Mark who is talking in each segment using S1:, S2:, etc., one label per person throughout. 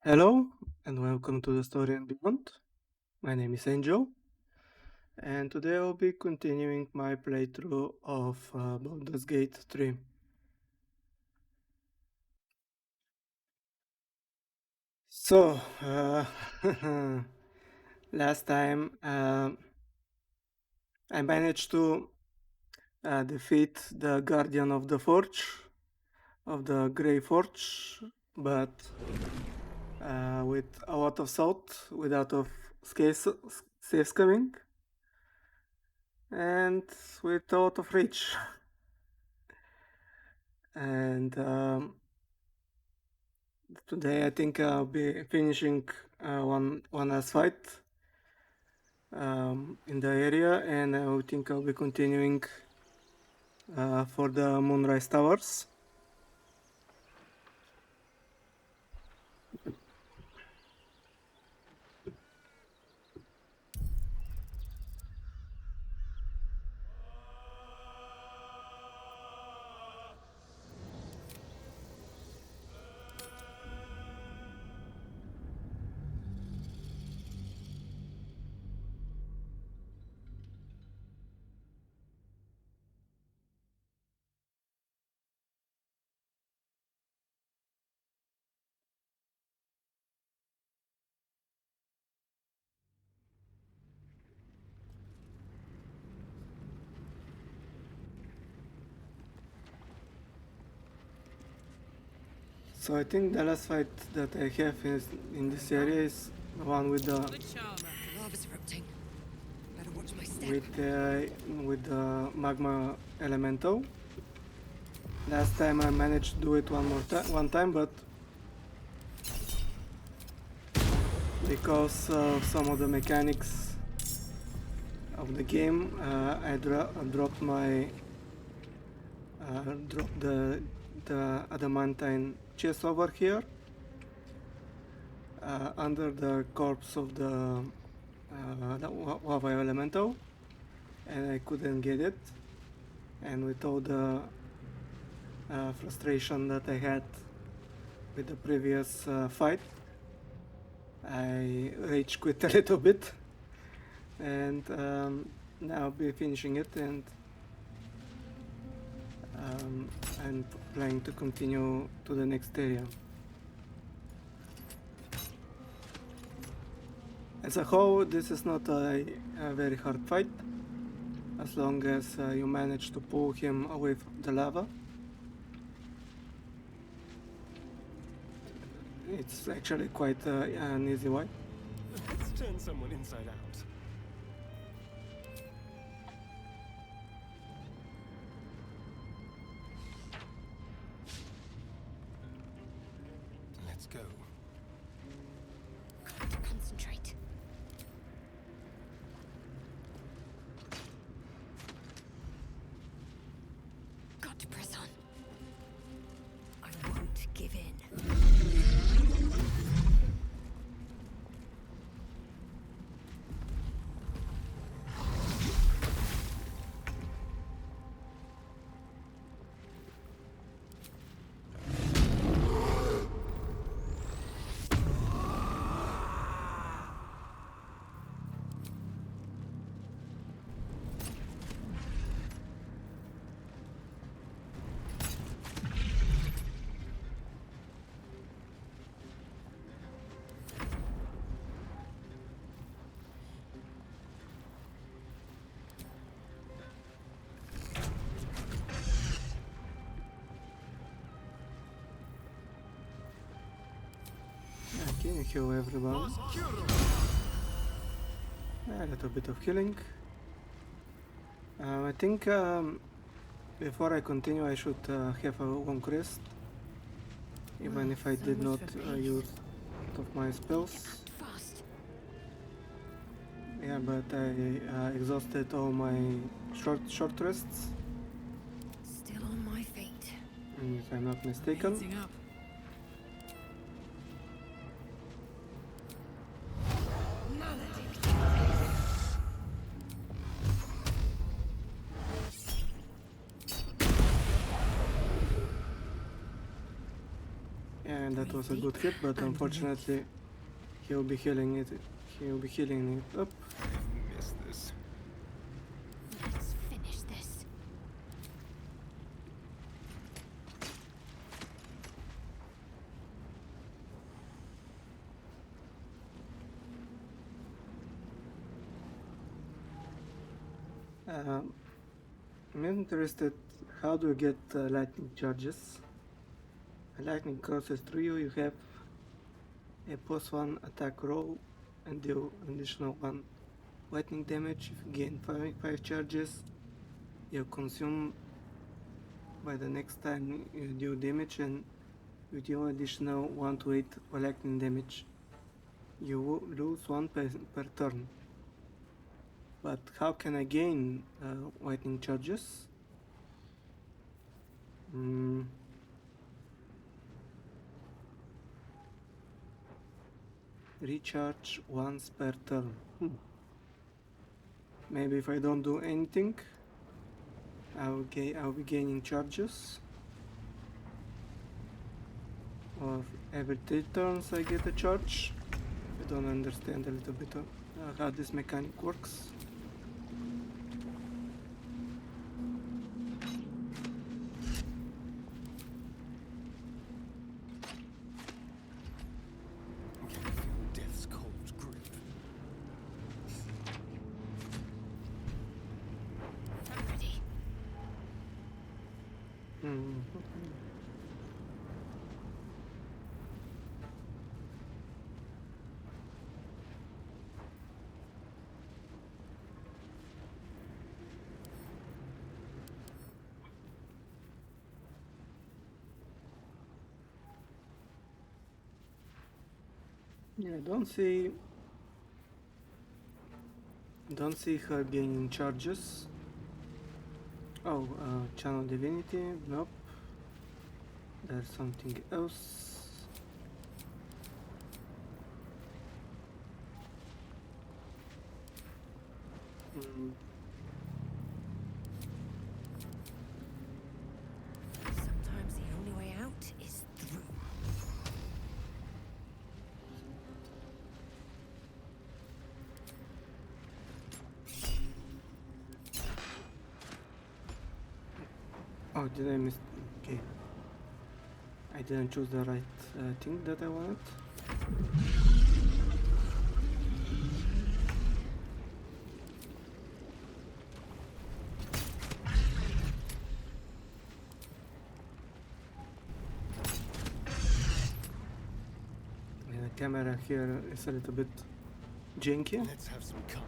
S1: Hello and welcome to the Story and Beyond. My name is Angel, and today I'll be continuing my playthrough of Baldur's Gate 3. So, last time I managed to defeat the Guardian of the Forge, of the Grey Forge, but with a lot of salt, without of saves coming, and with a lot of rage. And today I think I'll be finishing one last fight in the area, and I think I'll be continuing for the Moonrise Towers. So I think the last fight that I have is in this area is the one with the
S2: Lava's erupting. Better watch my step.
S1: with the magma elemental. Last time I managed to do it one time, but because of some of the mechanics of the game, I dropped my dropped the adamantine chest over here under the corpse of the lava elemental, and I couldn't get it. And with all the frustration that I had with the previous fight, I rage quit a little bit, and now I'll be finishing it, and I'm planning to continue to the next area. As a whole, this is not a very hard fight, as long as you manage to pull him away from the lava. It's actually quite an easy one.
S3: Let's turn someone inside out. Let's go.
S2: Gotta concentrate. Got to press on. I won't give in.
S1: Okay, heal everyone. A little bit of healing. I think before I continue I should have a long rest, even if I did not use all of my spells.
S2: Fast.
S1: Yeah, but I exhausted all my short rests,
S2: Still on my feet.
S1: if I'm not mistaken.
S2: Easing up.
S1: And that was a
S2: Breathe
S1: good
S2: deep
S1: hit, but
S2: and
S1: unfortunately he'll be healing it. He'll be healing it up.
S3: Missed this.
S2: Let's finish this.
S1: I'm interested. How do you get lightning charges? A lightning crosses through you. You have a +1 attack roll and deal additional 1 lightning damage. If you gain 5 charges, you consume by the next time you deal damage, and you deal additional 1 to 8 lightning damage. You lose 1 per turn. But how can I gain lightning charges? Recharge once per turn. Maybe if I don't do anything, I'll be gaining charges. Or every 3 turns I get a charge. I don't understand a little bit how this mechanic works.
S3: I can feel death's cold grip.
S2: I'm ready.
S1: Yeah, don't see her gaining charges. Oh, channel divinity. Nope. There's something else.
S2: Sometimes the only way out is through.
S1: Oh, did I miss? Okay. I didn't choose the right thing that I wanted. Yeah, the camera here is a little bit janky.
S3: Let's have some courage.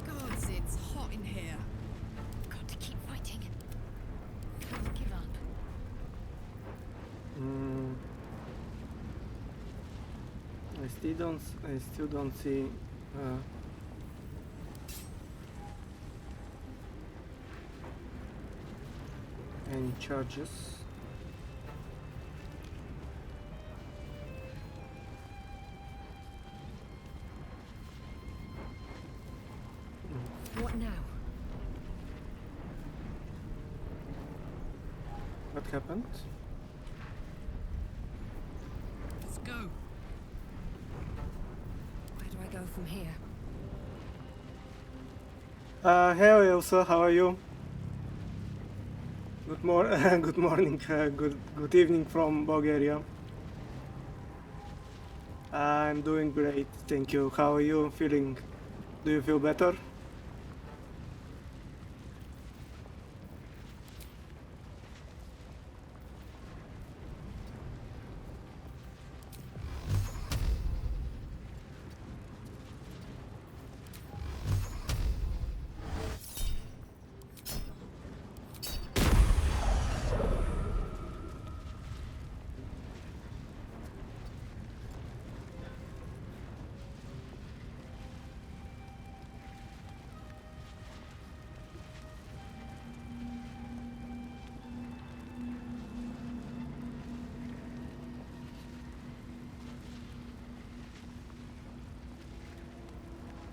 S2: Gods, it's hot in here. Got to keep fighting. Can't give up.
S1: I still don't see any charges.
S2: What now?
S1: What happened?
S2: Let's go. Where do I go from here?
S1: Hey Elsa, how are you? Good morning, good evening from Bulgaria. I'm doing great, thank you. How are you feeling? Do you feel better?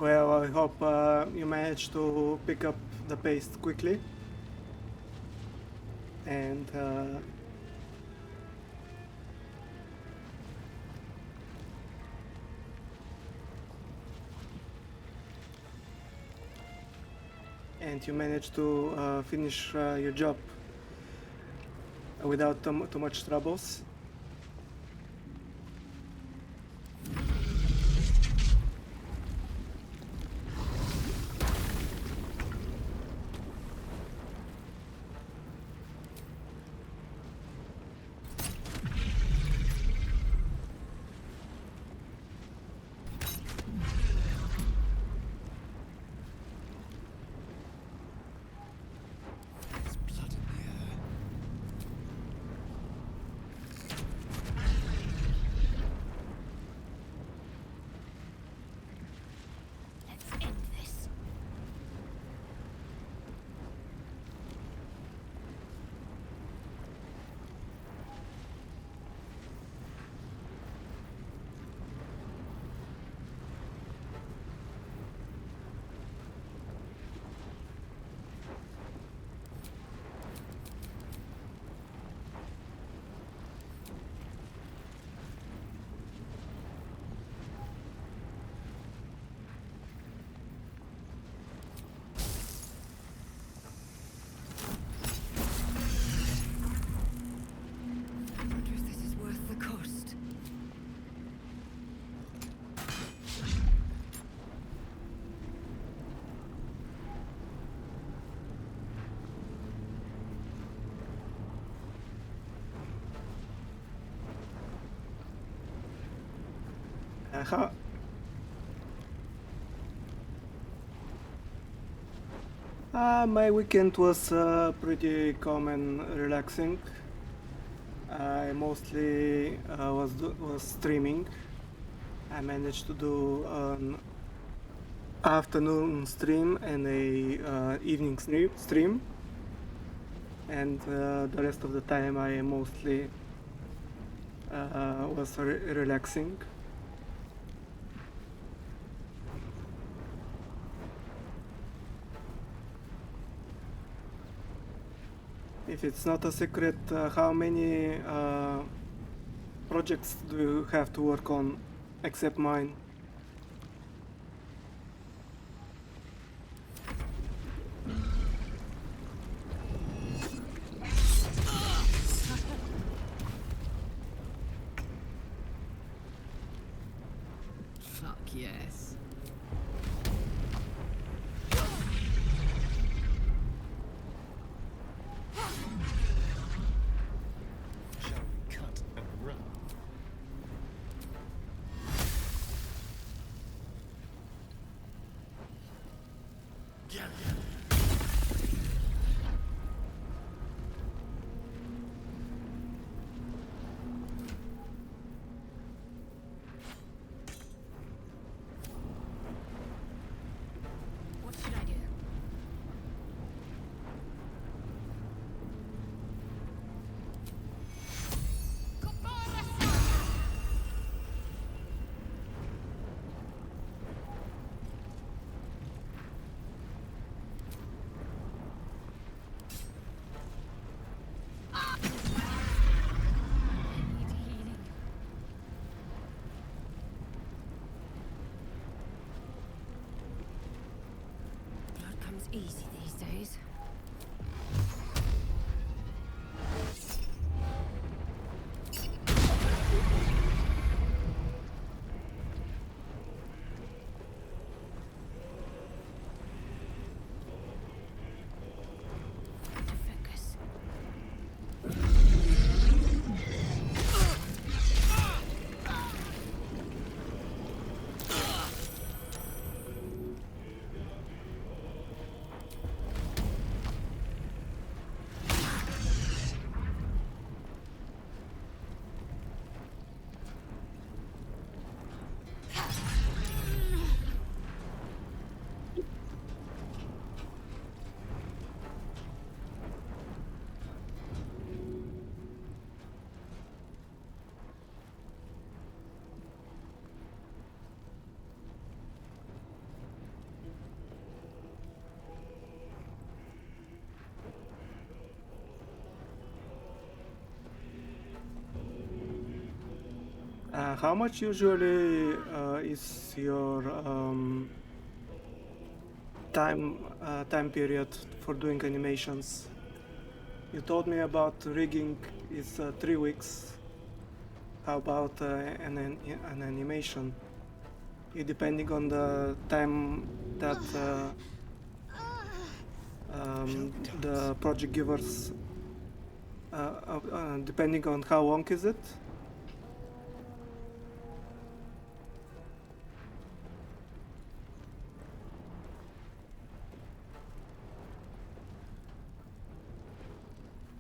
S1: Well, I hope you managed to pick up the pace quickly. And you managed to finish your job without too much troubles.
S3: There's blood in the air.
S2: Let's end this. I wonder if this is worth the cost.
S1: How my weekend was pretty calm and relaxing. I mostly was streaming. I managed to do an afternoon stream and a evening stream, and the rest of the time I mostly was relaxing. If it's not a secret, how many projects do you have to work on except mine?
S2: Fuck yes.
S3: Shall we cut and run? Yeah.
S2: What should I do? Need healing. Blood comes easy these days. To focus.
S1: How much usually is your time period for doing animations? You told me about rigging is 3 weeks. How about an animation? Depending on the time that the project givers, depending on how long is it?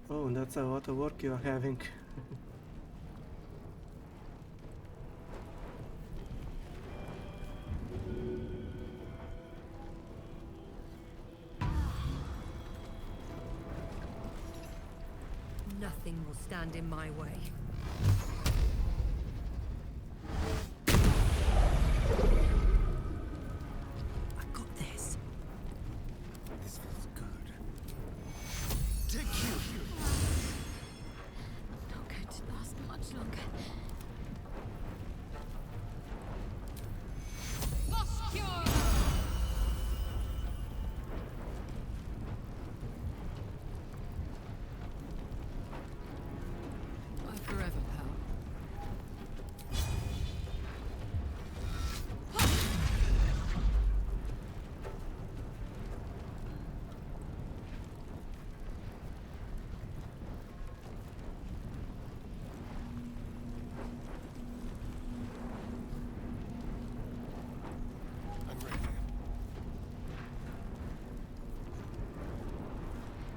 S1: Oh, that's a lot of work you are having.
S2: Nothing will stand in my way. I got this.
S3: This feels good. Take you.
S2: Not going to last much longer. Bye forever, pal.
S3: I'm ready.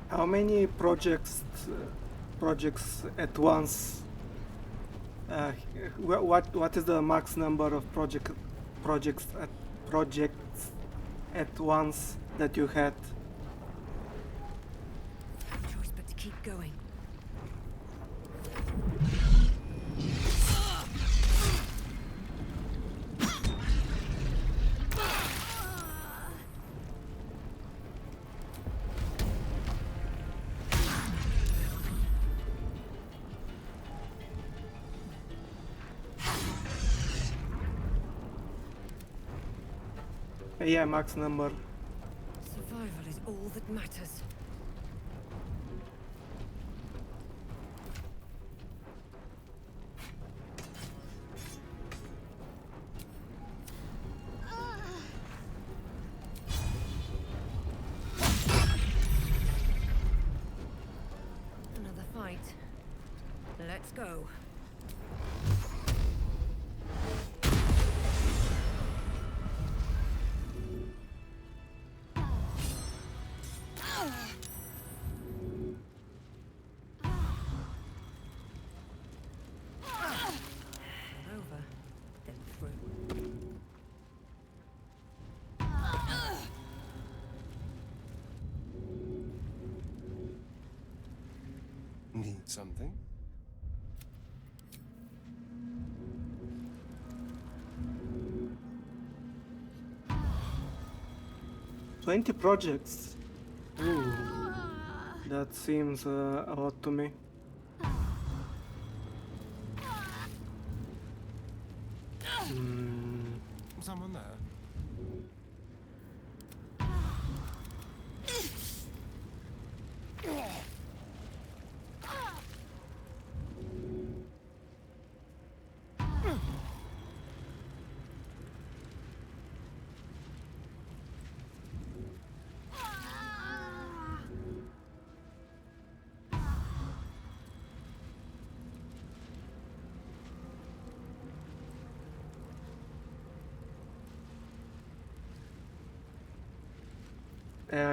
S1: How many projects at once? What is the max number of projects at once that you had?
S2: No choice but to keep going.
S1: Yeah, max number.
S2: Survival is all that matters. Another fight. Let's go. Not over, then through.
S3: Need something?
S1: 20 projects. Ooh, that seems a lot to me. Hmm.
S3: Someone there?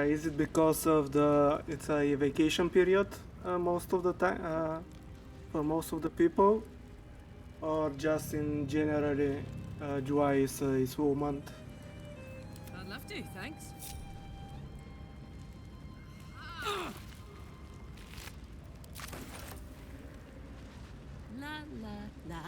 S1: Is it because of it's a vacation period most of the time for most of the people, or just in generally July is full month?
S2: I'd love to, thanks. La la la.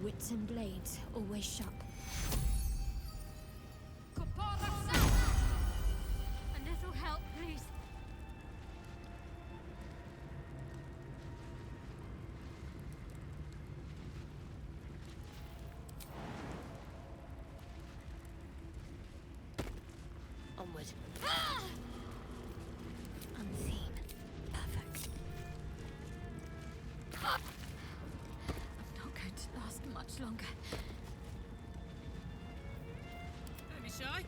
S2: Wits and blades, always sharp. A little help, please. Onward. Unseen. Perfect. I'm not going to last much longer. Don't be shy.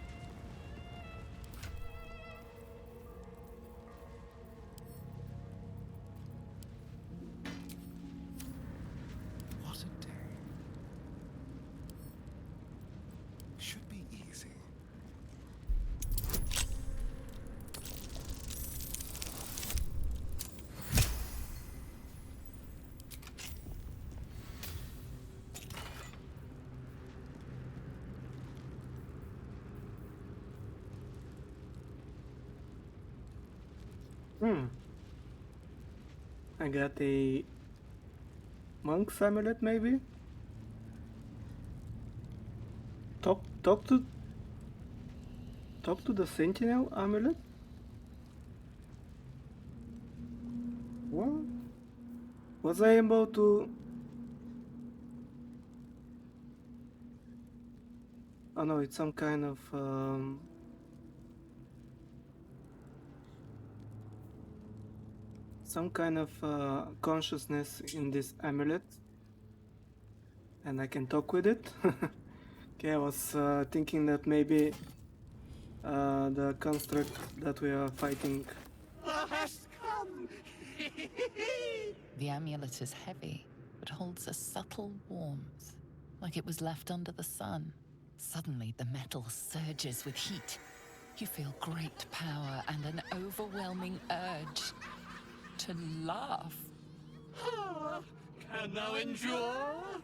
S3: What a day. Should be easy.
S1: I got a monk's amulet, maybe? Talk to the sentinel amulet? What? Was I able to... Oh no, it's some kind of consciousness in this amulet, and I can talk with it. Okay, I was thinking that maybe the construct that we are fighting.
S3: Thou hast come!
S4: The amulet is heavy, but holds a subtle warmth, like it was left under the sun. Suddenly, the metal surges with heat. You feel great power and an overwhelming urge to laugh.
S3: Can thou endure?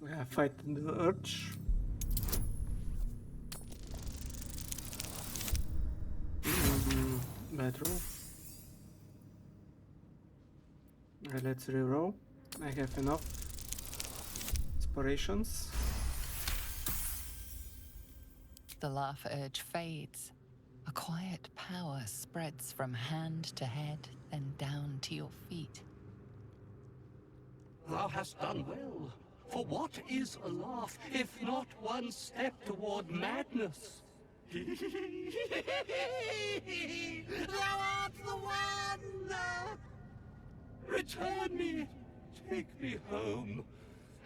S1: We are fighting the urge. Bad roll. Let's reroll. I have enough inspirations.
S4: The laugh urge fades. A quiet power spreads from hand to head, then down to your feet.
S5: Thou hast done well. For what is a laugh, if not one step toward madness? Thou art the one! Return me, take me home,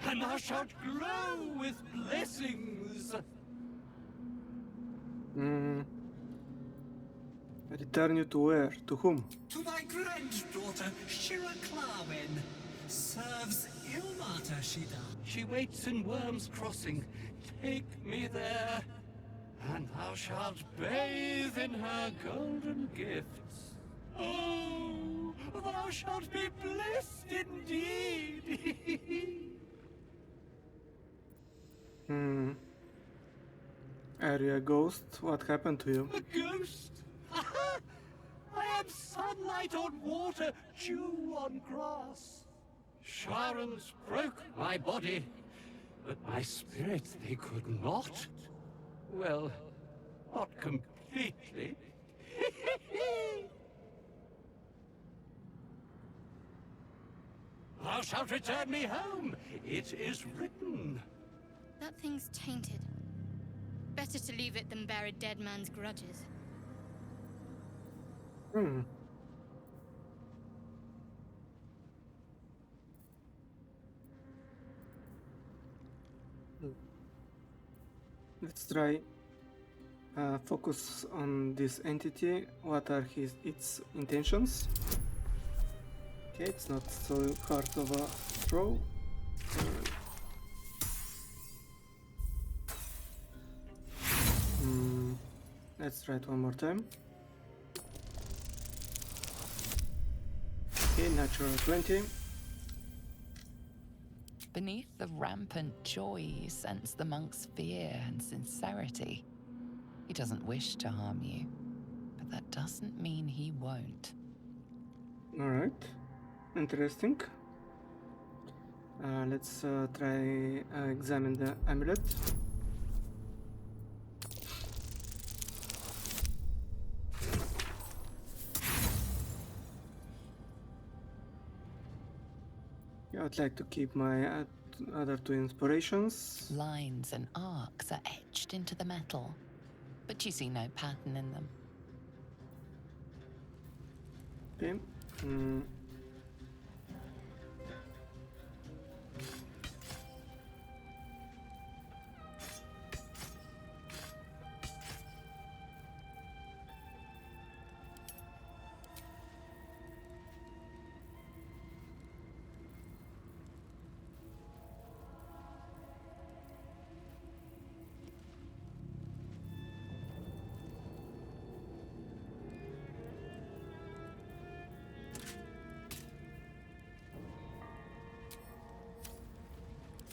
S5: and thou shalt glow with blessings.
S1: Return you to where? To whom?
S5: To thy granddaughter, Shira Clarwin. Serves Ilmata, she does. She waits in Worm's Crossing. Take me there, and thou shalt bathe in her golden gifts. Oh, thou shalt be blessed indeed.
S1: Are you a ghost? What happened to you?
S5: A ghost? I am sunlight on water, dew on grass. Sharons broke my body, but my spirit they could not. Well, not completely. Thou shalt return me home. It is written.
S2: That thing's tainted. Better to leave it than bear a dead man's grudges.
S1: Let's try focus on this entity. What are its intentions? Okay, it's not so hard of a throw. Let's try it one more time. Okay, natural 20.
S4: Beneath the rampant joy, you sense the monk's fear and sincerity. He doesn't wish to harm you, but that doesn't mean he won't.
S1: Alright, interesting. Let's try examine the amulet. Yeah, I'd like to keep my other two inspirations.
S4: Lines and arcs are etched into the metal, but you see no pattern in them.
S1: Okay.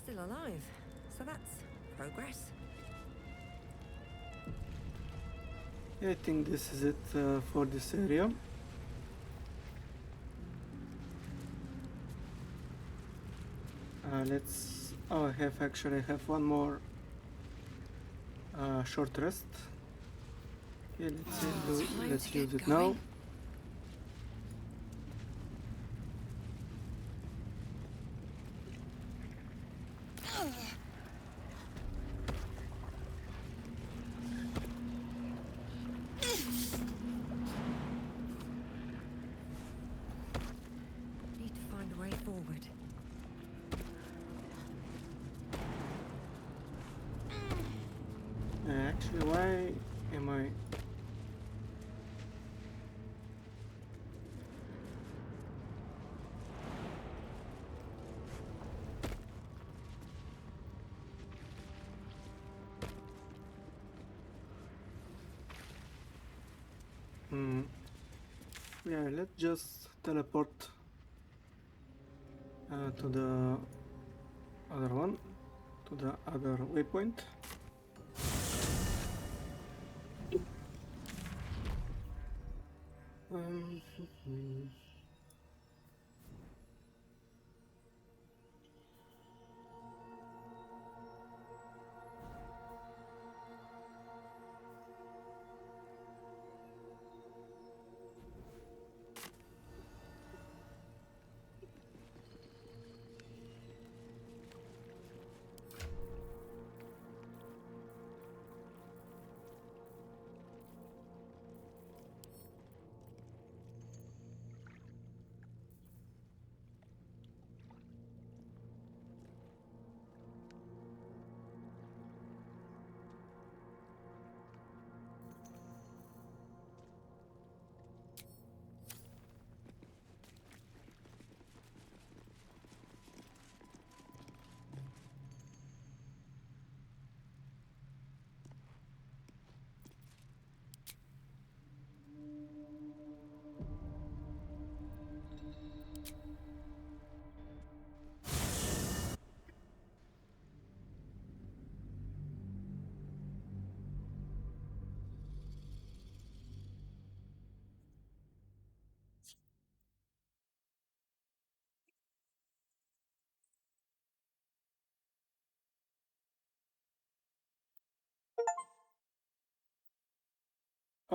S6: Still alive, so that's progress.
S1: Yeah, I think this is it for this area. Let's. Oh, I have one more short rest. Yeah, let's use it now.
S6: Need to find a way forward.
S1: Actually, why am I? Yeah, let's just teleport to the other one, to the other waypoint.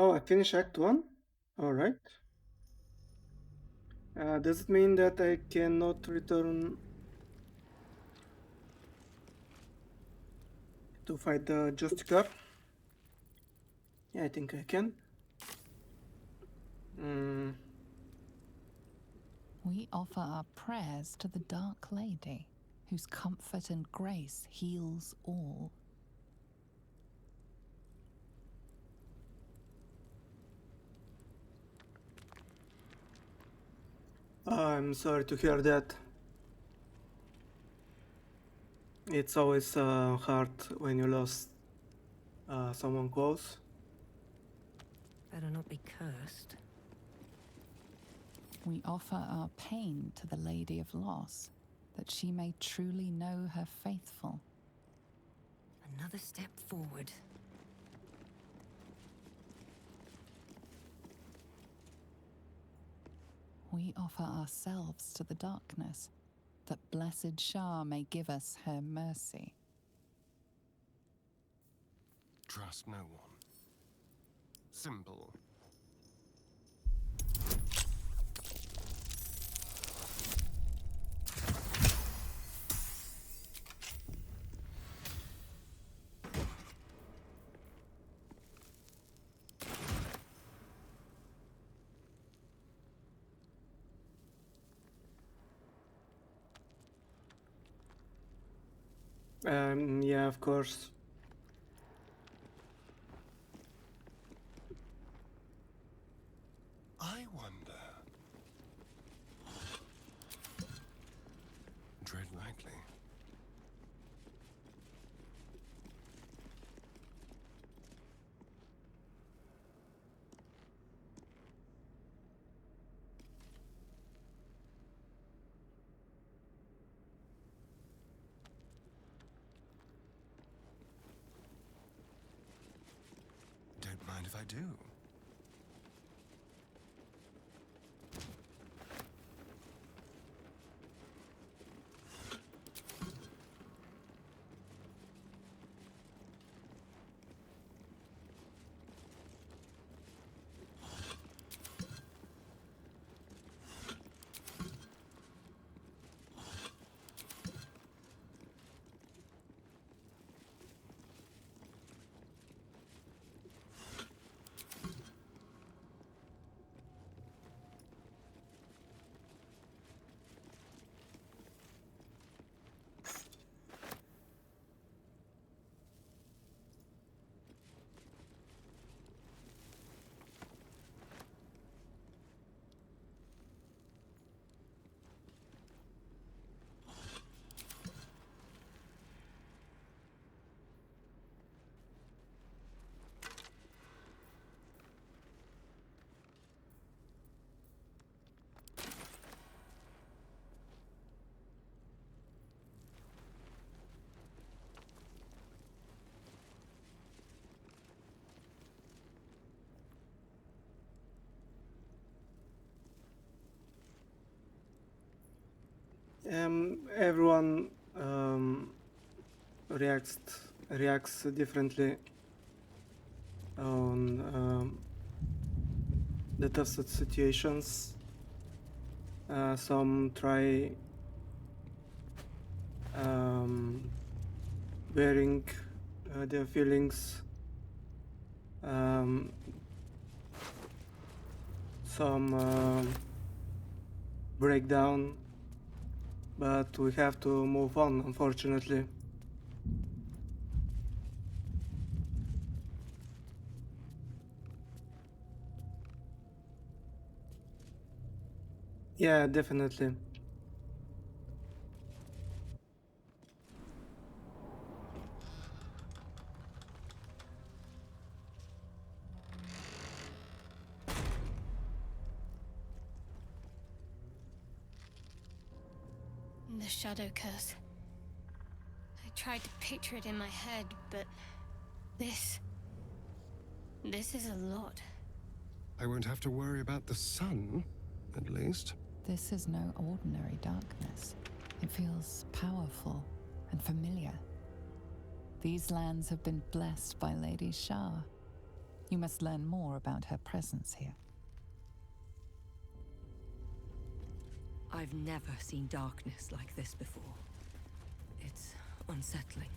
S1: Oh, I finished Act 1? Alright. Does it mean that I cannot return to fight the Justicar? Yeah, I think I can.
S4: We offer our prayers to the Dark Lady, whose comfort and grace heals all.
S1: I'm sorry to hear that. It's always hard when you lost someone close.
S6: Better not be cursed.
S4: We offer our pain to the Lady of Loss, that she may truly know her faithful.
S6: Another step forward.
S4: we offer ourselves to the darkness, that blessed Shah may give us her mercy.
S7: Trust no one. Simple.
S1: Yeah, of course.
S7: I wonder. Tread lightly. Don't mind if I do.
S1: Everyone reacts differently on the tested situations. Some try bearing their feelings. Some break down, but we have to move on, unfortunately. Yeah, definitely.
S2: The shadow curse. I tried to picture it in my head, but this is a lot.
S7: I won't have to worry about the sun, at least.
S4: This is no ordinary darkness. It feels powerful and familiar. These lands have been blessed by Lady Shah. You must learn more about her presence here.
S6: I've never seen darkness like this before. It's unsettling.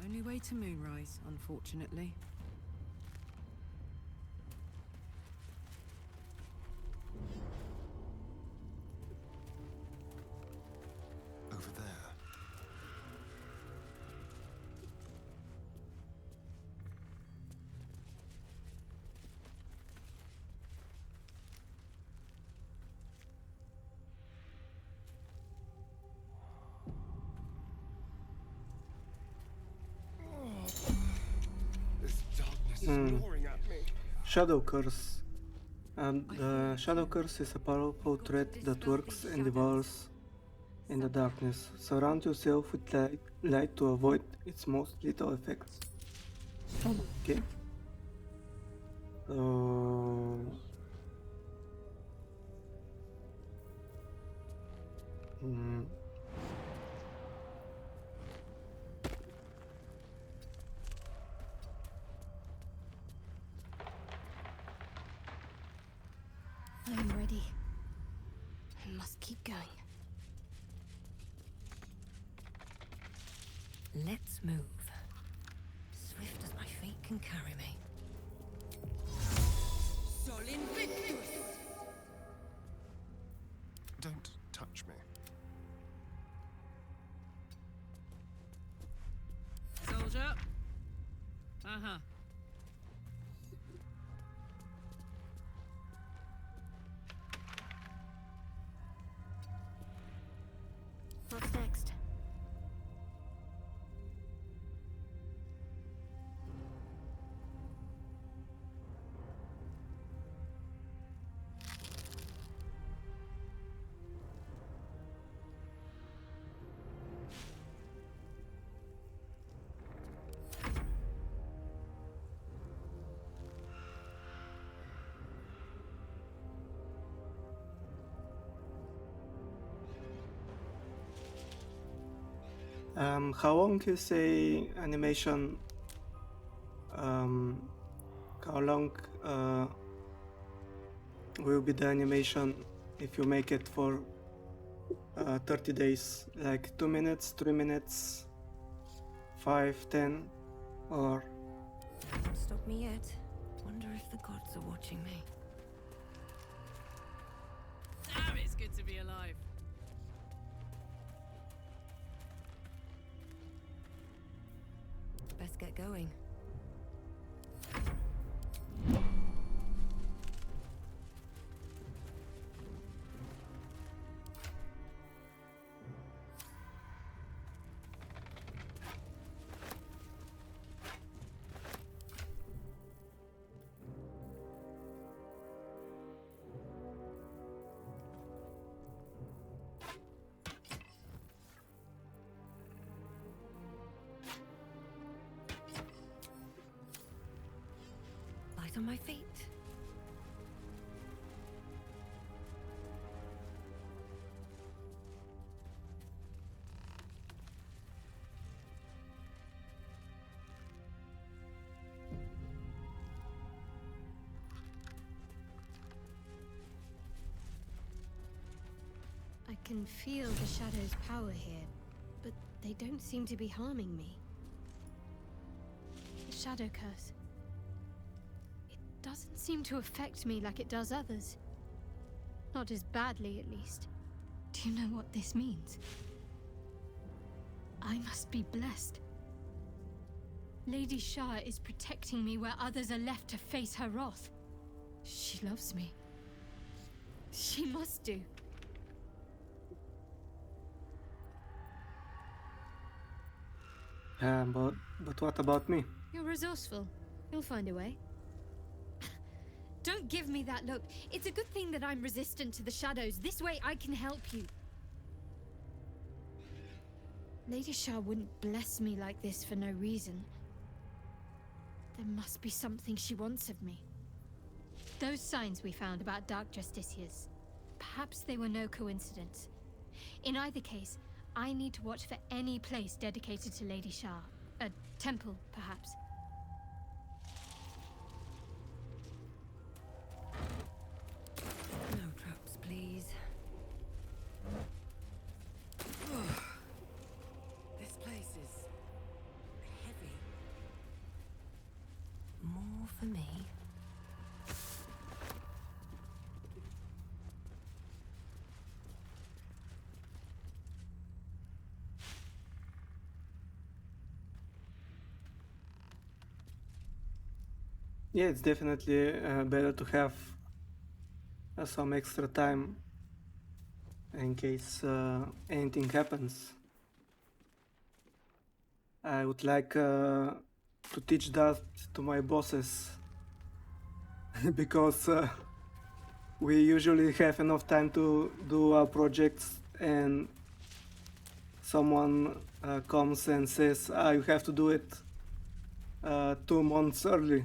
S8: Only way to moonrise, unfortunately.
S7: Over there. This darkness is gnawing at me.
S1: Shadow Curse. And the Shadow Curse is a powerful threat that works and devours in the darkness. Surround yourself with light to avoid its most lethal effects. Okay. So
S2: I am ready. I must keep going.
S6: Let's move. Swift as my feet can carry me. Sol Invictus!
S7: Don't touch me.
S8: Soldier. Uh-huh.
S2: What's next?
S1: How long you say animation? How long will be the animation if you make it for 30 days? Like 2 minutes, 3 minutes, 5, 10, or
S6: Don't stop me yet. Wonder if the gods are watching me.
S8: Damn, it's good to be alive.
S6: Best get going. Light on my feet.
S2: I can feel the shadow's power here, but they don't seem to be harming me. The shadow curse. It doesn't seem to affect me like it does others. Not as badly, at least. Do you know what this means? I must be blessed. Lady Shah is protecting me where others are left to face her wrath. She loves me. She must do.
S1: But what about me?
S2: You're resourceful. You'll find a way. Don't give me that look. It's a good thing that I'm resistant to the shadows. This way I can help you. Lady Shah wouldn't bless me like this for no reason. There must be something she wants of me. Those signs we found about Dark Justiciars. Perhaps they were no coincidence. In either case, I need to watch for any place dedicated to Lady Shah. A temple, perhaps.
S6: No traps, please.
S8: This place is heavy.
S6: More for me.
S1: Yeah, it's definitely better to have some extra time in case anything happens. I would like to teach that to my bosses because we usually have enough time to do our projects, and someone comes and says, you have to do it 2 months early.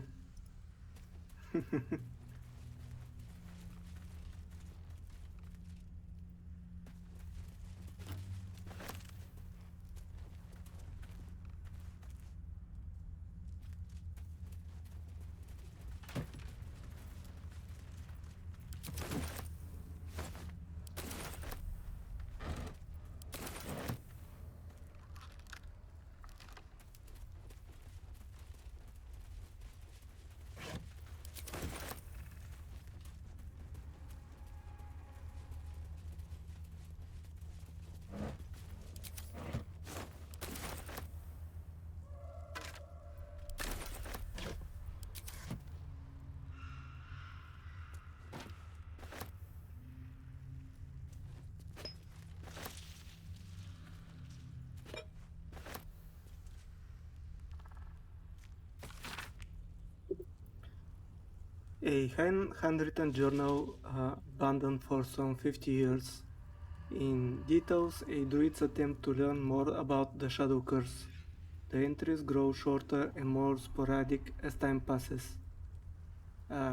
S1: A handwritten journal abandoned for some 50 years. In details, a druid's attempt to learn more about the Shadow Curse. The entries grow shorter and more sporadic as time passes.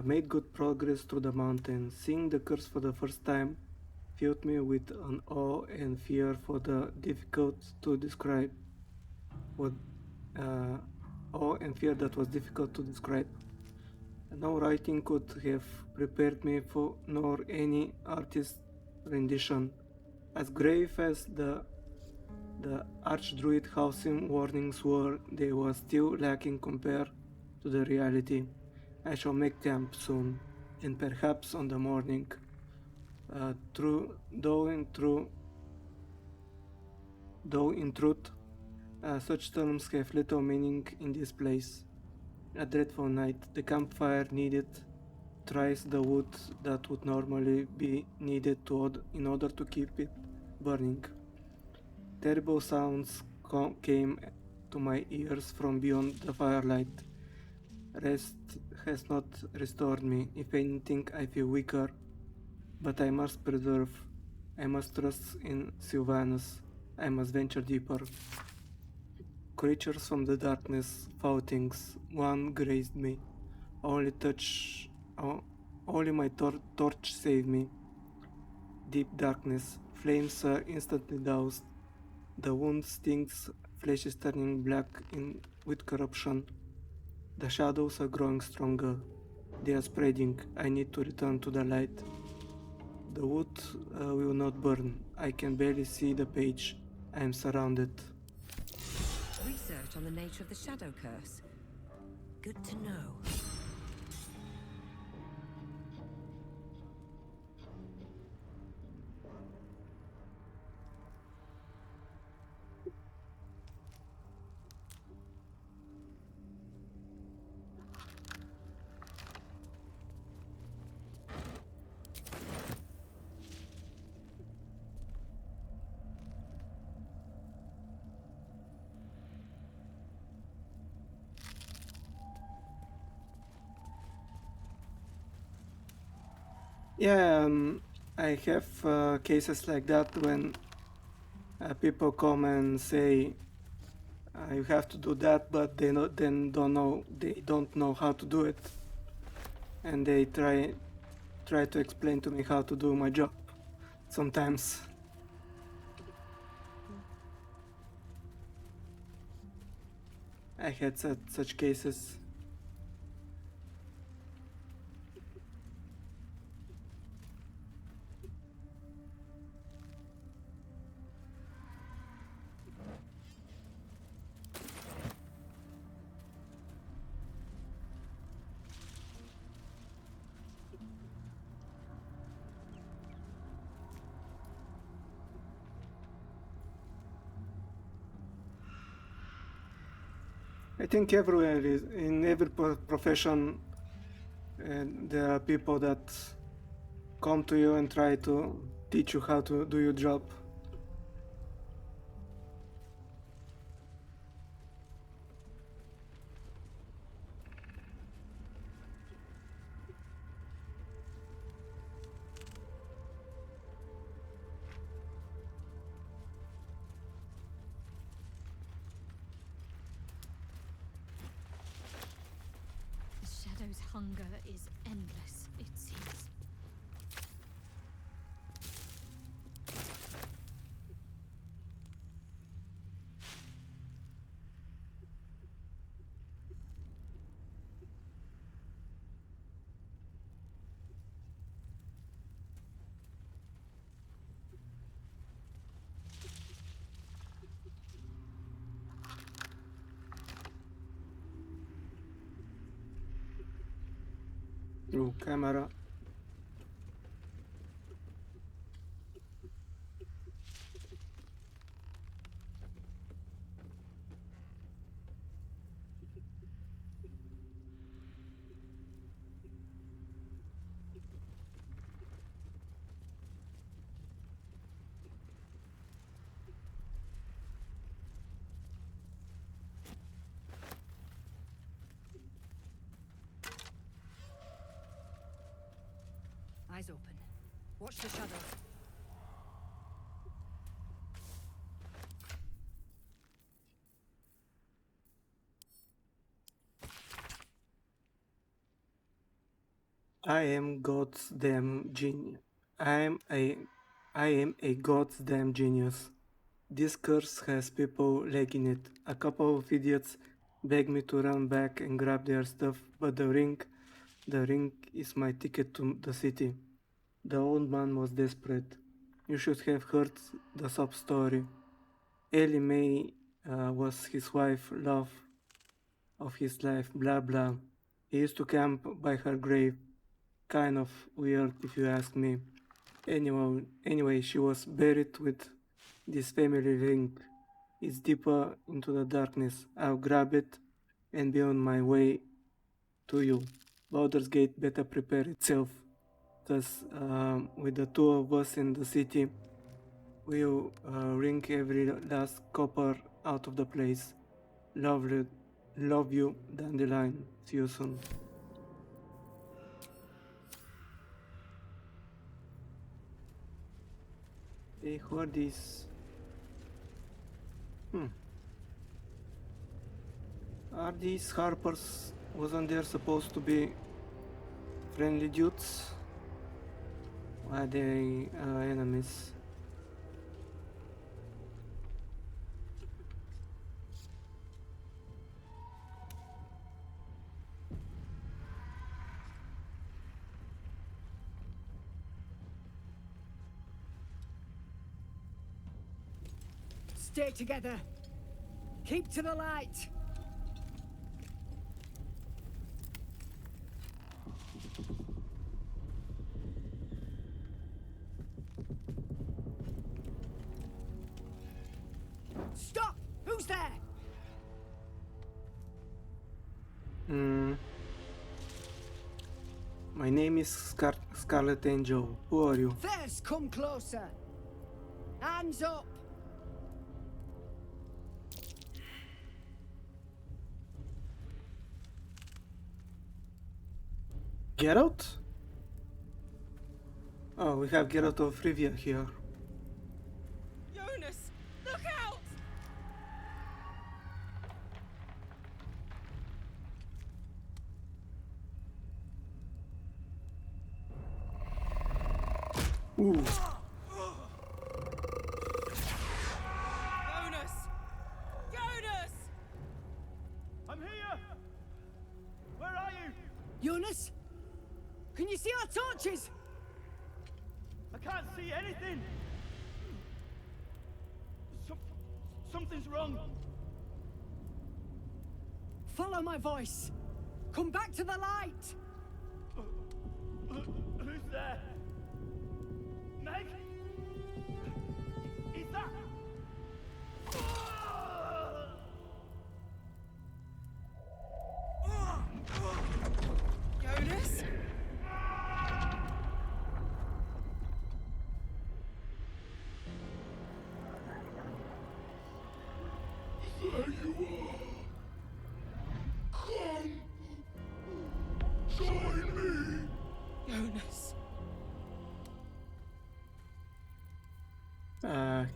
S1: Made good progress through the mountain. Seeing the curse for the first time filled me with an awe and fear for the difficult to describe. What awe and fear that was difficult to describe. No writing could have prepared me for, nor any artist's rendition. As grave as the Archdruid housing warnings were, they were still lacking compared to the reality. I shall make camp soon, and perhaps on the morning. Though in truth, such terms have little meaning in this place. A dreadful night. The campfire needed thrice the wood that would normally be needed in order to keep it burning. Terrible sounds came to my ears from beyond the firelight. Rest has not restored me. If anything, I feel weaker. But I must preserve. I must trust in Sylvanus. I must venture deeper. Creatures from the darkness, foul things. One grazed me. Only my torch saved me. Deep darkness. Flames are instantly doused. The wound stings. Flesh is turning black with corruption. The shadows are growing stronger. They are spreading. I need to return to the light. The wood will not burn. I can barely see the page. I am surrounded.
S6: Research on the nature of the Shadow Curse. Good to know.
S1: Yeah, I have cases like that when people come and say you have to do that, but they don't know how to do it, and they try to explain to me how to do my job. Sometimes I had such cases. I think everywhere in every profession, there are people that come to you and try to teach you how to do your job.
S2: The Shadow's hunger is endless, it seems.
S1: Camera.
S6: Eyes open. Watch the shadows.
S1: I am God's damn genius. I am a God's damn genius. This curse has people lacking it. A couple of idiots beg me to run back and grab their stuff, but the ring is my ticket to the city. The old man was desperate. You should have heard the sub story. Ellie Mae was his wife, love of his life, blah blah. He used to camp by her grave. Kind of weird if you ask me. Anyway, she was buried with this family ring. It's deeper into the darkness. I'll grab it and be on my way to you. Baldur's Gate better prepare itself, because with the two of us in the city, we'll wring every last copper out of the place. Love you, Dandelion. See you soon. Hey, who are these? Are these Harpers? Wasn't there supposed to be friendly dudes? Why are they enemies?
S6: Stay together. Keep to the light. Stop! Who's there?
S1: My name is Scarlet Angel. Who are you?
S6: First, come closer. Hands up.
S1: Geralt? Oh, we have Geralt of Rivia here.
S8: Jonas, look out!
S1: Ooh.
S8: Jonas! Jonas!
S9: I'm here! Where are you?
S6: Jonas? Can you see our torches?
S9: I can't see anything! Something's wrong!
S6: Follow my voice. Come back to the light.
S9: Who's there? Meg? Is that...
S8: Jonas?
S3: There you are. Come. Join me.
S8: Jonas.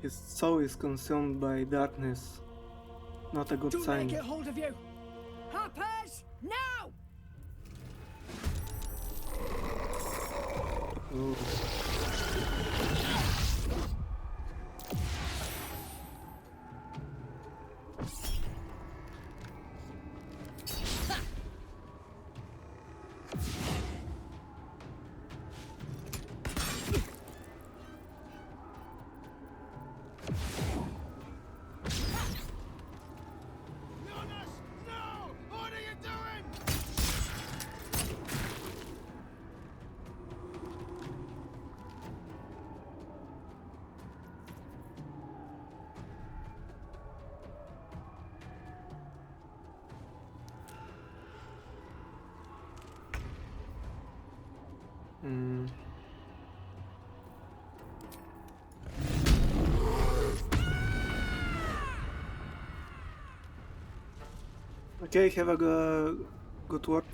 S1: His soul is consumed by darkness. Not a good
S6: Don't
S1: sign.
S6: let it get hold of you. Harpers, now!
S1: Ooh.
S9: Jonas! No! What are you doing?
S1: Okay, have a good work.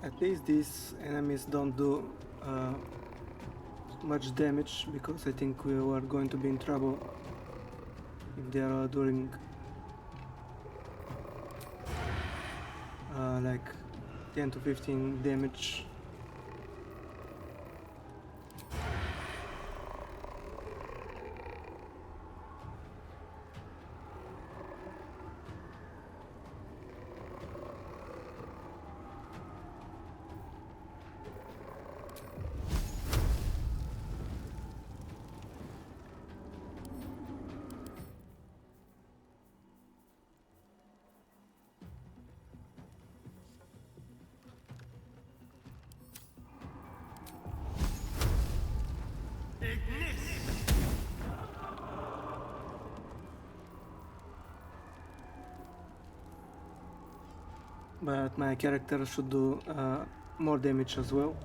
S1: At least these enemies don't do much damage, because I think we are going to be in trouble if they are doing like 10 to 15 damage. But my character should do more damage as well.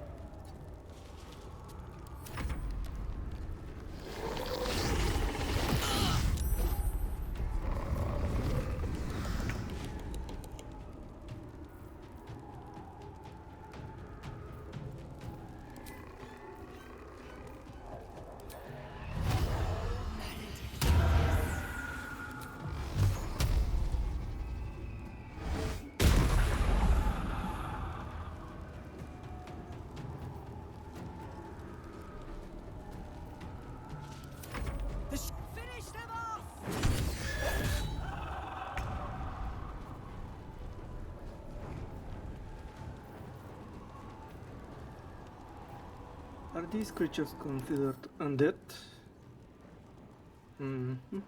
S8: Finish them off!
S1: Are these creatures considered undead? Mm-hmm.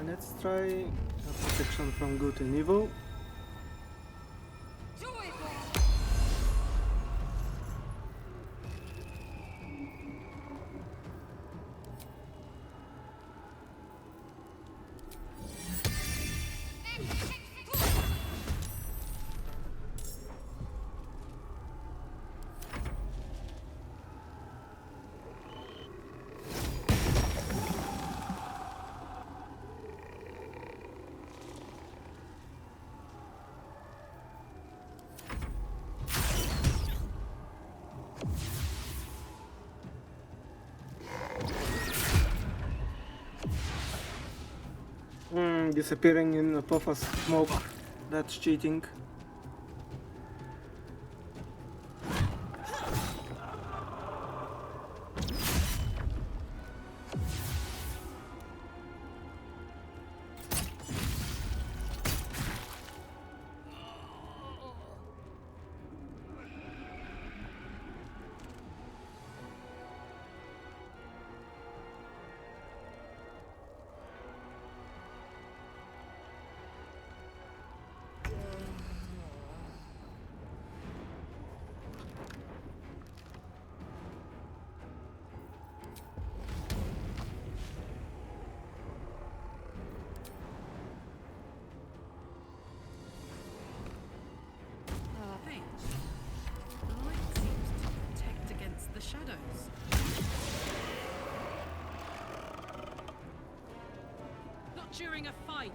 S1: Let's try protection from good and evil. Disappearing in a puff of smoke, that's cheating.
S8: Shadows. Not during a fight.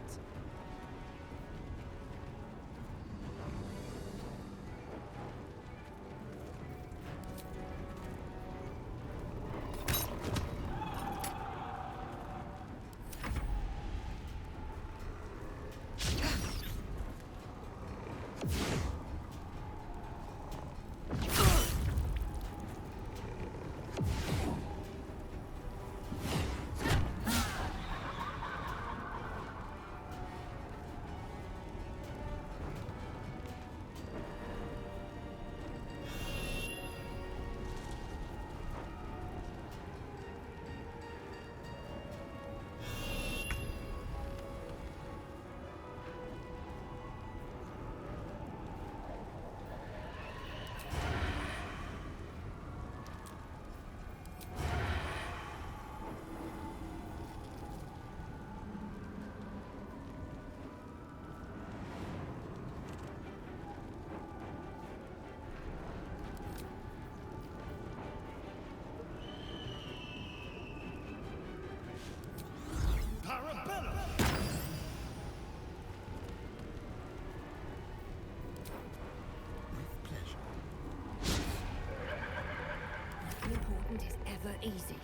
S6: easy.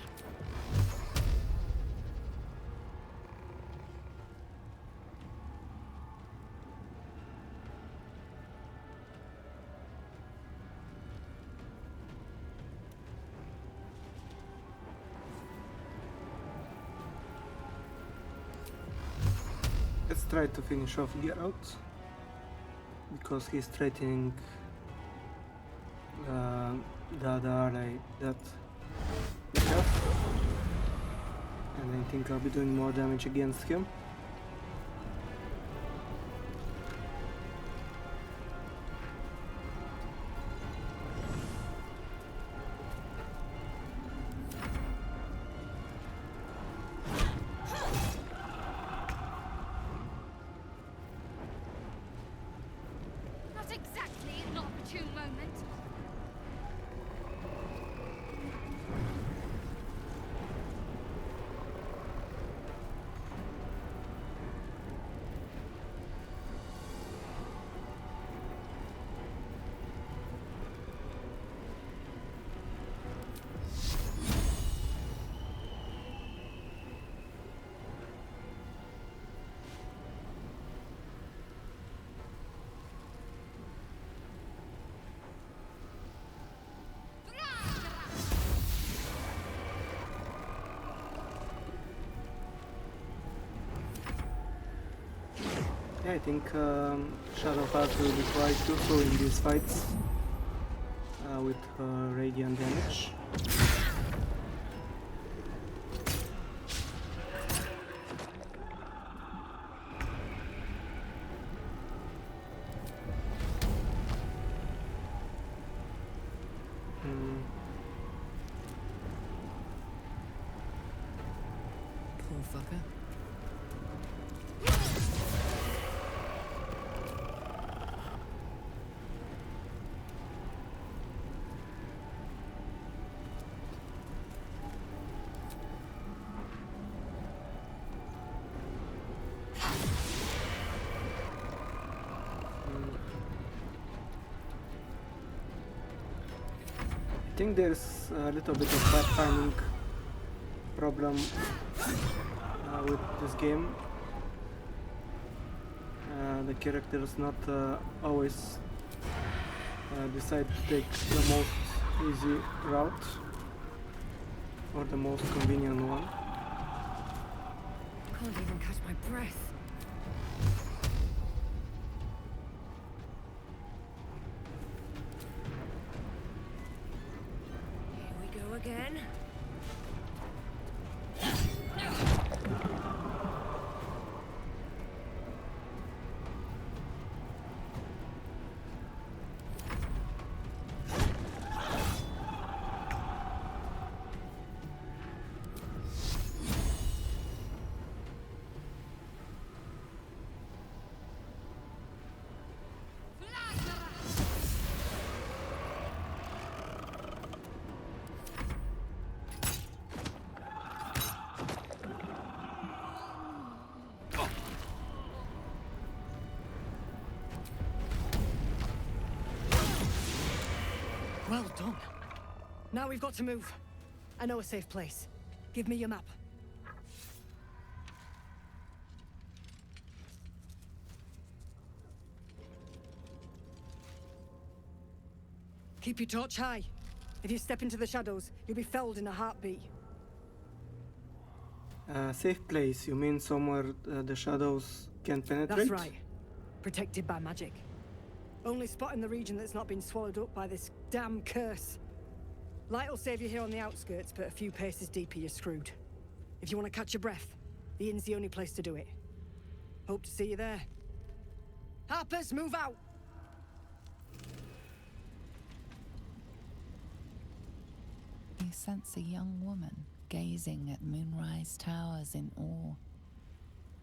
S1: Let's try to finish off Geralt because he's threatening the other ally that we have, and I think I'll be doing more damage against him.
S2: Not exactly an opportune moment.
S1: Yeah, I think Shadowheart will be quite useful in these fights with her radiant damage.
S6: Poor fucker.
S1: I think there's a little bit of pathfinding problem with this game. The characters not always decide to take the most easy route or the most convenient one.
S6: Can't even catch my breath. Here we go again.
S8: Well done. Now we've got to move. I know a safe place. Give me your map. Keep your torch high. If you step into the shadows, you'll be felled in a heartbeat.
S1: Safe place, you mean somewhere the shadows can penetrate?
S8: That's right. Protected by magic. Only spot in the region that's not been swallowed up by this damn curse. Light will save you here on the outskirts, but a few paces deeper you're screwed. If you want to catch your breath, the inn's the only place to do it. Hope to see you there. Harpers, move out!
S4: You sense a young woman gazing at Moonrise Towers in awe.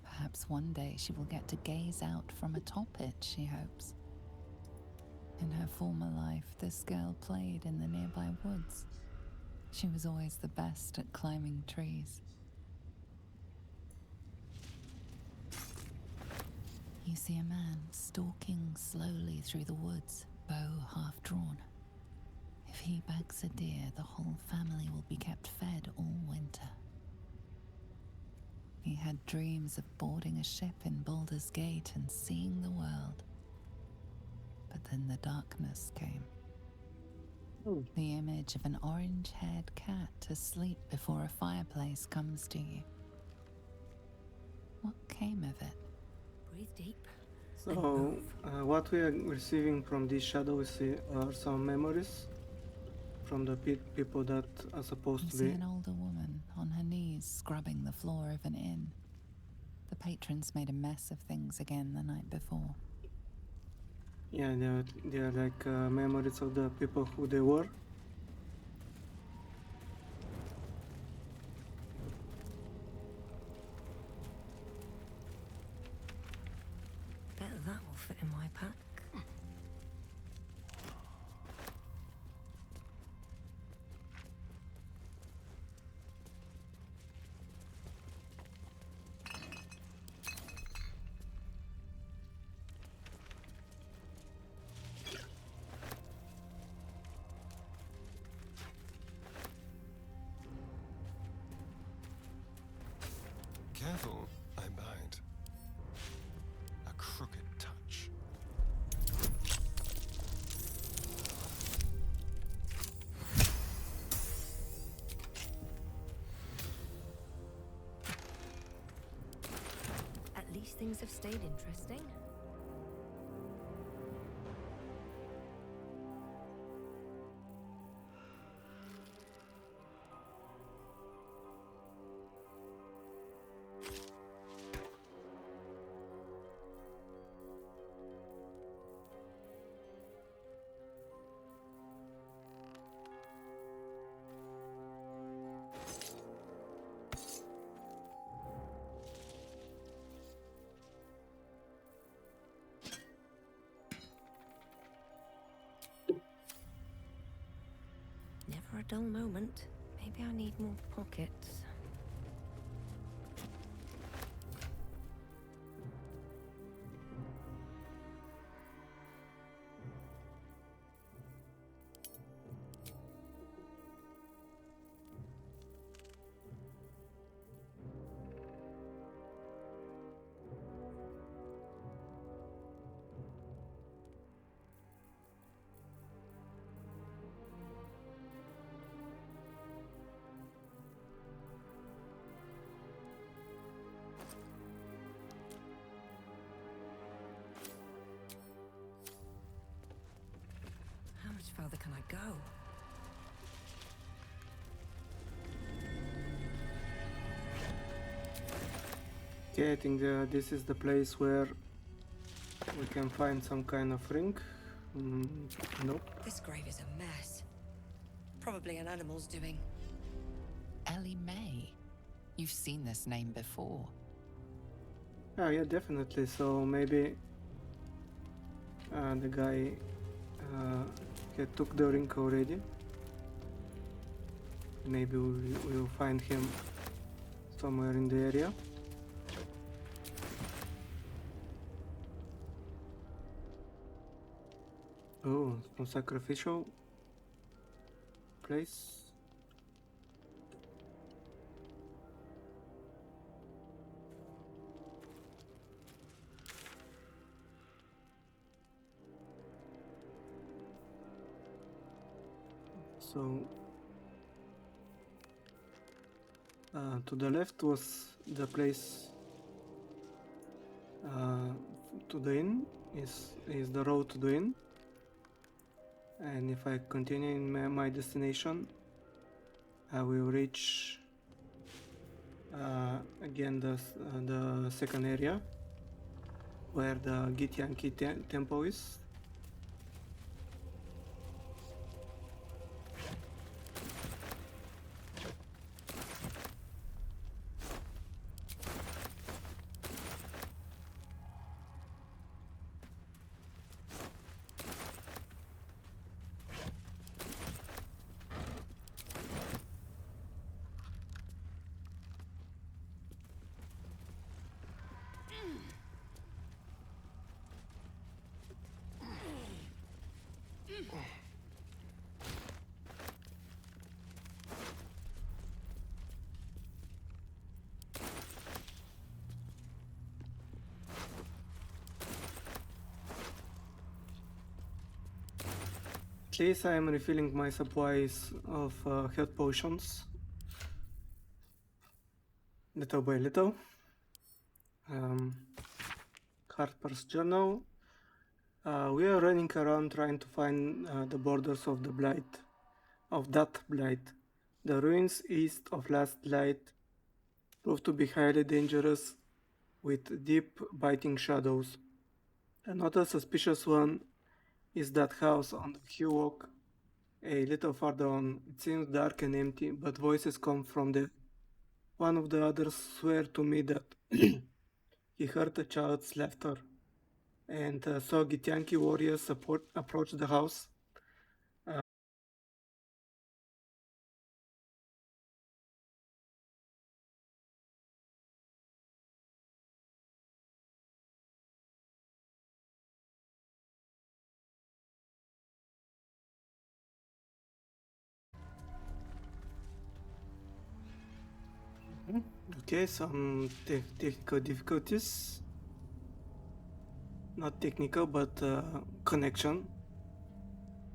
S4: Perhaps one day she will get to gaze out from atop it, she hopes. In her former life, this girl played in the nearby woods. She was always the best at climbing trees. You see a man stalking slowly through the woods, bow half drawn. If he bags a deer, the whole family will be kept fed all winter. He had dreams of boarding a ship in Baldur's Gate and seeing the world. But then the darkness came. The image of an orange-haired cat asleep before a fireplace comes to you. What came of it?
S6: Breathe deep.
S1: So, what we are receiving from these shadows are some memories from the people that are supposed
S4: You
S1: to
S4: see
S1: be.
S4: an older woman on her knees scrubbing the floor of an inn. The patrons made a mess of things again the night before.
S1: Yeah, they are like memories of the people who they were.
S6: Bet that will fit in my pack.
S7: Careful, I bite. A crooked touch.
S6: At least things have stayed interesting. Never a dull moment. Maybe I need more pockets. How much further can I go?
S1: Okay, I think this is the place where we can find some kind of ring. Nope.
S6: This grave is a mess. Probably an animal's doing.
S4: Ellie May. You've seen this name before.
S1: Oh yeah, definitely. So maybe the guy he took the ring already. Maybe we'll find him somewhere in the area. Oh, some sacrificial place. So to the left was the place to the inn, is the road to the inn. And if I continue in my destination, I will reach again the second area where the Githyanki temple is. At least I am refilling my supplies of health potions little by little. Harper's Journal. We are running around trying to find the borders of the blight, of that blight. The ruins east of Last Light prove to be highly dangerous with deep biting shadows. Another suspicious one is that house on the hillock a little farther on. It seems dark and empty, but voices come from there. One of the others swear to me that he heard a child's laughter and saw Githyanki warriors approach the house. Okay, some technical difficulties. Not technical, but connection.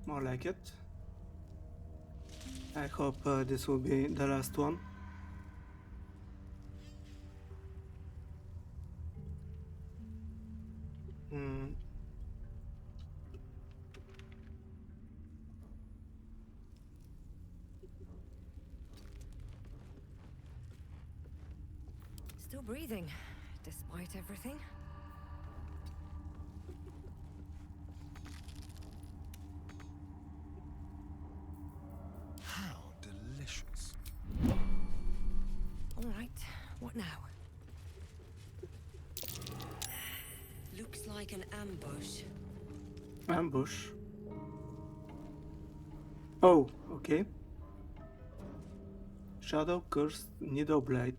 S1: More like it. I hope this will be the last one.
S6: Still breathing, despite everything.
S7: How delicious.
S6: All right, what now? Looks like an ambush.
S1: Ambush. Oh, okay. Shadow Cursed Needle Blight.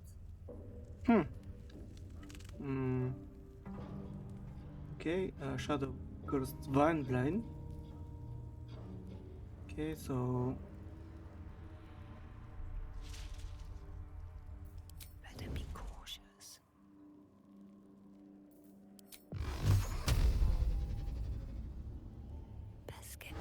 S1: Okay, Shadow Cursed Vine Blind. Okay, so
S6: Better be cautious. Best get in.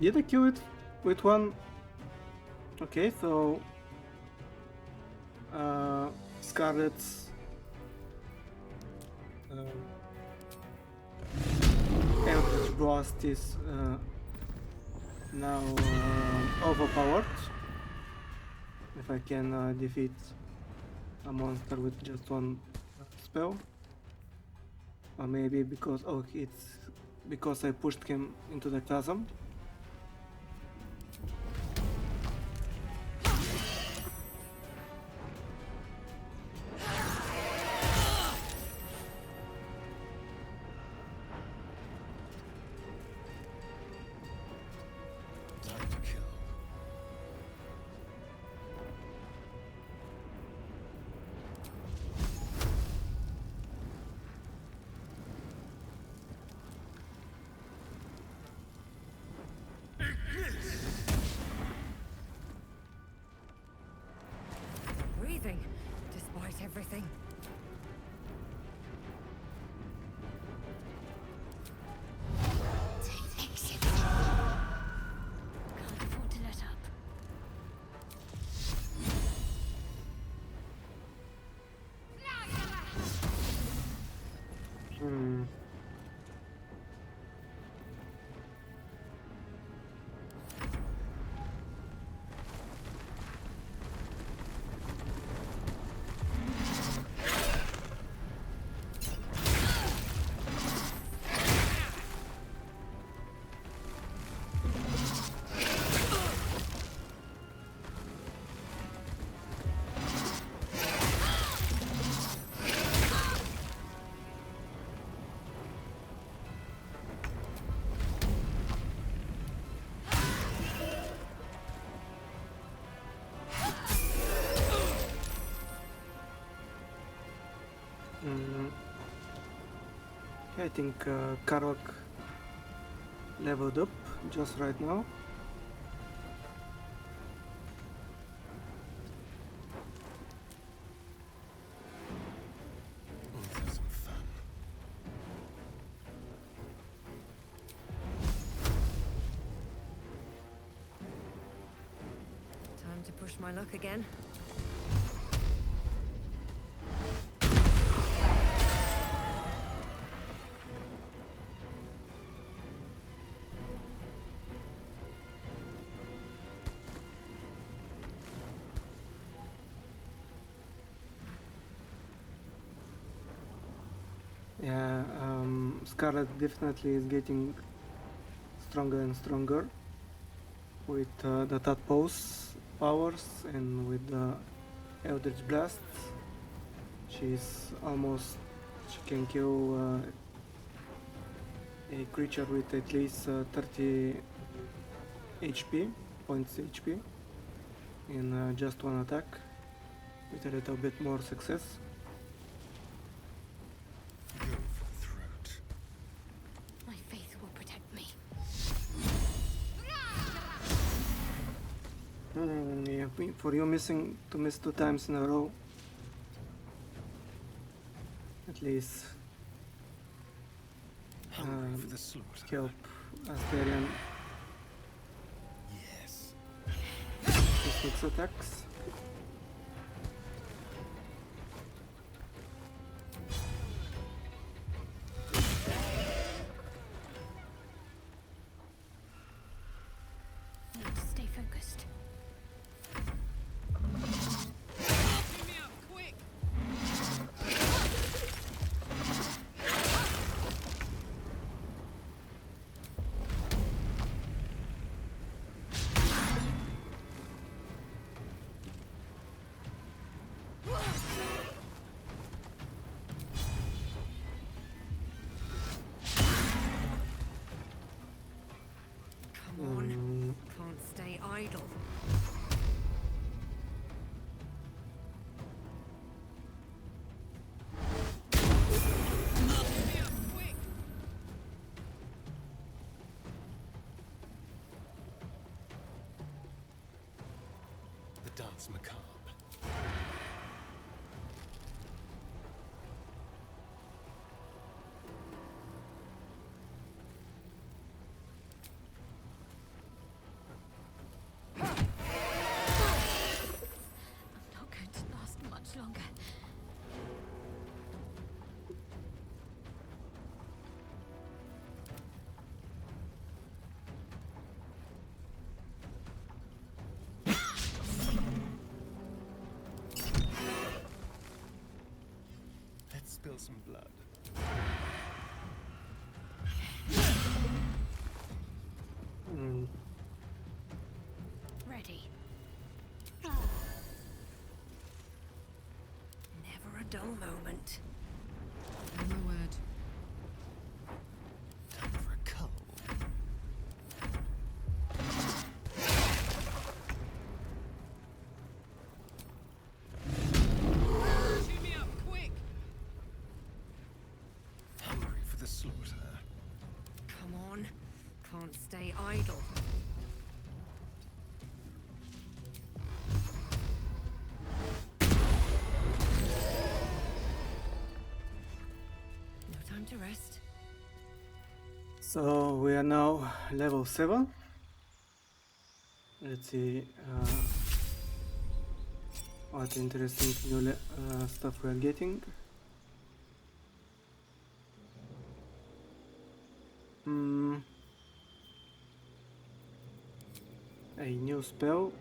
S1: did I kill it with one? Okay, so Scarlet's Eldritch Blast is now overpowered. If I can defeat a monster with just one spell, or maybe because it's because I pushed him into the chasm.
S7: Time to kill.
S6: Breathing, despite everything.
S2: Take exit. Can't afford to let up.
S1: I think Karok leveled up just right now.
S7: Let's have some fun.
S6: Push my luck again.
S1: Yeah, Scarlet definitely is getting stronger and stronger with the Tadpole's powers and with the Eldritch Blast. She can kill a creature with at least 30 HP, points HP in just one attack with a little bit more success.
S7: Go for the throat.
S6: My faith will protect me.
S1: Yeah, for you miss 2 times in a row, at least
S7: Hungry for the slaughter.
S1: help Asterion
S7: Yes.
S1: with 6 attacks.
S2: Need to stay focused.
S6: Come on. Can't stay idle.
S7: The dance macabre.
S2: I'm not going to last much longer.
S7: Let's spill some blood.
S2: Ready.
S6: Never a dull moment.
S4: My word.
S7: Time for a cull. Hungry for the slaughter.
S6: Come on. Can't stay idle. No time to rest.
S1: So we are now level 7. Let's see what interesting new stuff we are getting. A new spell.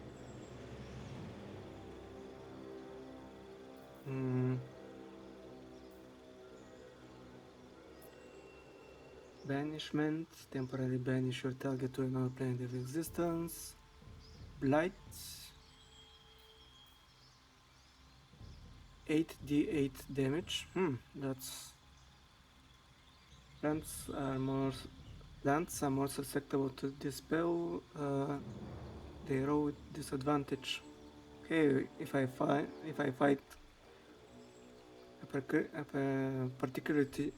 S1: Banishment. Temporarily banish your target to another plane of existence. Blight. 8d8 damage. That's plants are more susceptible to this spell. They roll with disadvantage. Okay, if I fight a particularly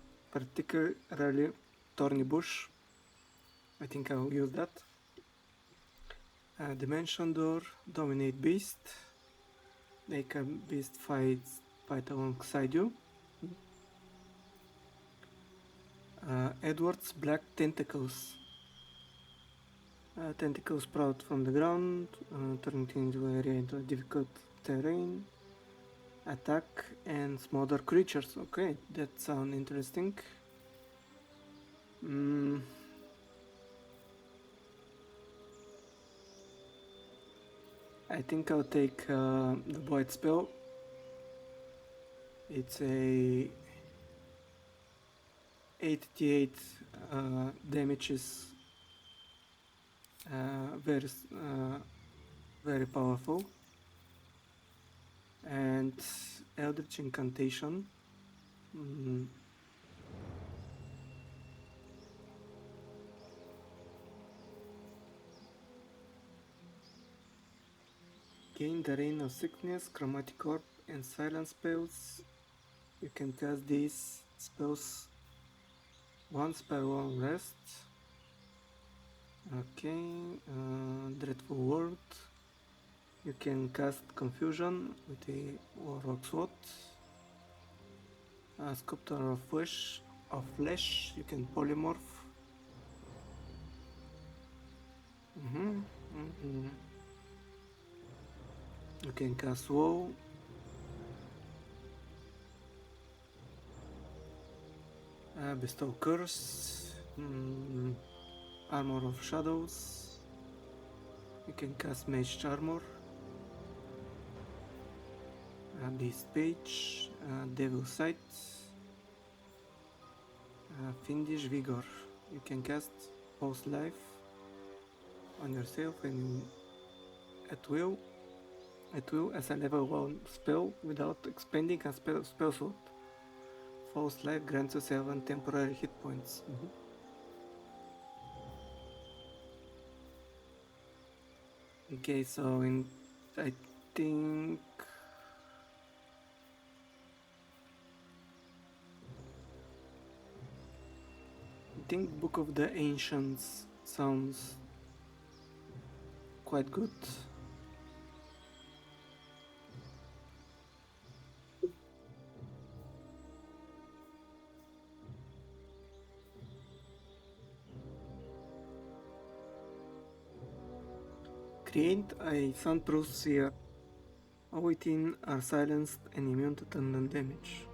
S1: thorny bush, I think I will use that. Dimension door, dominate beast. Make a beast fight alongside you. Edward's black tentacles. Tentacles sprout from the ground, turning into area into a difficult terrain. Attack and smother creatures. Okay, that sounds interesting. I think I'll take the Void spell. It's a 88 damages, very powerful. And Eldritch Incantation. Gain the Reign of Sickness, Chromatic Orb, and Silence spells. You can cast these spells once per long rest. Okay, Dreadful Word. You can cast Confusion with a Warlock Sword. Sculptor of Flesh. You can polymorph. You can cast Woe. Bestow Curse. Armor of Shadows. You can cast Mage Armor. Beast Page. Devil Sight. Fiendish Vigor. You can cast Pulse Life on yourself and at will as a level 1 spell without expending a spell slot. False Life grants you 7 temporary hit points. Okay, so I think Book of the Ancients sounds quite good. Create a soundproof sphere. All within are silenced and immune to thunder damage.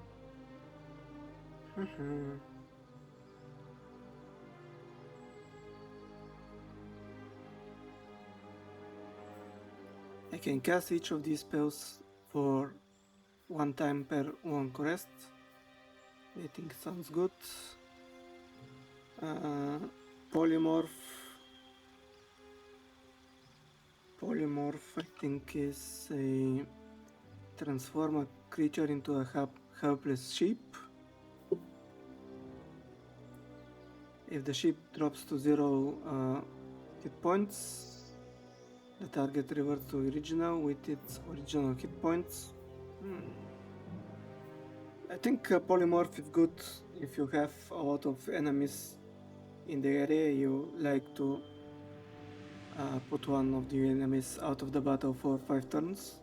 S1: I can cast each of these spells for 1 time per 1 rest. I think it sounds good. Polymorph. I think is a transform a creature into a helpless sheep. If the sheep drops to 0 hit points, the target reverts to original with its original hit points. I think polymorph is good if you have a lot of enemies in the area. You like to put one of the enemies out of the battle for 5 turns.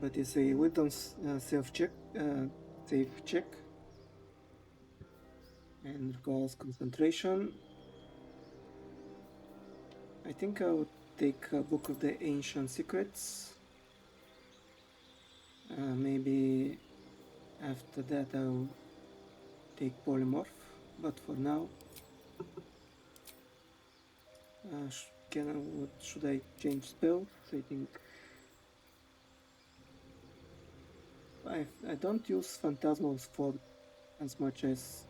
S1: But it's a wisdom save check, and requires concentration. I think I would take a Book of the Ancient Secrets. Maybe after that I'll take Polymorph, but for now, should I change spell? I think I don't use Phantasmal Sword as much as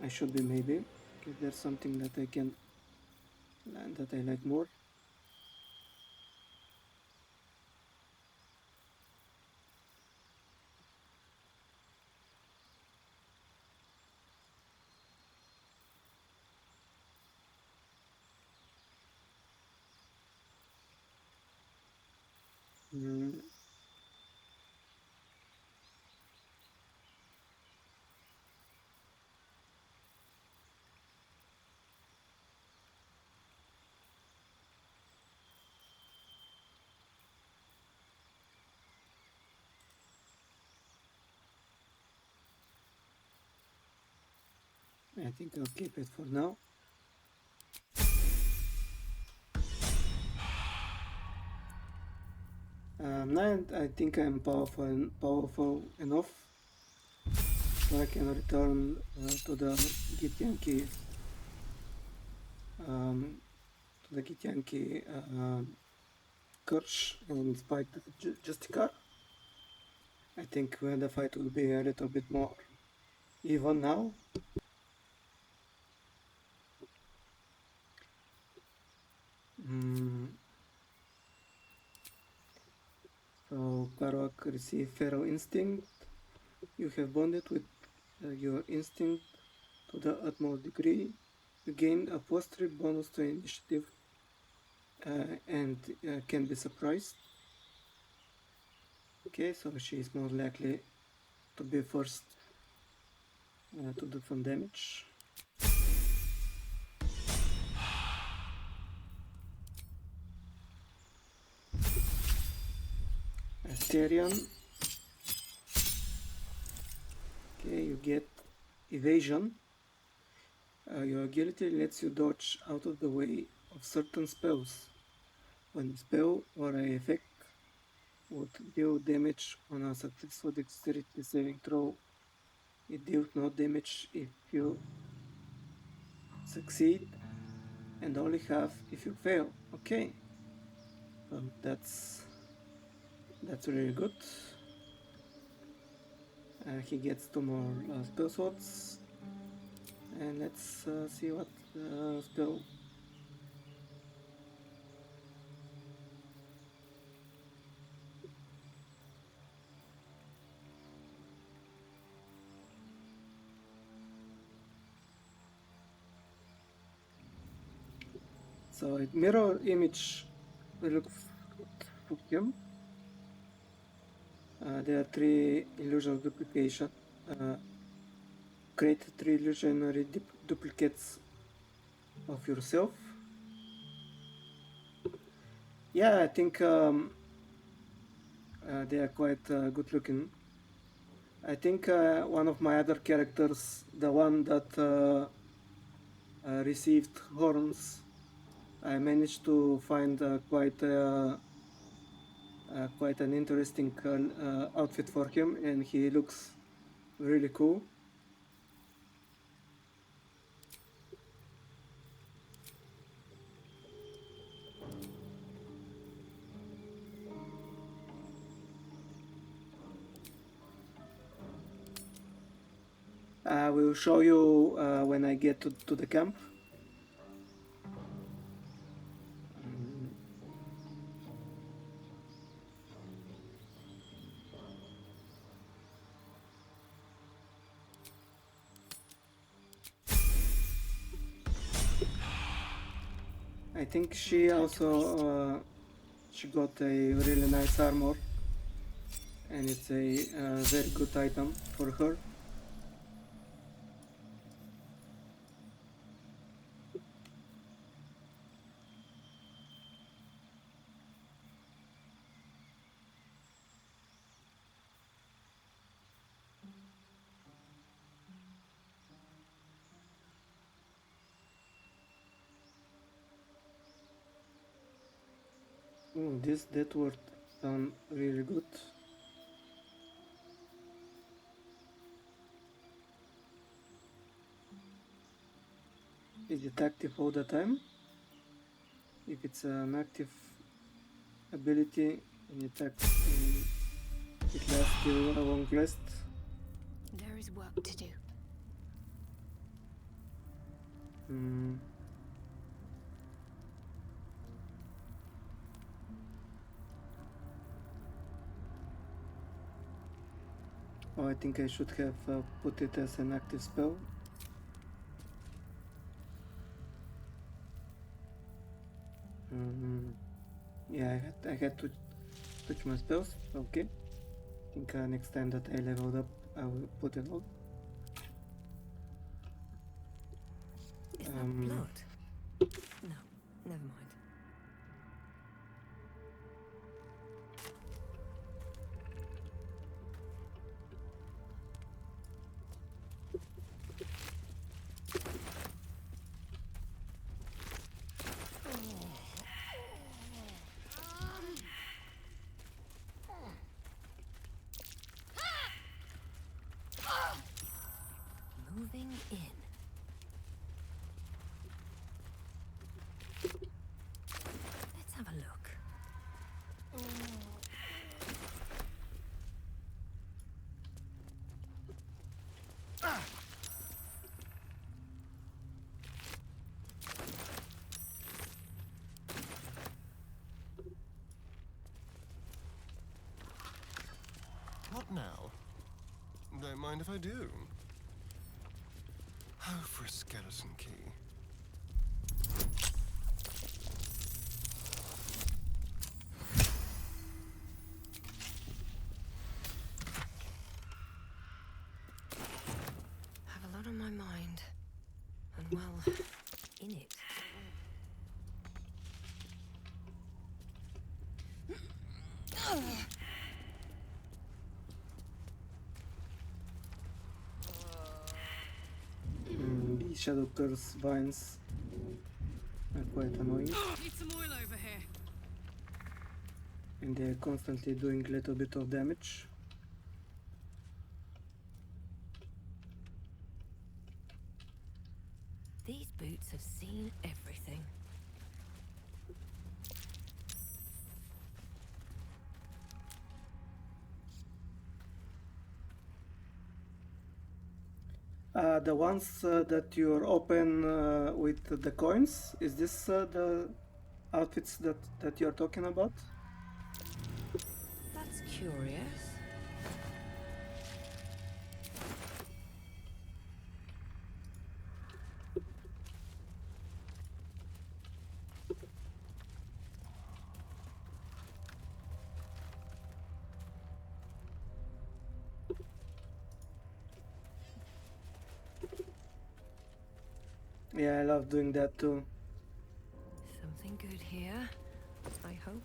S1: I should be, maybe. If there's something that I like more. I think I'll keep it for now. Now I think I'm powerful enough so I can return to the Githyanki curse and fight Justicar. I think the fight will be a little bit more even now. So Karwak receive Feral Instinct. You have bonded with your instinct to the utmost degree. You gain a +3 bonus to initiative and can be surprised. Okay, so she is more likely to be first to do some damage. Asterion. Okay, you get evasion. Your agility lets you dodge out of the way of certain spells. When a spell or an effect would deal damage on a successful dexterity saving throw, it deals no damage if you succeed and only half if you fail. Okay, so that's really good. He gets 2 more spell slots, and let's see what spell. So it mirror image looks for him. There are 3 illusion duplication. Create 3 illusionary duplicates of yourself. Yeah, I think they are quite good looking. I think one of my other characters, the one that received horns, I managed to find quite an interesting outfit for him, and he looks really cool. I will show you when I get to the camp. I think she also she got a really nice armor, and it's a very good item for her. That word sound really good. Is it active all the time? If it's an active ability and it lasts till a long rest.
S2: There is work to do.
S1: Oh, I think I should have put it as an active spell. Yeah, I had to switch my spells. Okay. I think next time that I leveled up, I will put it on.
S6: Is that blood? No, never mind.
S7: hot now. Don't mind if I do. Oh, for a skeleton key.
S6: Have a lot on my mind. And well, in it.
S1: The Shadow Curse vines are quite annoying,
S8: Need some oil over here.
S1: and they're constantly doing a little bit of damage.
S6: These boots have seen everything.
S1: The ones that you're open with the coins, is this the outfits that you're talking about?
S6: That's curious.
S1: Yeah, I love doing that too.
S6: Something good here, I hope.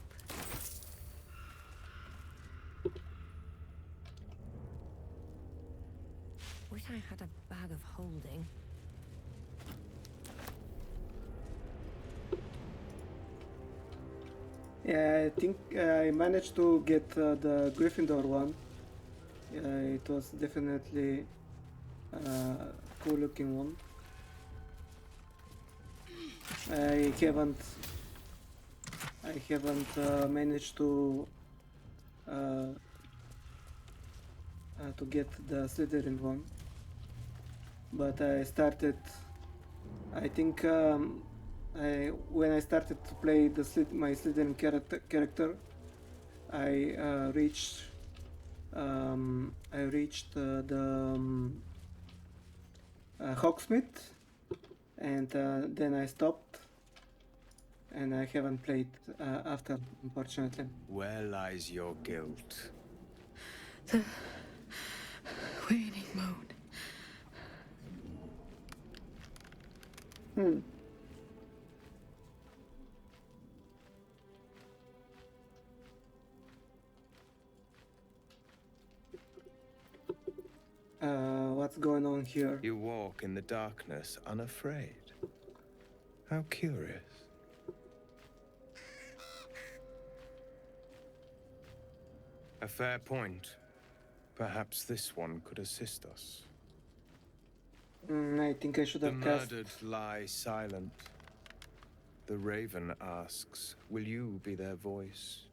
S6: Wish I had a bag of holding.
S1: Yeah, I think I managed to get the Gryffindor one. It was definitely a cool looking one. I haven't managed to get the Slytherin one, but I started. I think when I started to play my Slytherin character, I reached the Hogsmeade, and then I stopped, and I haven't played after, unfortunately.
S3: Where lies your guilt?
S6: The waning moon.
S1: What's going on here?
S3: You walk in the darkness unafraid. How curious. A fair point. Perhaps this one could assist us.
S1: I think I should
S3: The
S1: have cast.
S3: murdered lie silent. The raven asks, will you be their voice?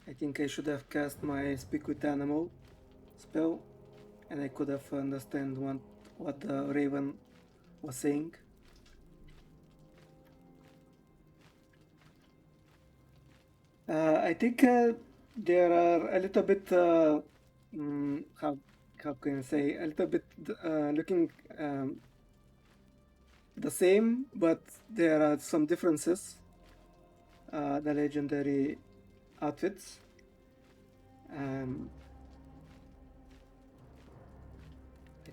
S1: I think I should have cast my Speak with Animal spell, and I could have understand what the raven was saying. I think there are a little bit how can I say, a little bit looking the same, but there are some differences. The legendary outfits. I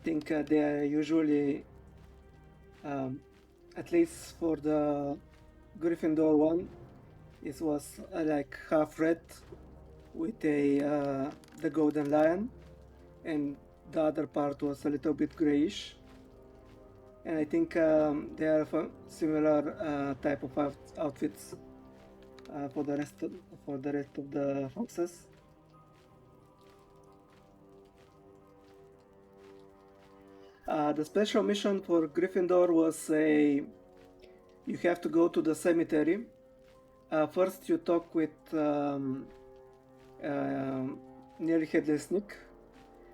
S1: think they are usually, at least for the Gryffindor one, it was like half red with the golden lion, and the other part was a little bit grayish. And I think they are similar type of outfits for the rest of the foxes. The special mission for Gryffindor was you have to go to the cemetery. First, you talk with Nearly Headless Nick,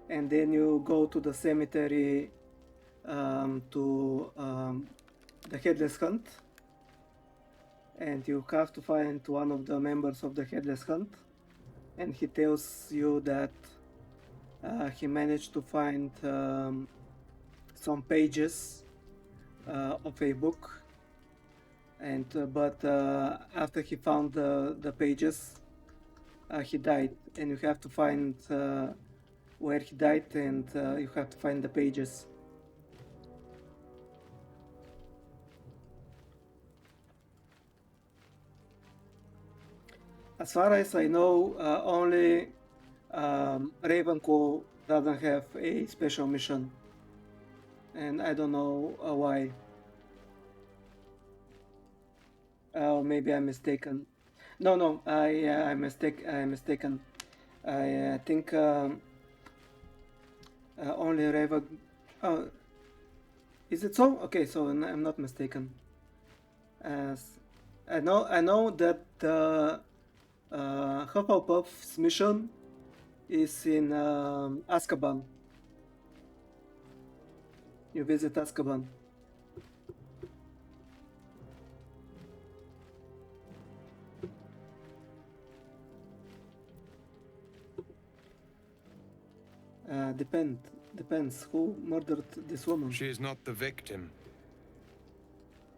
S1: and then you go to the cemetery to the Headless Hunt, and you have to find one of the members of the Headless Hunt. and he tells you that he managed to find some pages of a book, and but after he found the pages, he died, and you have to find where he died, and you have to find the pages. As far as I know, only Ravenclaw doesn't have a special mission, and I don't know why. Maybe I'm mistaken. No, I'm mistaken. I think only Raven. Oh, is it so? Okay, so I'm not mistaken. As I know that the Hufflepuff's mission is in Azkaban. You visit Azkaban. Depends who murdered this woman.
S3: She is not the victim.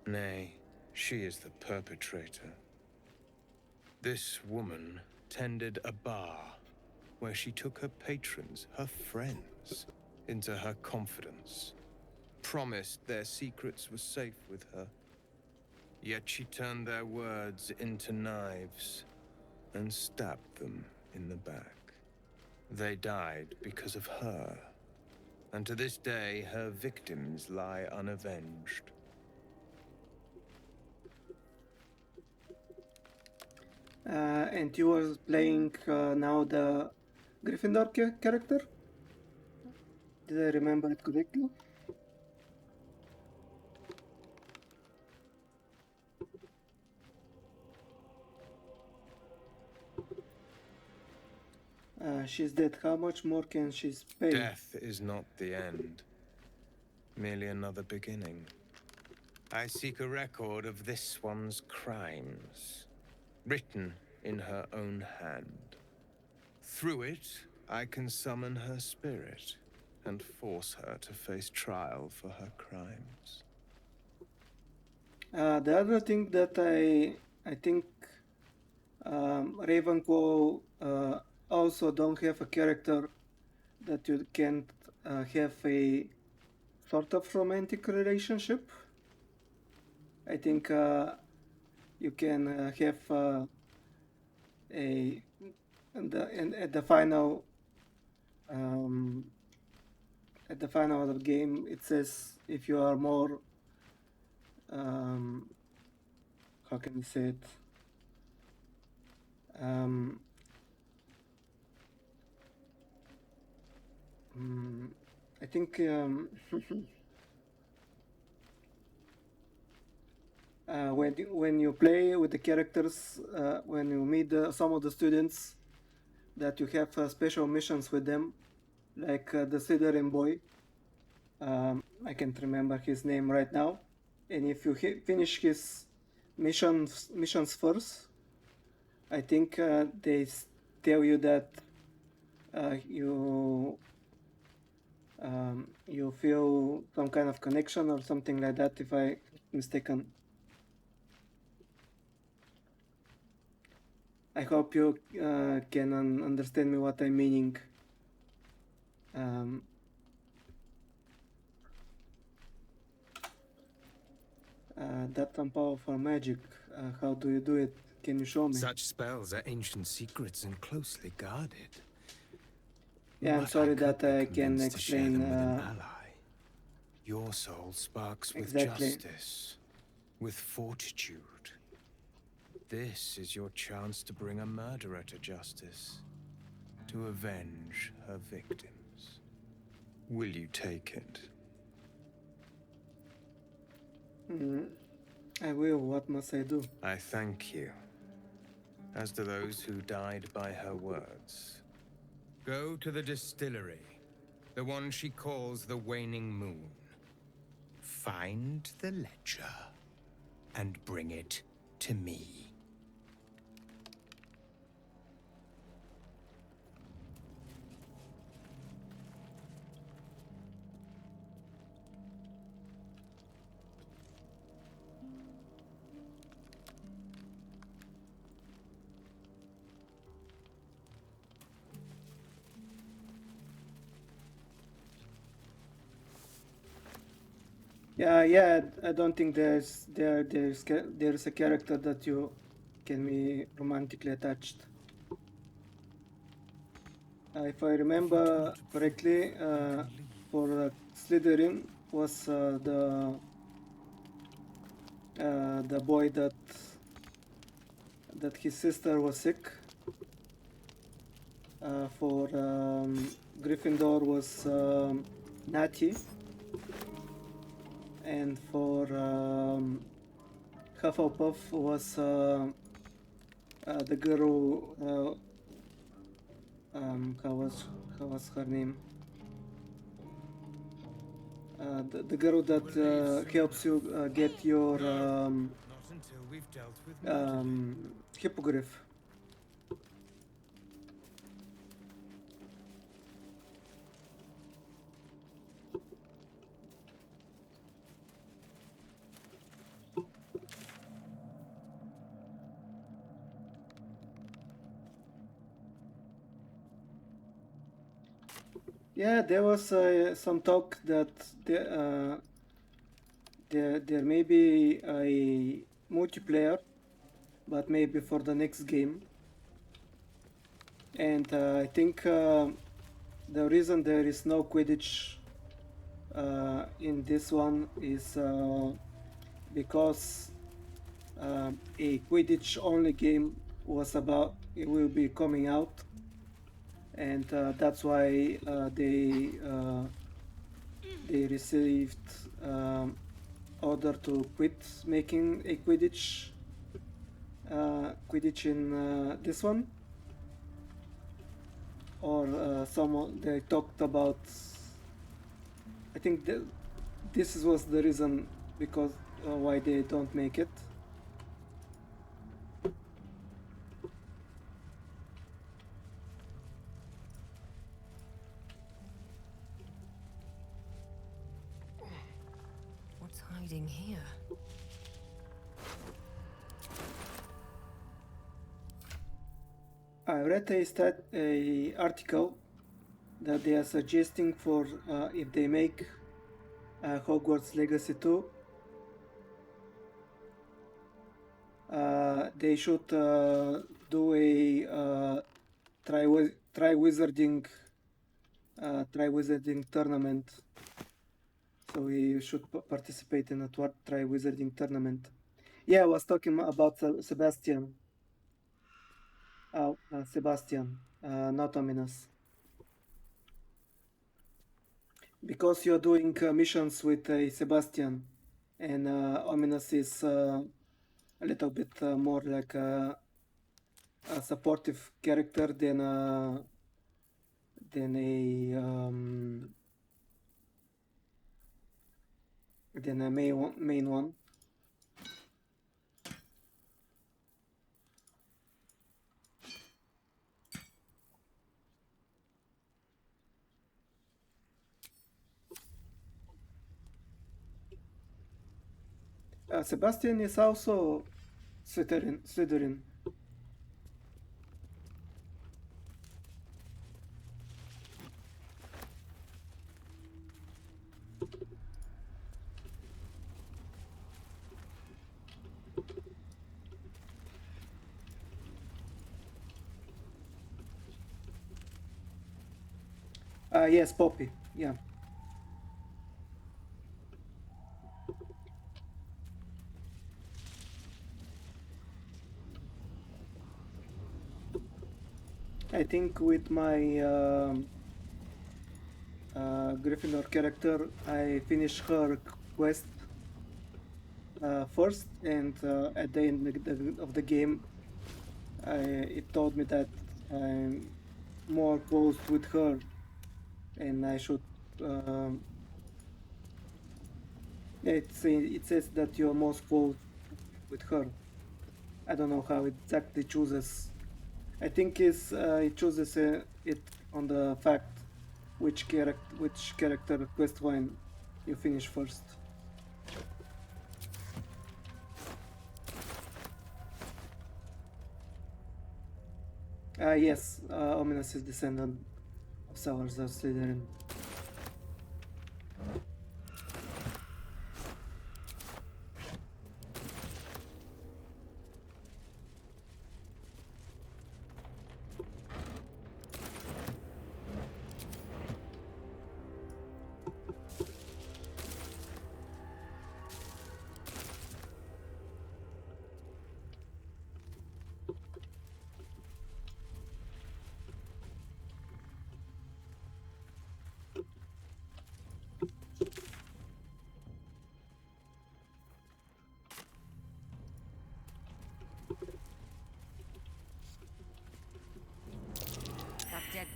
S3: Nay, she is the perpetrator. This woman tended a bar where she took her patrons, her friends, into her confidence, promised their secrets were safe with her. Yet she turned their words into knives and stabbed them in the back. They died because of her, and to this day her victims lie unavenged.
S1: And you are playing now the Gryffindor character? Did I remember it correctly? She's dead. How much more can she pay?
S3: Death is not the end, merely another beginning. I seek a record of this one's crimes, written in her own hand. Through it, I can summon her spirit and force her to face trial for her crimes.
S1: The other thing that I think Ravenclaw also don't have a character that you can have a sort of romantic relationship. I think you can have at the final of the game, it says if you are more how can you say it? I think when you play with the characters, when you meet some of the students, that you have special missions with them, like the Slytherin boy. I can't remember his name right now. And if you finish his missions first, I think they tell you that you feel some kind of connection or something like that, if I'm mistaken. I hope you can understand me what I'm meaning. That's some powerful magic. How do you do it? Can you show me?
S3: Such spells are ancient secrets and closely guarded.
S1: Yeah, I'm
S3: But
S1: sorry
S3: could
S1: that
S3: be
S1: I can
S3: convinced to share
S1: explain.
S3: them with an ally. Your soul sparks with
S1: Exactly.
S3: justice, with fortitude. This is your chance to bring a murderer to justice, to avenge her victims. Will you take it?
S1: I will. What must I do?
S3: I thank you, as do those who died by her words. Go to the distillery, the one she calls the Waning Moon. Find the ledger and bring it to me.
S1: Yeah. I don't think there's a character that you can be romantically attached. If I remember correctly, for Slytherin was the boy that his sister was sick. For Gryffindor was Natty, and for Hufflepuff was the girl who, how was her name? The girl that helps you get your
S3: Not until we've dealt with
S1: hippogriff. Yeah, there was some talk that there may be a multiplayer, but maybe for the next game. And I think the reason there is no Quidditch in this one is because a Quidditch only game it will be coming out, and that's why they received order to quit making a Quidditch in this one, or someone they talked about. I think this was the reason because why they don't make it.
S6: What's hiding here?
S1: I read a article that they are suggesting for if they make Hogwarts Legacy 2, they should do a Tri-Wizarding tournament. So we should participate in a Tri-Wizarding tournament. Yeah, I was talking about Sebastian. Sebastian, not Ominous. Because you're doing missions with Sebastian, and Ominous is a little bit more like a supportive character than a main one. Sebastian is also Slytherin. Yes, Poppy. Yeah. I think with my Gryffindor character, I finished her quest first, and at the end of the game, it told me that I'm more close with her, and I should. It says that you're most close with her. I don't know how it exactly chooses. I think it chooses it on the fact which character quest line you finish first. Yes, Ominous is descendant of Salazar Slytherin.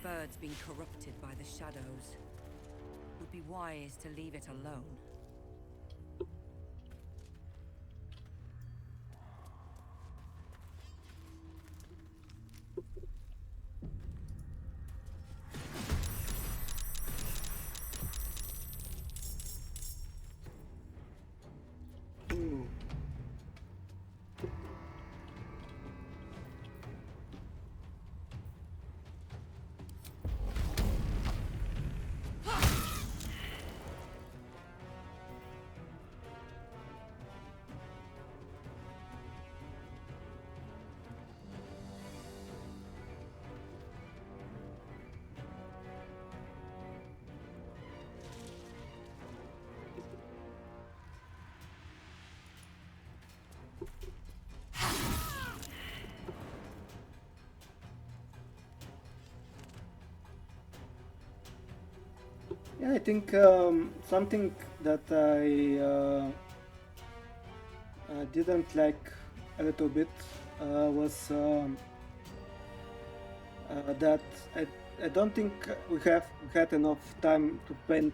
S6: bird's been corrupted by the shadows. Would be wise to leave it alone.
S1: Ooh. Yeah, I think something that I didn't like a little bit was that I don't think we have had enough time to spend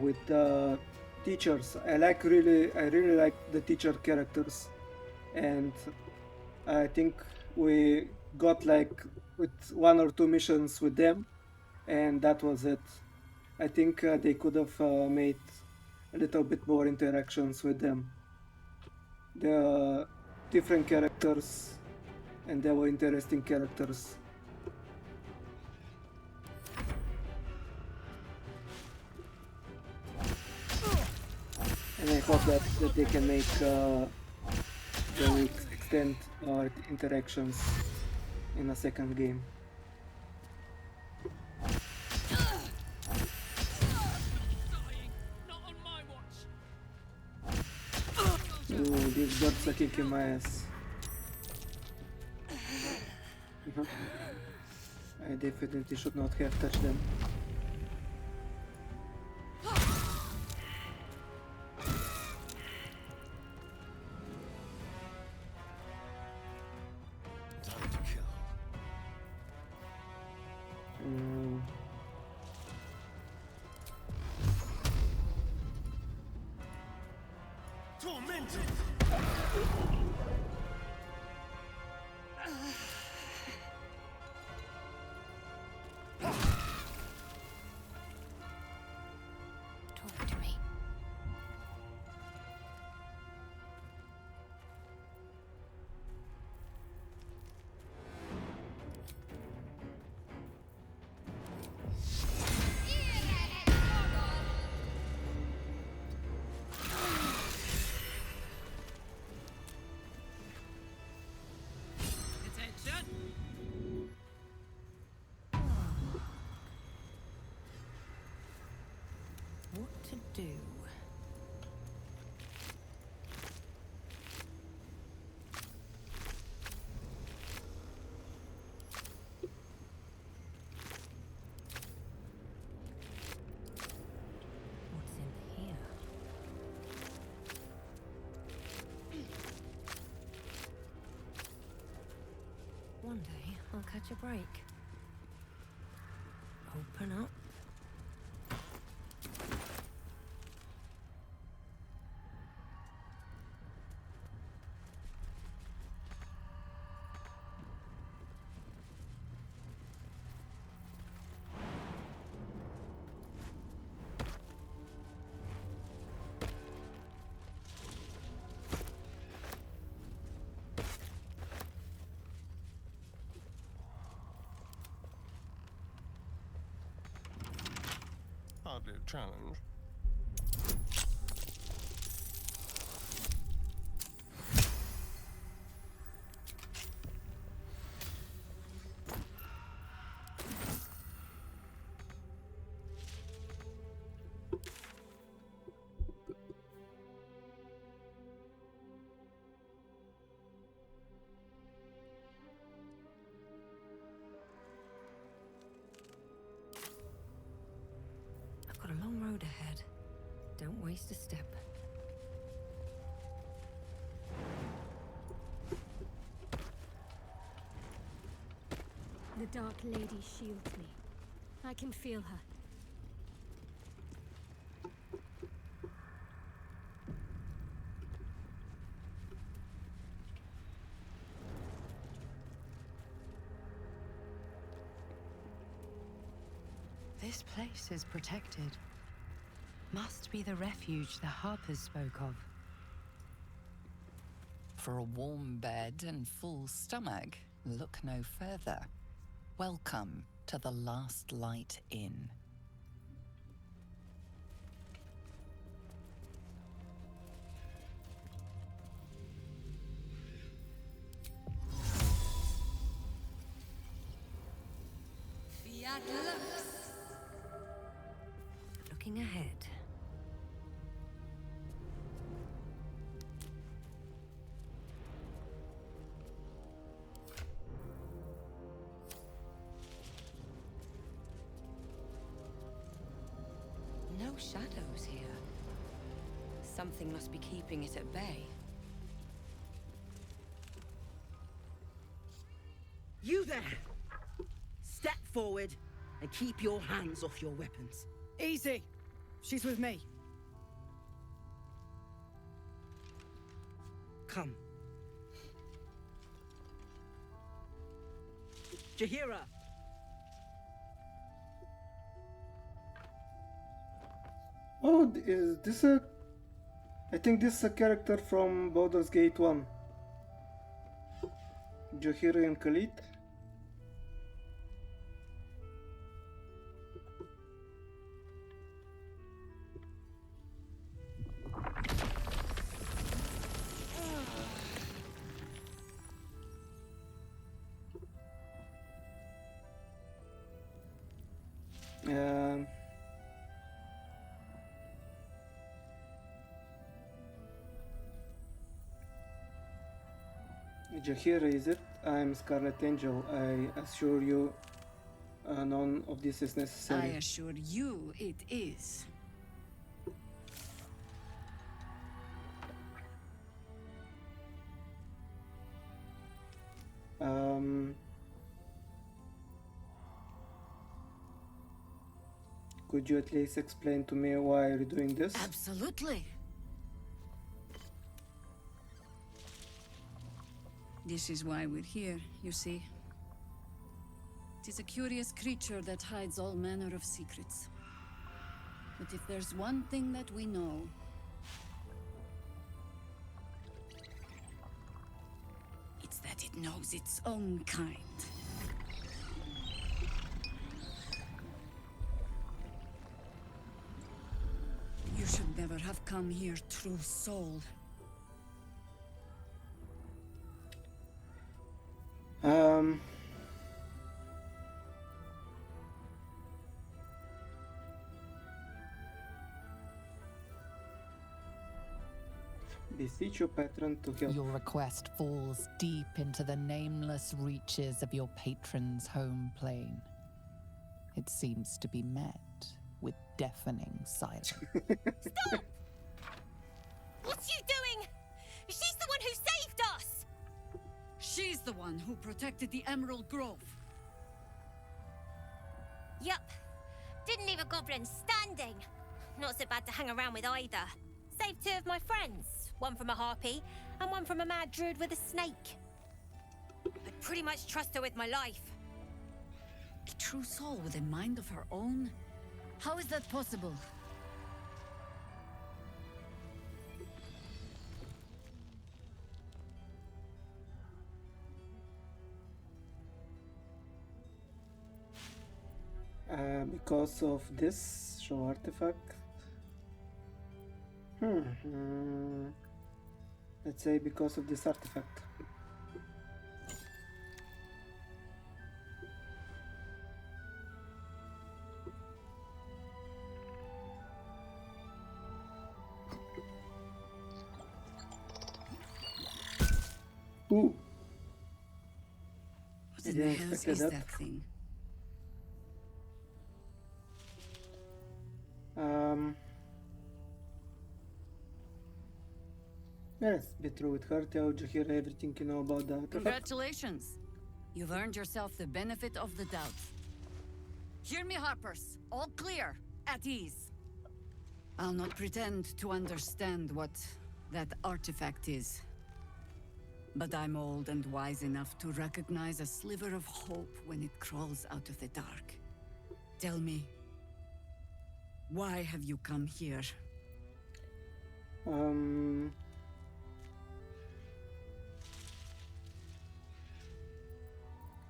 S1: with the teachers. I really like the teacher characters, and I think we got like with 1 or 2 missions with them, and that was it. I think they could have made a little bit more interactions with them. The different characters, and they were interesting characters. And I hope that they can make they will extend our interactions in a second game. Ooh, these birds are kicking my ass. I definitely should not have touched them.
S9: Time to kill. Tormented!
S6: Talk to me. What to do? What's in here? One day I'll catch a break. Open up.
S7: Hardly a challenge.
S6: I've got a long road ahead. Don't waste a step.
S2: The Dark Lady shields me. I can feel her.
S6: This place is protected. Must be the refuge the Harpers spoke of.
S4: For a warm bed and full stomach, look no further. Welcome to the Last Light Inn.
S6: Fiat Lux. Looking ahead. No shadows here. Something must be keeping it at bay.
S10: You there! Step forward and keep your hands off your weapons.
S8: Easy. She's with me.
S10: Come. Jahira!
S1: Oh, is this a... I think this is a character from Baldur's Gate 1. Johiri and Khalid. Jahira, is it? I'm Scarlet Angel. I assure you, none of this is
S11: I
S1: necessary.
S11: assure you it is.
S1: Could you at least explain to me why you're doing this?
S11: Absolutely. This is why we're here, you see. It is a curious creature that hides all manner of secrets. But if there's one thing that we know, it's that it knows its own kind. You should never have come here, true soul.
S1: Beseech your patron to help.
S4: Your request falls deep into the nameless reaches of your patron's home plane. It seems to be met with deafening silence.
S6: Stop! What's you doing? She's the one who saved us!
S11: She's the one who protected the Emerald Grove.
S6: Yup. Didn't leave a goblin standing. Not so bad to hang around with either. Saved two of my friends. One from a harpy, and one from a mad druid with a snake. I'd pretty much trust her with my life.
S11: A true soul with a mind of her own? How is that possible?
S1: Because of this show artifact. Let's say because of this artifact. Ooh.
S11: What in the hell is that thing?
S1: Yes, be true with her, tell Jahira everything you know about the artifact.
S11: Congratulations. You've earned yourself the benefit of the doubt. Hear me, Harpers. All clear. At ease. I'll not pretend to understand what that artifact is. But I'm old and wise enough to recognize a sliver of hope when it crawls out of the dark. Tell me, why have you come here?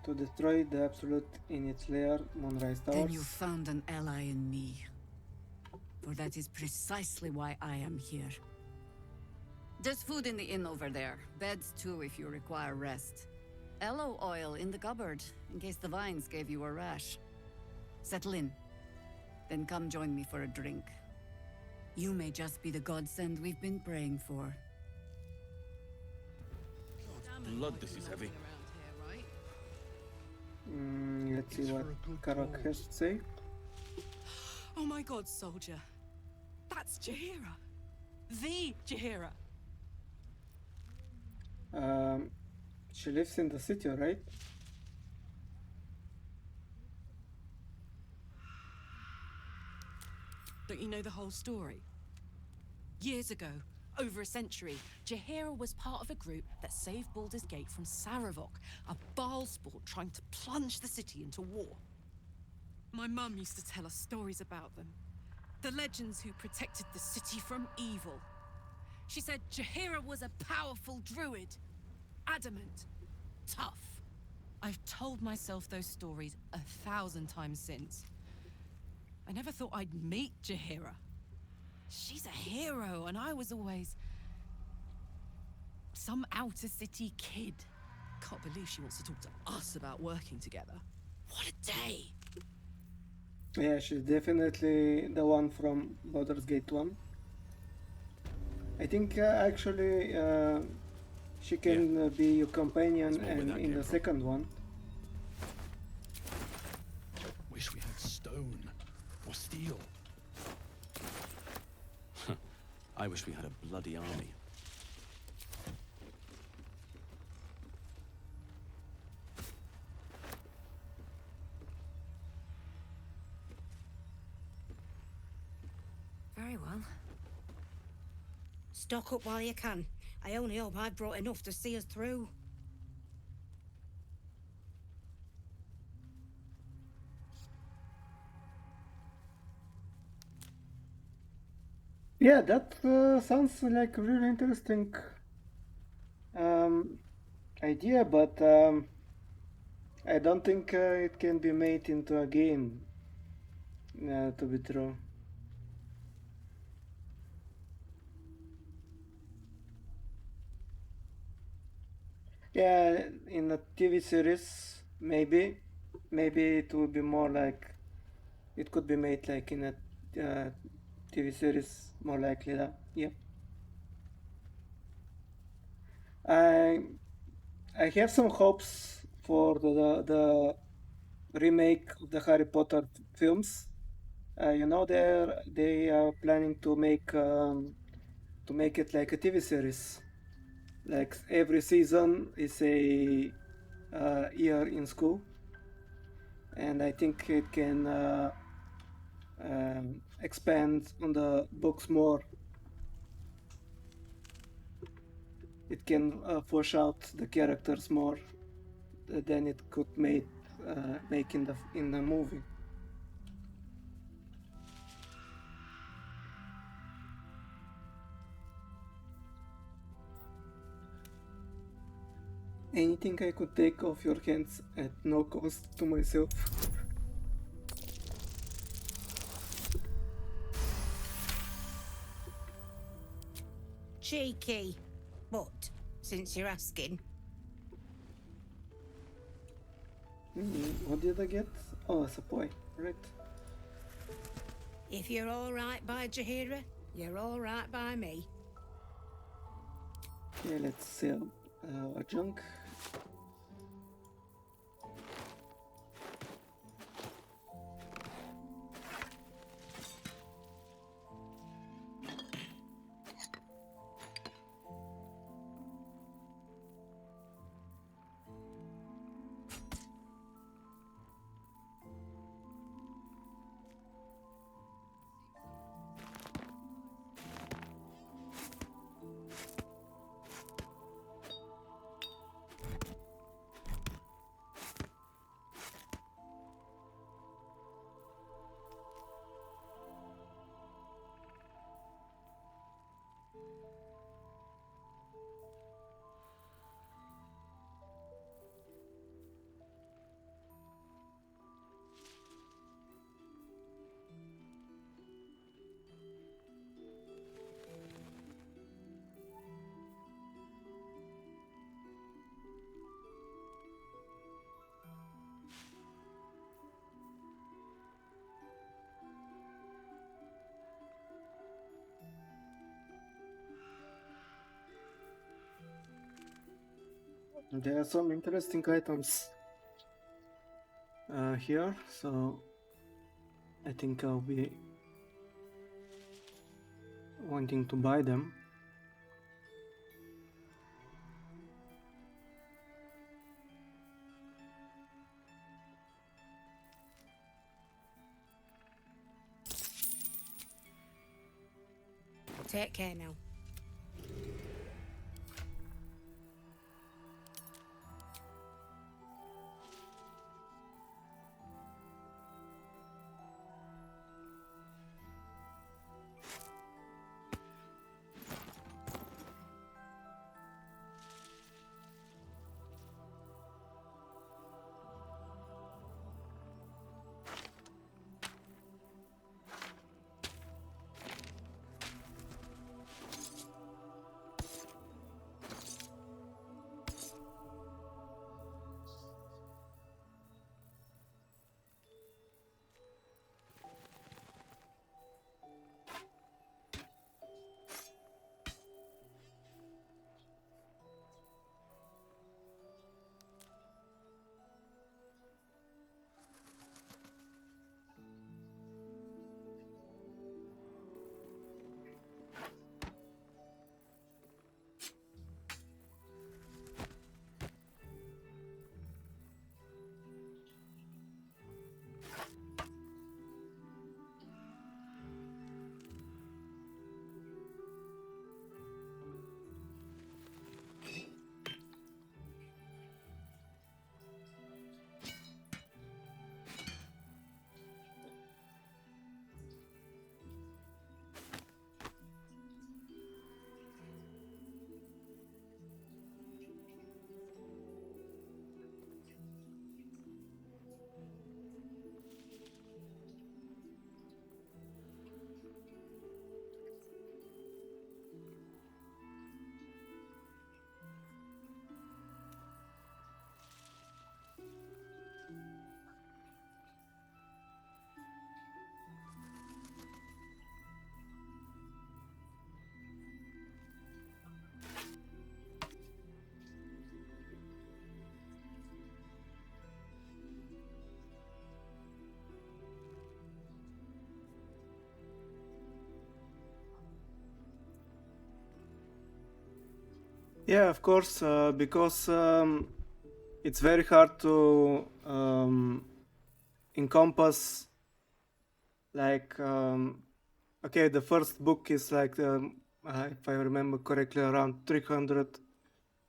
S1: To destroy the Absolute in its lair, Moonrise Towers.
S11: Then you found an ally in me. For that is precisely why I am here. There's food in the inn over there. Beds too if you require rest. Aloe oil in the cupboard, in case the vines gave you a rash. Settle in. Then come join me for a drink. You may just be the godsend we've been praying for.
S12: Blood, this is heavy.
S1: Let's see what Karok has to say.
S13: Oh my god, soldier. That's Jaheira. The Jaheira.
S1: She lives in the city, right?
S13: Don't you know the whole story? Years ago, over a century, Jaheira was part of a group that saved Baldur's Gate from Saravok, a Baal sport trying to plunge the city into war. My mum used to tell us stories about them. The legends who protected the city from evil. She said Jaheira was a powerful druid. Adamant. Tough. I've told myself those stories 1,000 times since. I never thought I'd meet Jaheira. She's a hero, and I was always some outer city kid. Can't believe she wants to talk to us about working together. What a day!
S1: Yeah, she's definitely the one from Baldur's Gate 1. I think actually she can be your companion and in the second one.
S12: Wish we had stone or steel. I wish we had a bloody army.
S10: Very well. Stock up while you can. I only hope I've brought enough to see us through.
S1: Yeah, that sounds like a really interesting idea, but I don't think it can be made into a game, to be true. Yeah, in a TV series, maybe it would be more like, it could be made like in a TV series, more likely that, yeah. I have some hopes for the remake of the Harry Potter films. You know, they are planning to make it like a TV series. Like every season is a year in school, and I think it can expand on the books more. It can flesh out the characters more than it could make in the movie. Anything I could take off your hands at no cost to myself.
S10: Cheeky. But, since you're asking...
S1: What did I get? Oh, a supply, right.
S10: If you're alright by Jaheira, you're alright by me.
S1: Okay, let's sell our junk. There are some interesting items here, so I think I'll be wanting to buy them.
S14: Take care now.
S1: Yeah, of course, because it's very hard to encompass, like, okay, the first book is like, if I remember correctly, around 300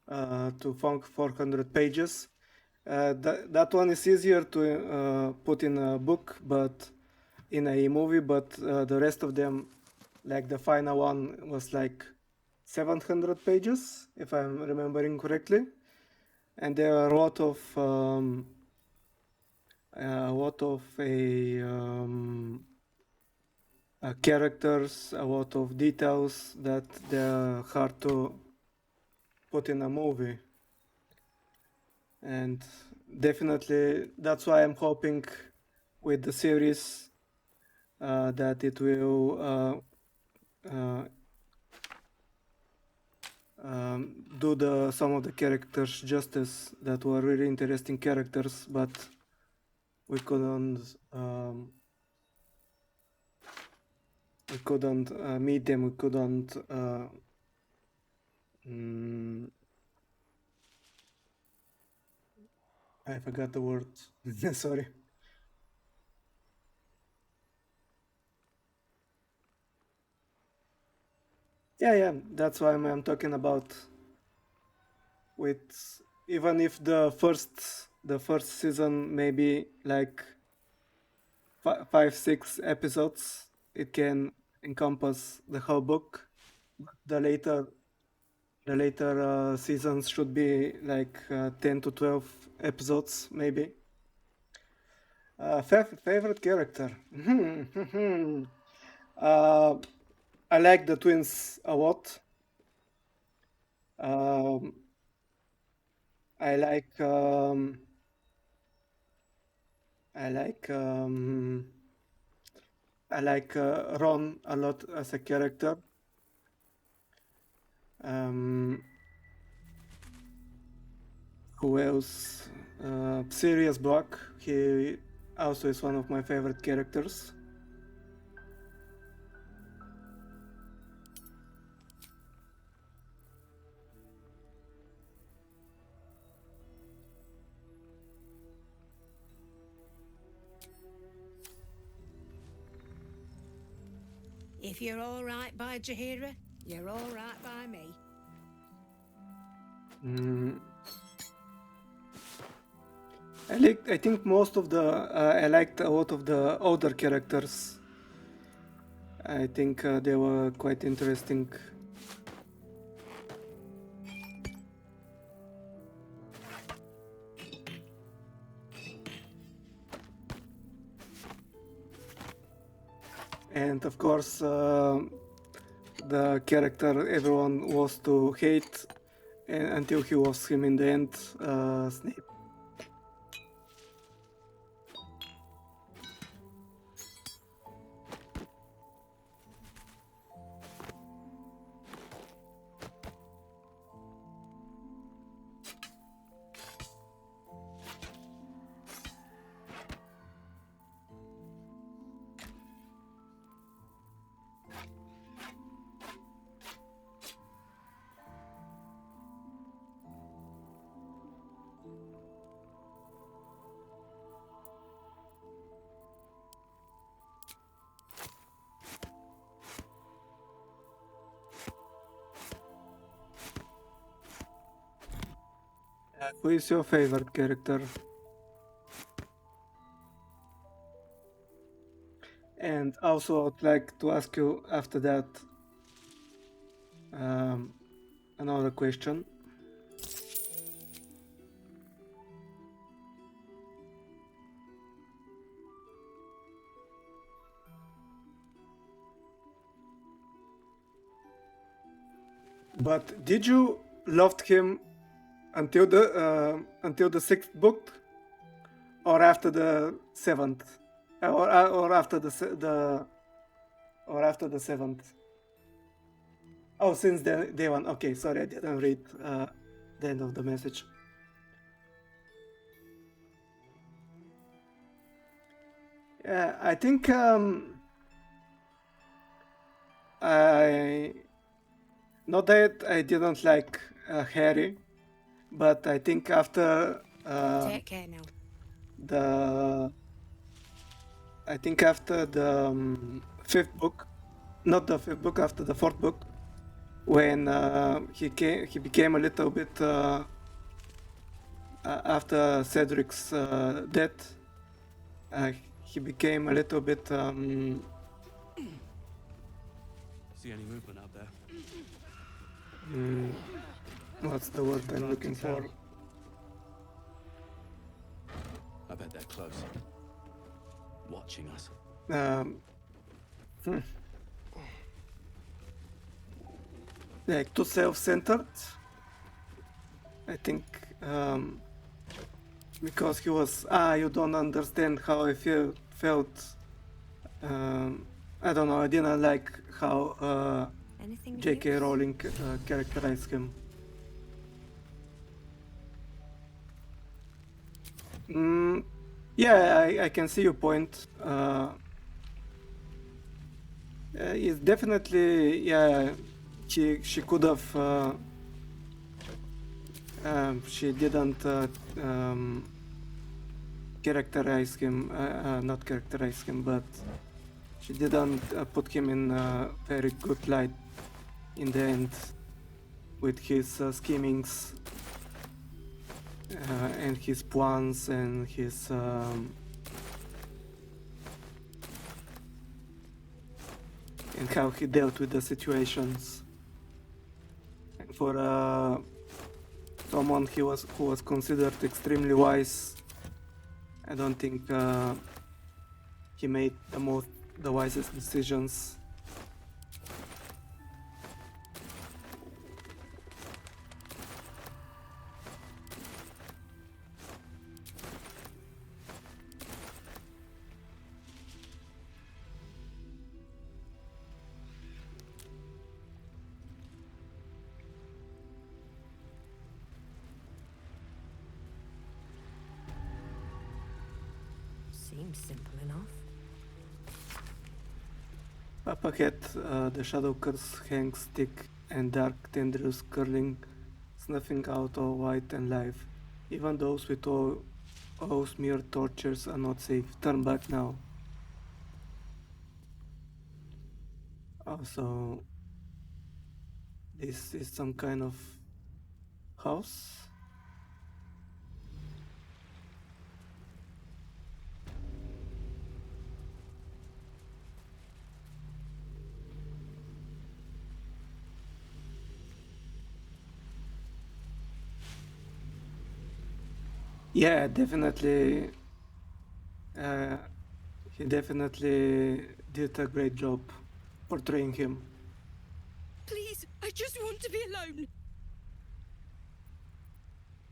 S1: to 400 pages. That one is easier to put in a book, but in a movie, but the rest of them, like the final one was like 700 pages, if I'm remembering correctly. And there are a lot of characters, a lot of details that they're hard to put in a movie. And definitely that's why I'm hoping with the series that it will do some of the characters justice that were really interesting characters, but we couldn't meet them. We couldn't I forgot the word. Sorry. Yeah, that's why I'm talking about. With even if the first season maybe like 5-6 episodes, it can encompass the whole book. The later seasons should be like 10 to 12 episodes maybe. Favorite character. I like the twins a lot. I like Ron a lot as a character. Who else? Sirius Black. He also is one of my favorite characters.
S14: If you're all right by Jaheira, you're all right by me.
S1: I think most of the I liked a lot of the older characters. I think they were quite interesting. And of course, the character everyone was to hate until he was him in the end, Snape. Who is your favorite character? And also, I'd like to ask you after that another question. But did you loved him until the sixth book, or after the seventh, or after the seventh? Oh, since the day one. Okay, sorry, I didn't read the end of the message. Yeah, I think I not that I didn't like Harry, but I think after
S14: Take care now.
S1: after the fifth book, not the fifth book, after the fourth book, when he became a little bit after Cedric's death, he became a little bit.
S12: See any movement out there?
S1: What's the word I'm looking for?
S12: I bet they're close. Watching us.
S1: Like too self-centered. I think because he was you don't understand how I felt. I don't know. I didn't like how J.K. Rowling characterized him. Yeah, I can see your point. It's definitely, yeah, she could have, she didn't characterize him, not characterize him, but she didn't put him in a very good light in the end with his schemings and his plans and his and how he dealt with the situations. And for someone who was considered extremely wise, I don't think he made the wisest decisions.
S14: Seems simple enough.
S1: Up ahead, the shadow curse hangs thick and dark, tendrils curling, snuffing out all light and life. Even those with all smear torches are not safe. Turn back now. Also, this is some kind of house. Yeah, definitely. He definitely did a great job portraying him.
S15: Please, I just want to be alone.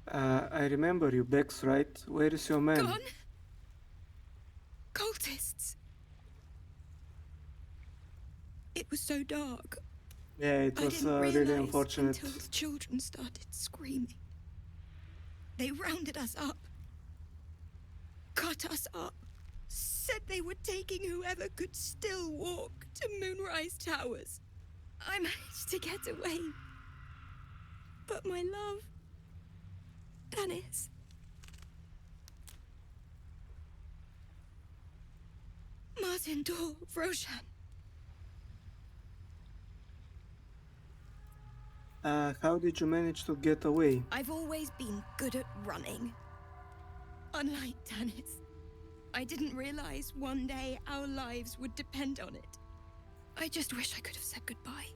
S1: I remember you, Bex, right? Where is your man?
S15: Gone? Cultists. It was so dark.
S1: Yeah, it was really unfortunate.
S15: Until the children started screaming. They rounded us up. Cut us up. Said they were taking whoever could still walk to Moonrise Towers. I managed to get away. But my love... Dennis... Martin Dor, Roshan...
S1: How did you manage to get away?
S15: I've always been good at running. Unlike Dennis, I didn't realize one day our lives would depend on it. I just wish I could have said goodbye.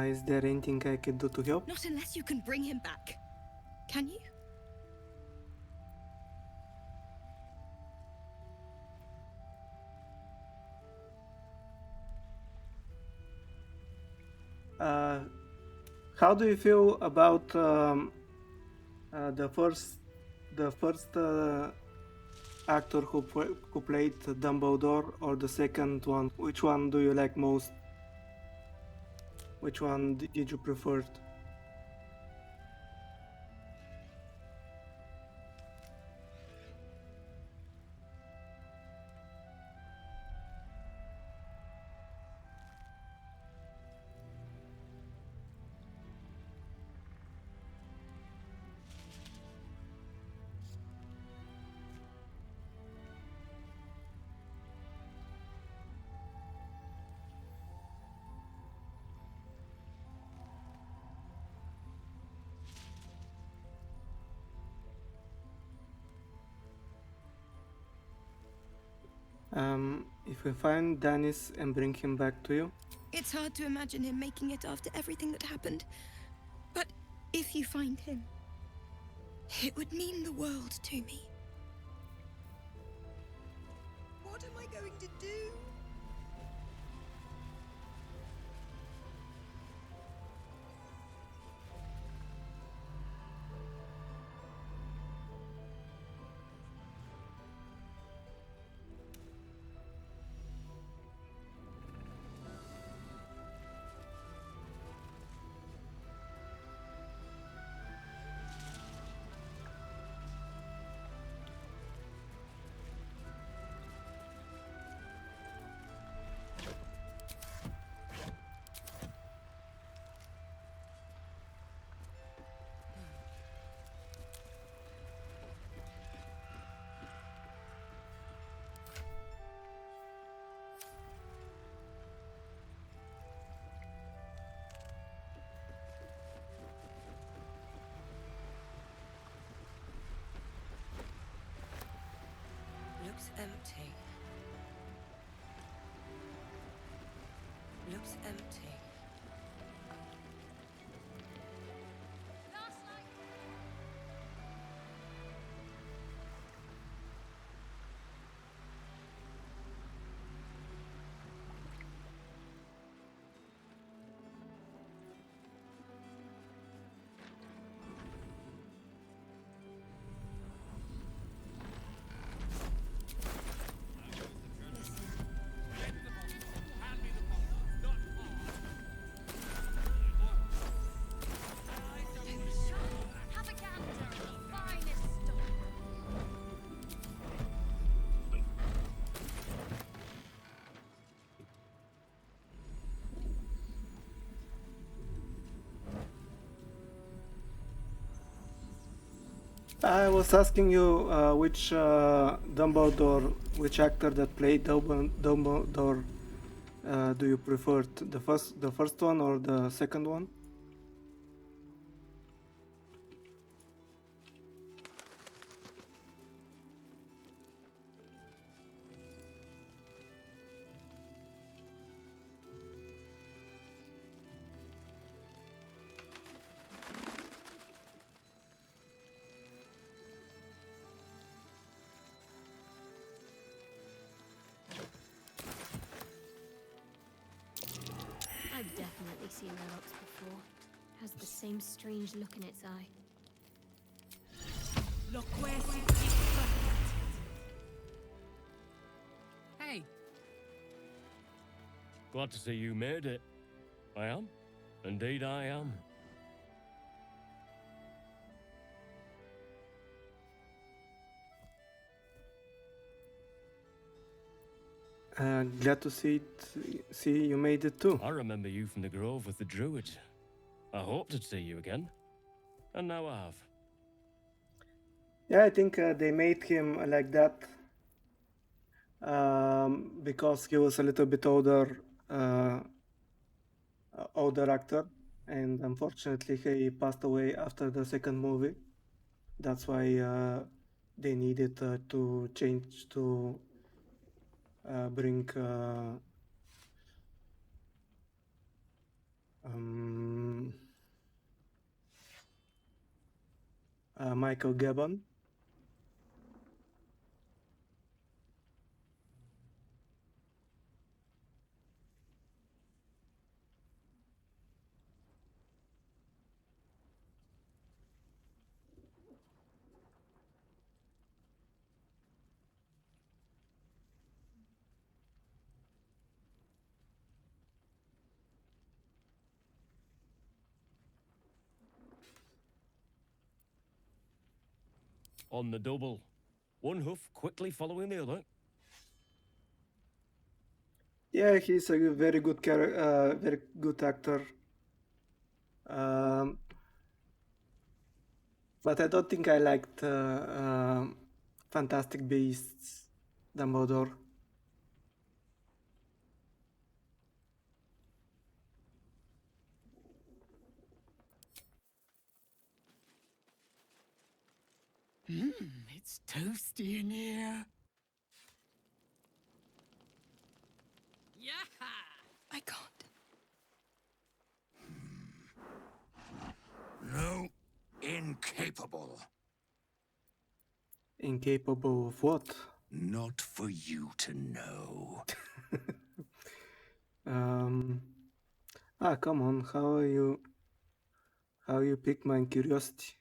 S1: Is there anything I can do to help?
S15: Not unless you can bring him back. Can you?
S1: How do you feel about the first actor who played Dumbledore, or the second one? Which one do you like most? Which one did you prefer? If we find Dennis and bring him back to you?
S15: It's hard to imagine him making it after everything that happened. But if you find him, it would mean the world to me. What am I going to do?
S14: Looks empty. Looks empty.
S1: I was asking you which Dumbledore, which actor that played Dumbledore, do you prefer? The first one or the second one?
S2: I've definitely seen that ox before. Has the same strange look in its eye.
S11: Look where Hey,
S16: Glad to see you made it. I am. Indeed, I am.
S1: Glad to see you made it too.
S16: I remember you from the Grove with the Druid. I hoped to see you again. And now I have.
S1: Yeah, I think they made him like that because he was a little bit older actor, and unfortunately he passed away after the second movie. That's why they needed to change to bring Michael Gabon.
S16: On the double. One hoof quickly following the other.
S1: Yeah, he's a very good very good actor. But I don't think I liked Fantastic Beasts Dumbledore.
S11: it's toasty in here. Yeah!
S15: I can't.
S9: No, incapable.
S1: Incapable of what?
S9: Not for you to know.
S1: Come on, how you pick my curiosity?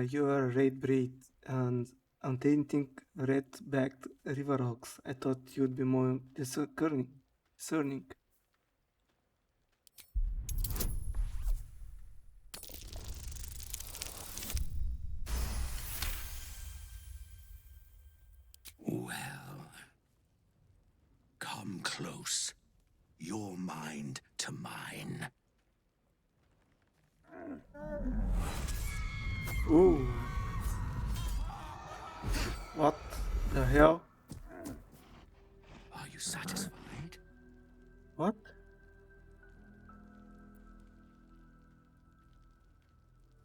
S1: You are a red breed and untainted red-backed riverhawks. I thought you'd be more discerning.
S9: Well, come close. Your mind to mine.
S1: Ooh. What the hell?
S9: Are you satisfied?
S1: What?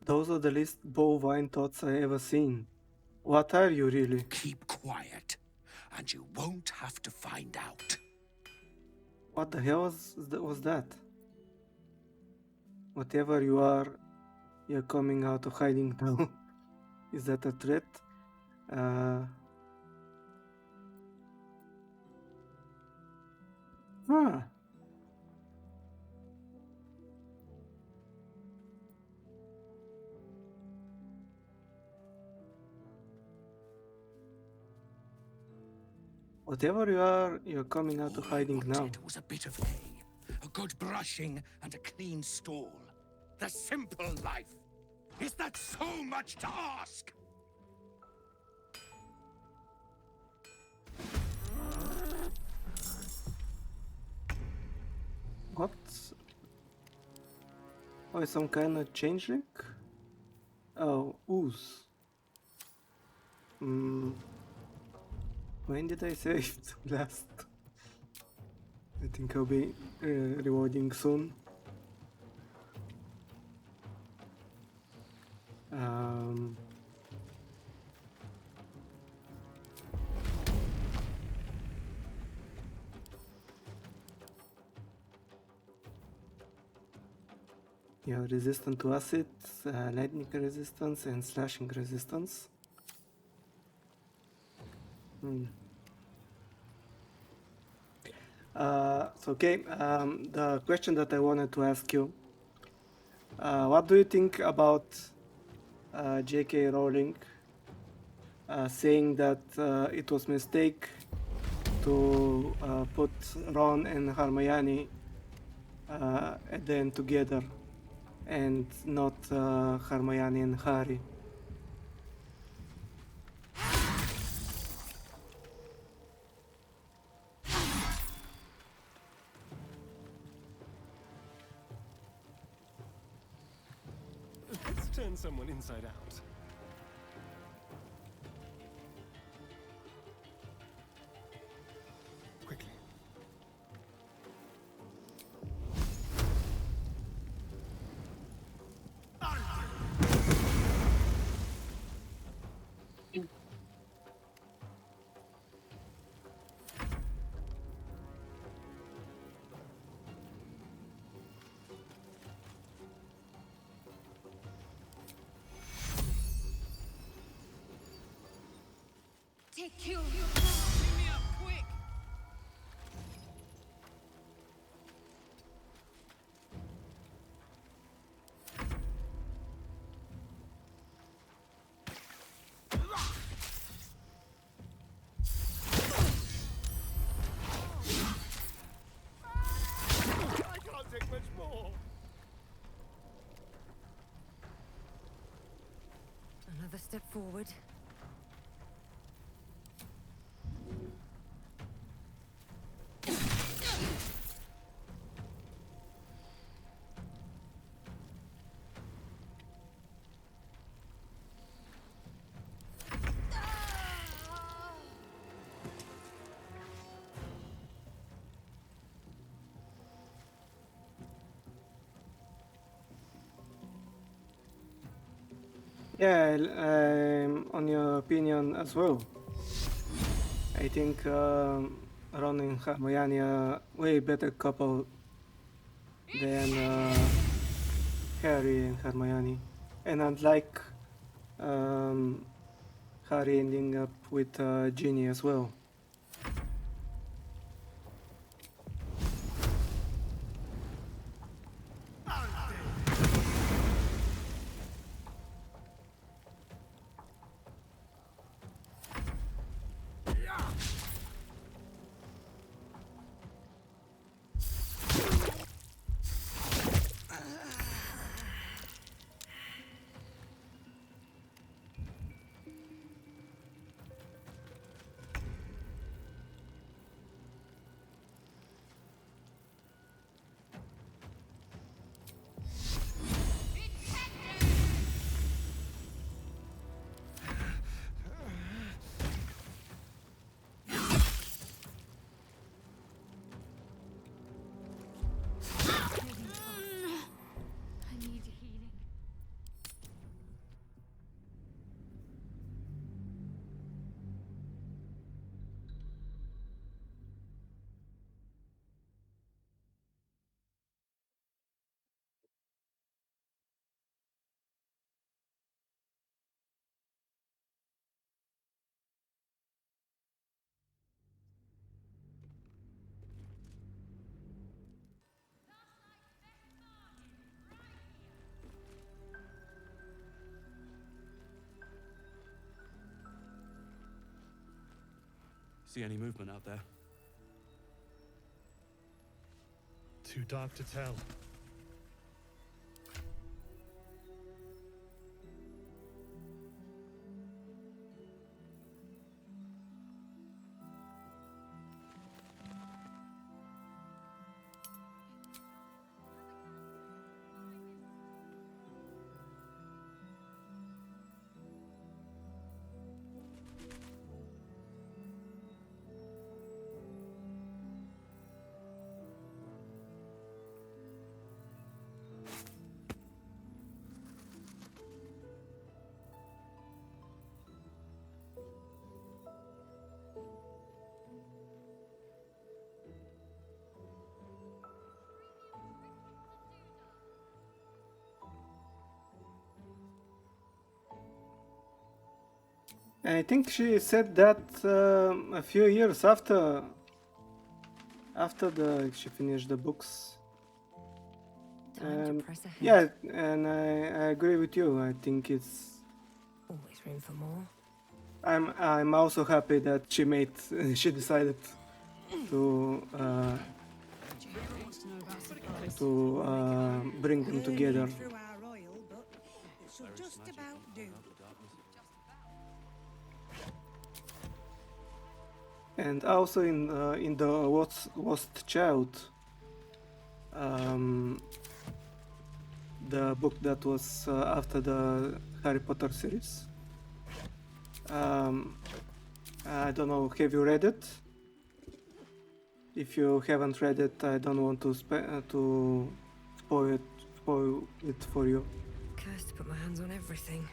S1: Those are the least bovine thoughts I ever seen. What are you really?
S9: Keep quiet, and you won't have to find out.
S1: What the hell was that? Whatever you are, you're coming out of hiding now. Is that a threat? Whatever you are, you're coming out of hiding now.
S9: It was a bit of hay, a good brushing, and a clean stall. The simple life. Is that so much to ask?
S1: What? Oh, some kind of changeling? Oh, ooze. When did I save last? I think I'll be rewarding soon. Yeah, resistant to acid, lightning resistance, and slashing resistance. So, okay, the question that I wanted to ask you, what do you think about J.K. Rowling saying that it was mistake to put Ron and Hermione at the end together and not Hermione and Harry?
S12: Let's turn someone inside out. Quickly.
S15: Take you.
S13: Bring me up, quick!
S12: I can't take much more.
S8: Another step forward.
S1: Yeah, on your opinion as well. I think Ron and Hermione are way better couple than Harry and Hermione. And unlike Harry ending up with Ginny as well.
S2: I need healing.
S12: See any movement out there? Too dark to tell.
S1: I think she said that a few years after she finished the books.
S17: Time to press ahead.
S1: Yeah, and I agree with you. I think it's
S17: always room for more.
S1: I'm also happy that she decided to bring them together.
S14: Through our oil, but it should just about do.
S1: And also in the Lost Child, the book that was after the Harry Potter series. I don't know. Have you read it? If you haven't read it, I don't want to spoil it for you.
S17: Cursed to put my hands on everything.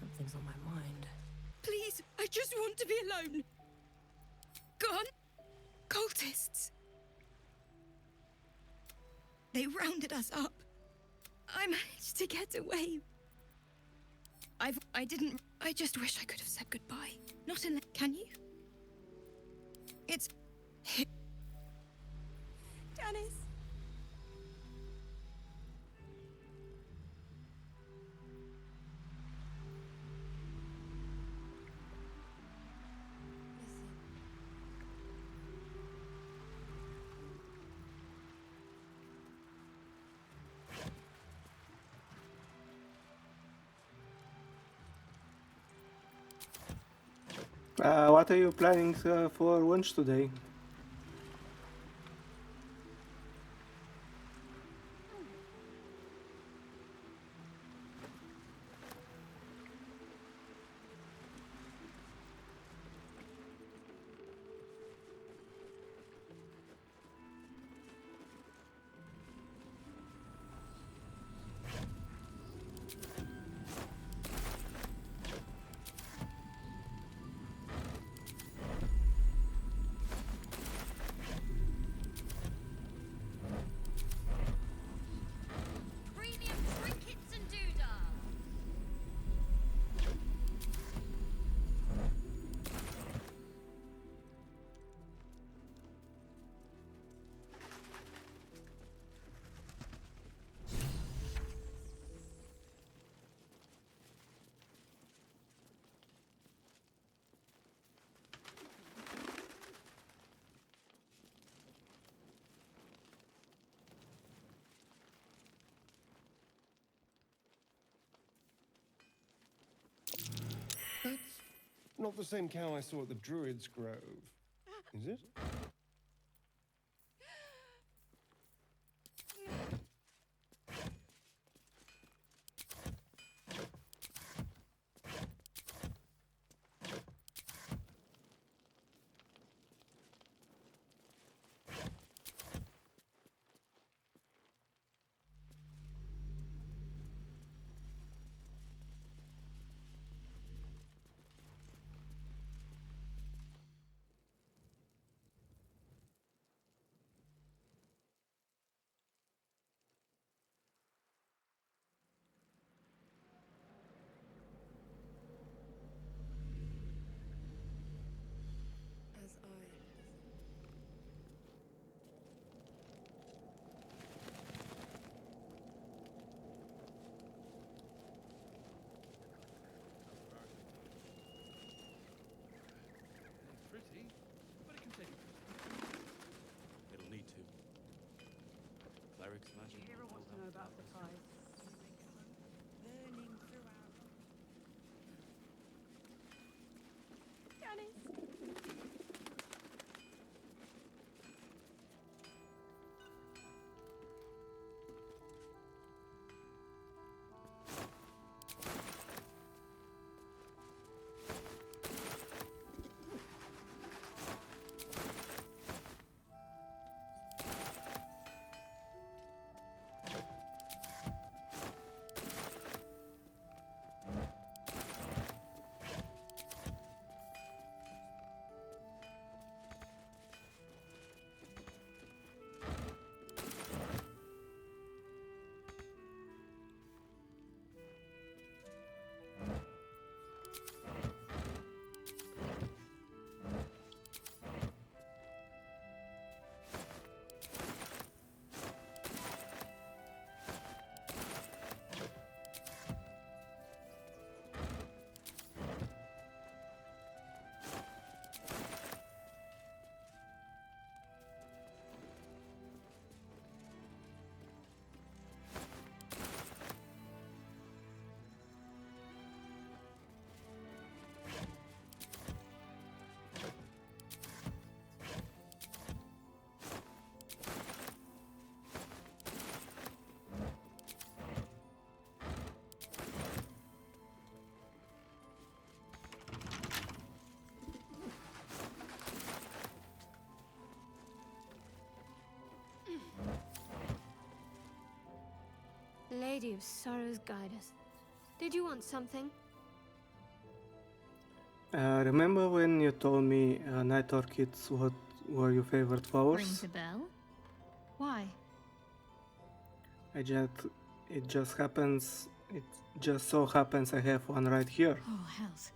S17: Something's on my mind.
S15: Please, I just want to be alone. Gone? Cultists. They rounded us up. I managed to get away. I just wish I could have said goodbye. Not unless, can you? It's... Janice.
S1: What are you planning for lunch today?
S6: Premium trinkets and doodahs.
S7: That's not the same cow I saw at the Druid's Grove, is it?
S2: Lady of Sorrows, guide us. Did you want something?
S1: Remember when you told me night orchids what were your favorite flowers?
S2: Rings a bell. Why?
S1: It just happens. It just so happens I have one right here.
S2: Oh, hells.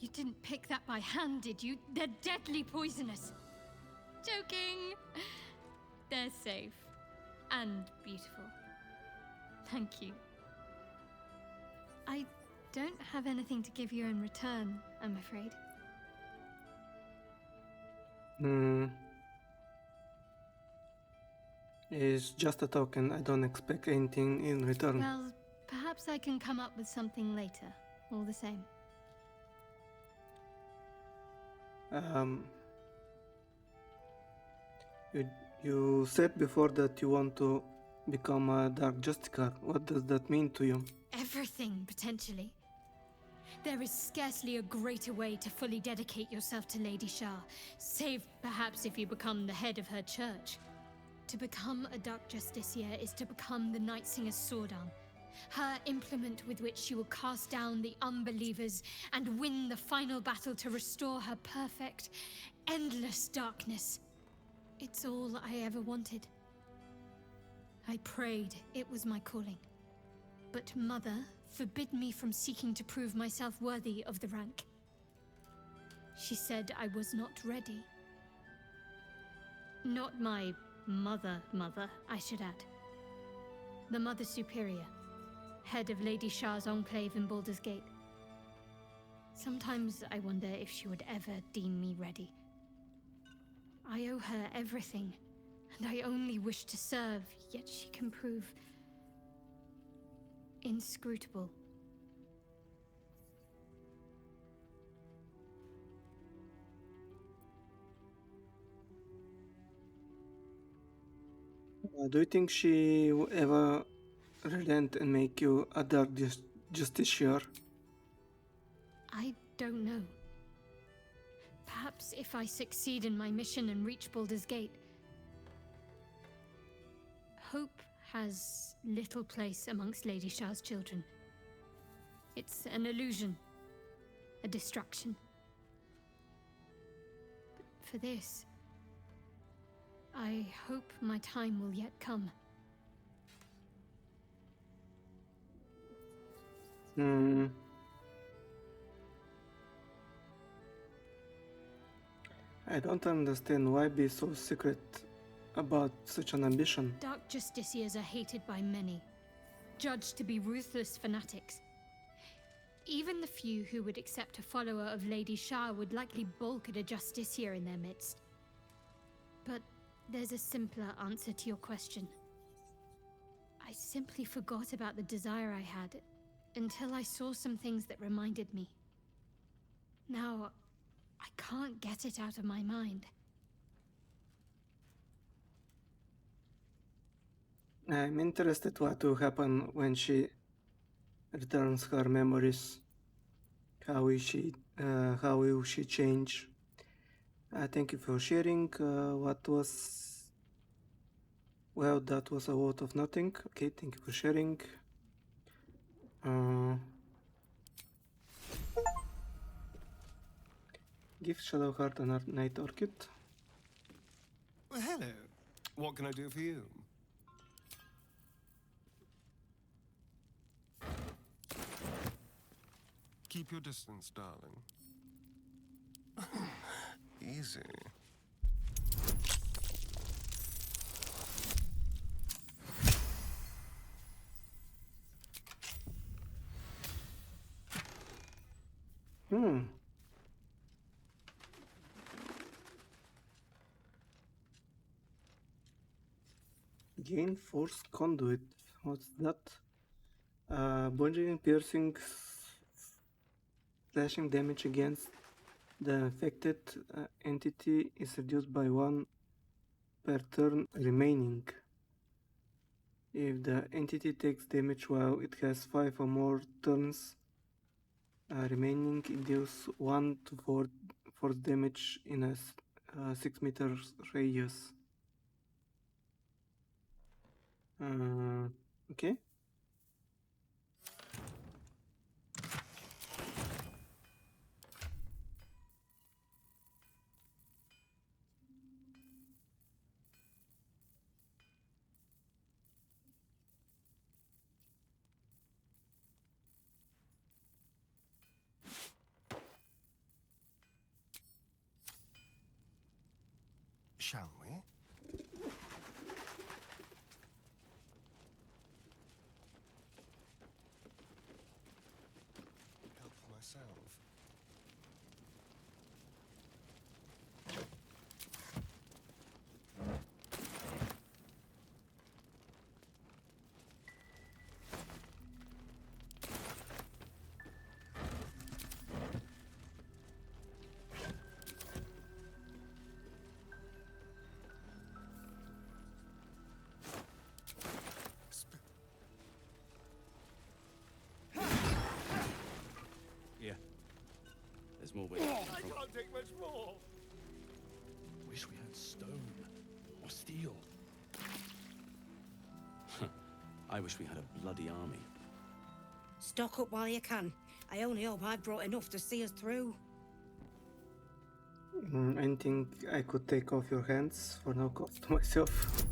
S2: You didn't pick that by hand, did you? They're deadly poisonous. Joking. They're safe. And beautiful. Thank you. I don't have anything to give you in return, I'm afraid.
S1: It's just a token. I don't expect anything in return.
S2: Well, perhaps I can come up with something later, all the same.
S1: You said before that you want to become a Dark Justicar. What does that mean to you?
S2: Everything, potentially. There is scarcely a greater way to fully dedicate yourself to Lady Shah, save perhaps if you become the head of her church. To become a Dark Justiciar is to become the Night Singer's sword arm, her implement with which she will cast down the unbelievers and win the final battle to restore her perfect, endless darkness. It's all I ever wanted. I prayed it was my calling. But Mother forbid me from seeking to prove myself worthy of the rank. She said I was not ready. Not my mother, I should add. The Mother Superior, head of Lady Shah's enclave in Baldur's Gate. Sometimes I wonder if she would ever deem me ready. I owe her everything, and I only wish to serve, yet she can prove inscrutable.
S1: Do you think she will ever relent and make you a Dark Justiciar?
S2: I don't know. Perhaps if I succeed in my mission and reach Baldur's Gate. Hope has little place amongst Lady Shah's children. It's an illusion, a distraction. But for this, I hope my time will yet come.
S1: I don't understand why be so secret about such an ambition.
S2: Dark Justiciars are hated by many, judged to be ruthless fanatics. Even the few who would accept a follower of Lady Shah would likely balk at a Justiciar in their midst. But there's a simpler answer to your question. I simply forgot about the desire I had until I saw some things that reminded me. Now, I can't get it out of my mind.
S1: I'm interested what will happen when she returns her memories. How will she change? Thank you for sharing. That was a lot of nothing. Okay, thank you for sharing. Give Shadowheart a night orchid.
S7: Well, hello. What can I do for you? Keep your distance, darling. Easy.
S1: Gain force conduit. What's that? Bludgeoning, piercing, slashing damage against the affected entity is reduced by 1 per turn remaining. If the entity takes damage while it has 5 or more turns remaining, it deals 1 to 4 force damage in a 6 meters radius. Okay.
S18: shall we? Help myself.
S12: Yeah. There's more where
S18: I
S12: you come from.
S18: can't take much more.
S12: Wish we had stone or steel. I wish we had a bloody army.
S14: Stock up while you can. I only hope I've brought enough to see us through.
S1: Anything I could take off your hands for no cost to myself.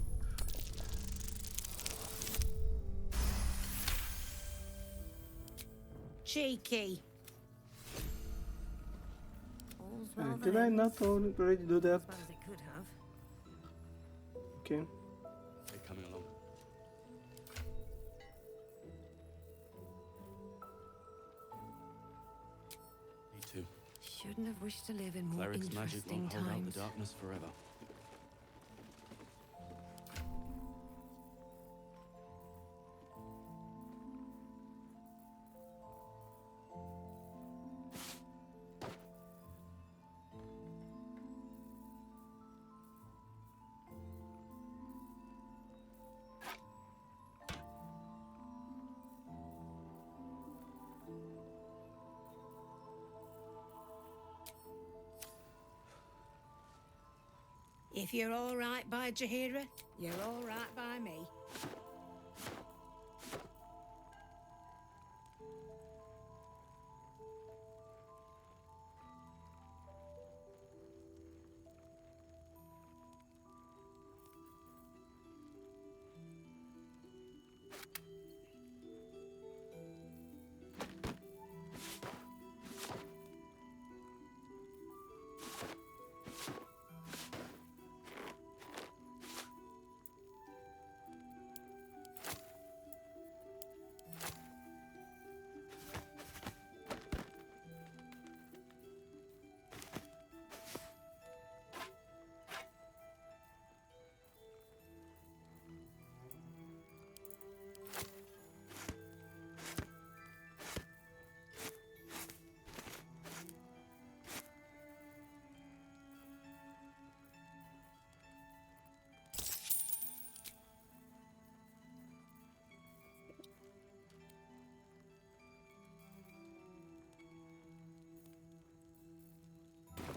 S14: Cheeky.
S17: All's well
S1: Did
S17: that
S1: I
S17: ends
S1: not already do that?
S17: as well as it could have.
S1: Okay.
S12: They're coming along. Me too.
S17: Shouldn't have wished to live in more
S12: Cleric's magic
S17: interesting
S12: won't hold out
S17: times.
S12: the darkness forever.
S14: If you're all right by Jaheira, you're all right by me.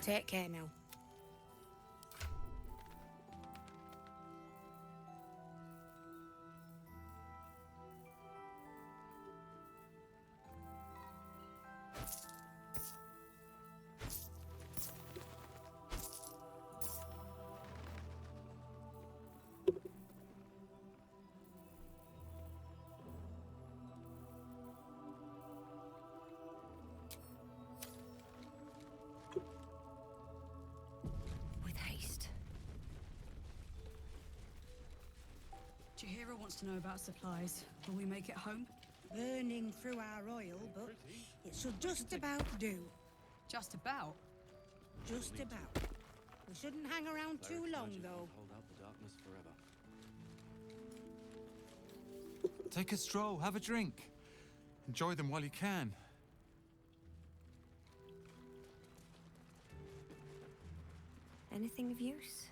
S14: Take care now.
S17: With haste.
S19: Jaheira wants to know about supplies. Will we make it home?
S14: Burning through our oil, but it should just about do.
S19: Just about?
S14: Just about. We shouldn't hang around too
S12: Cleric's
S14: long,
S12: magic
S14: though.
S12: won't hold out the darkness forever.
S20: Take a stroll, have a drink. Enjoy them while you can.
S17: Anything of use?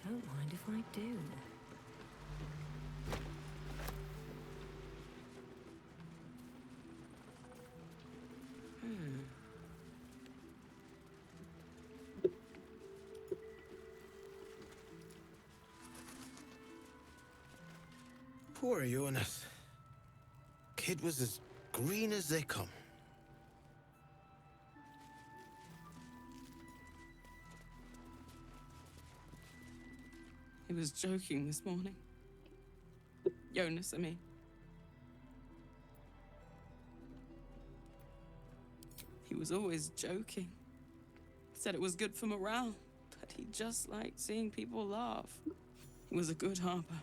S17: Don't mind if I do.
S21: Poor Jonas. Kid was as green as they come.
S19: was joking this morning. Jonas, I mean. He was always joking. Said it was good for morale, but he just liked seeing people laugh. He was a good harper.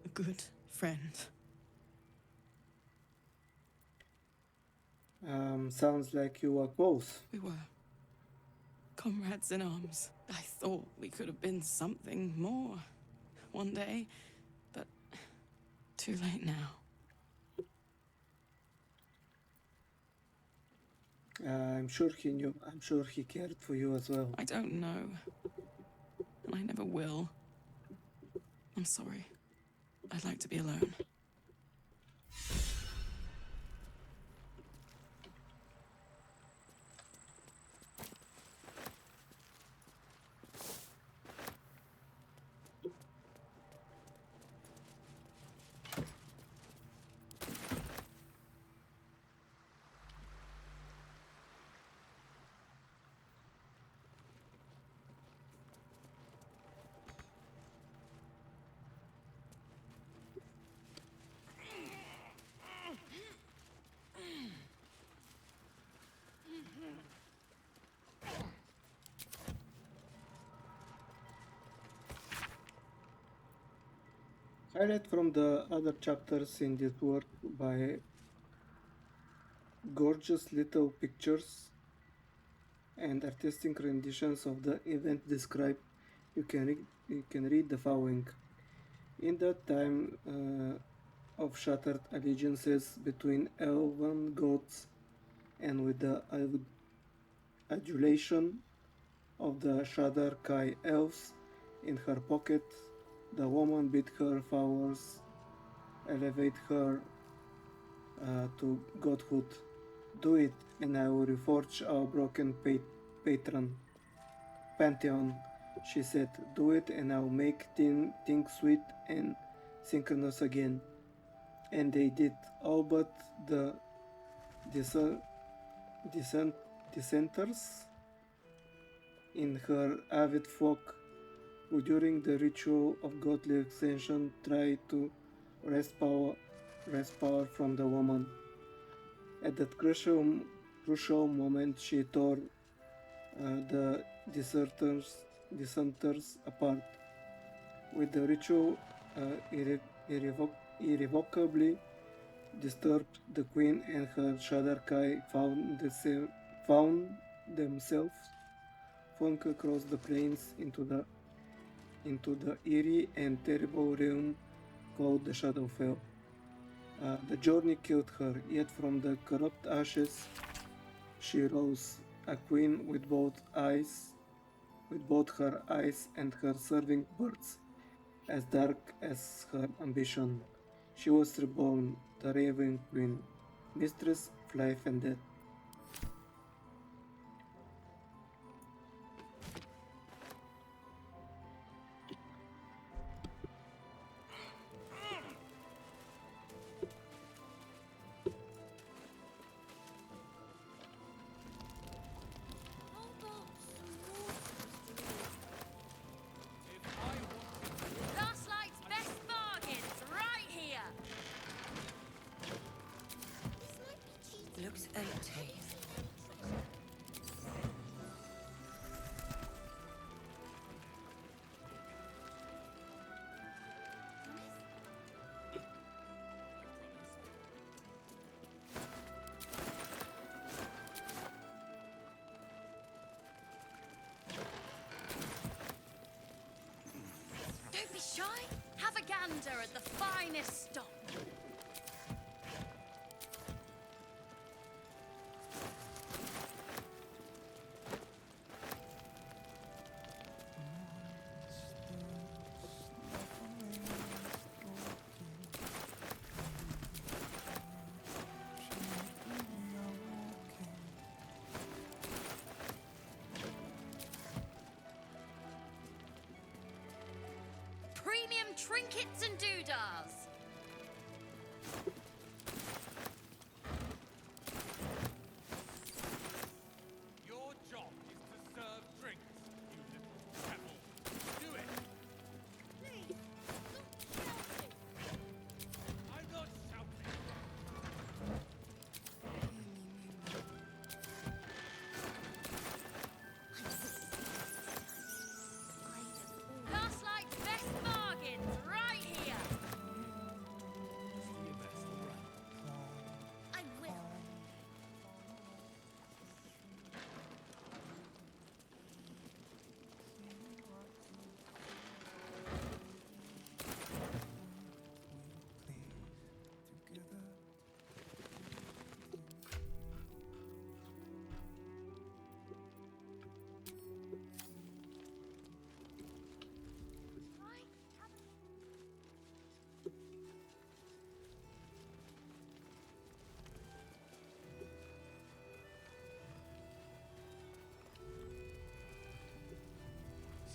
S19: A good friend.
S1: Sounds like you were close.
S19: We were comrades in arms. I thought we could have been something more one day, but too late now.
S1: I'm sure he knew. I'm sure he cared for you as well.
S19: I don't know. And I never will. I'm sorry. I'd like to be alone.
S1: Highlight from the other chapters in this work by gorgeous little pictures and artistic renditions of the event described. You can read the following. In that time of shattered allegiances between elven gods and with the adulation of the Shadar Kai elves in her pocket, the woman bid her flowers elevate her to godhood. Do it, and I will reforge our broken pantheon, she said. Do it, and I'll make things sweet and synchronous again. And they did, all but the dissenters in her avid flock, who during the ritual of godly ascension tried to wrest power from the woman. At that crucial moment, she tore the dissenters apart. With the ritual irrevocably disturbed, the queen and her Shadar Kai found themselves flung across the plains into the eerie and terrible realm called the Shadowfell. The journey killed her, yet from the corrupt ashes she rose, a queen with both her eyes and her serving birds, as dark as her ambition. She was reborn, the Raven Queen, mistress of life and death.
S21: Last Light's best bargains, right here!
S17: Looks empty.
S21: Don't be shy. Have a gander at the finest stock. Premium trinkets and doodahs.
S20: Your job is to serve drinks, you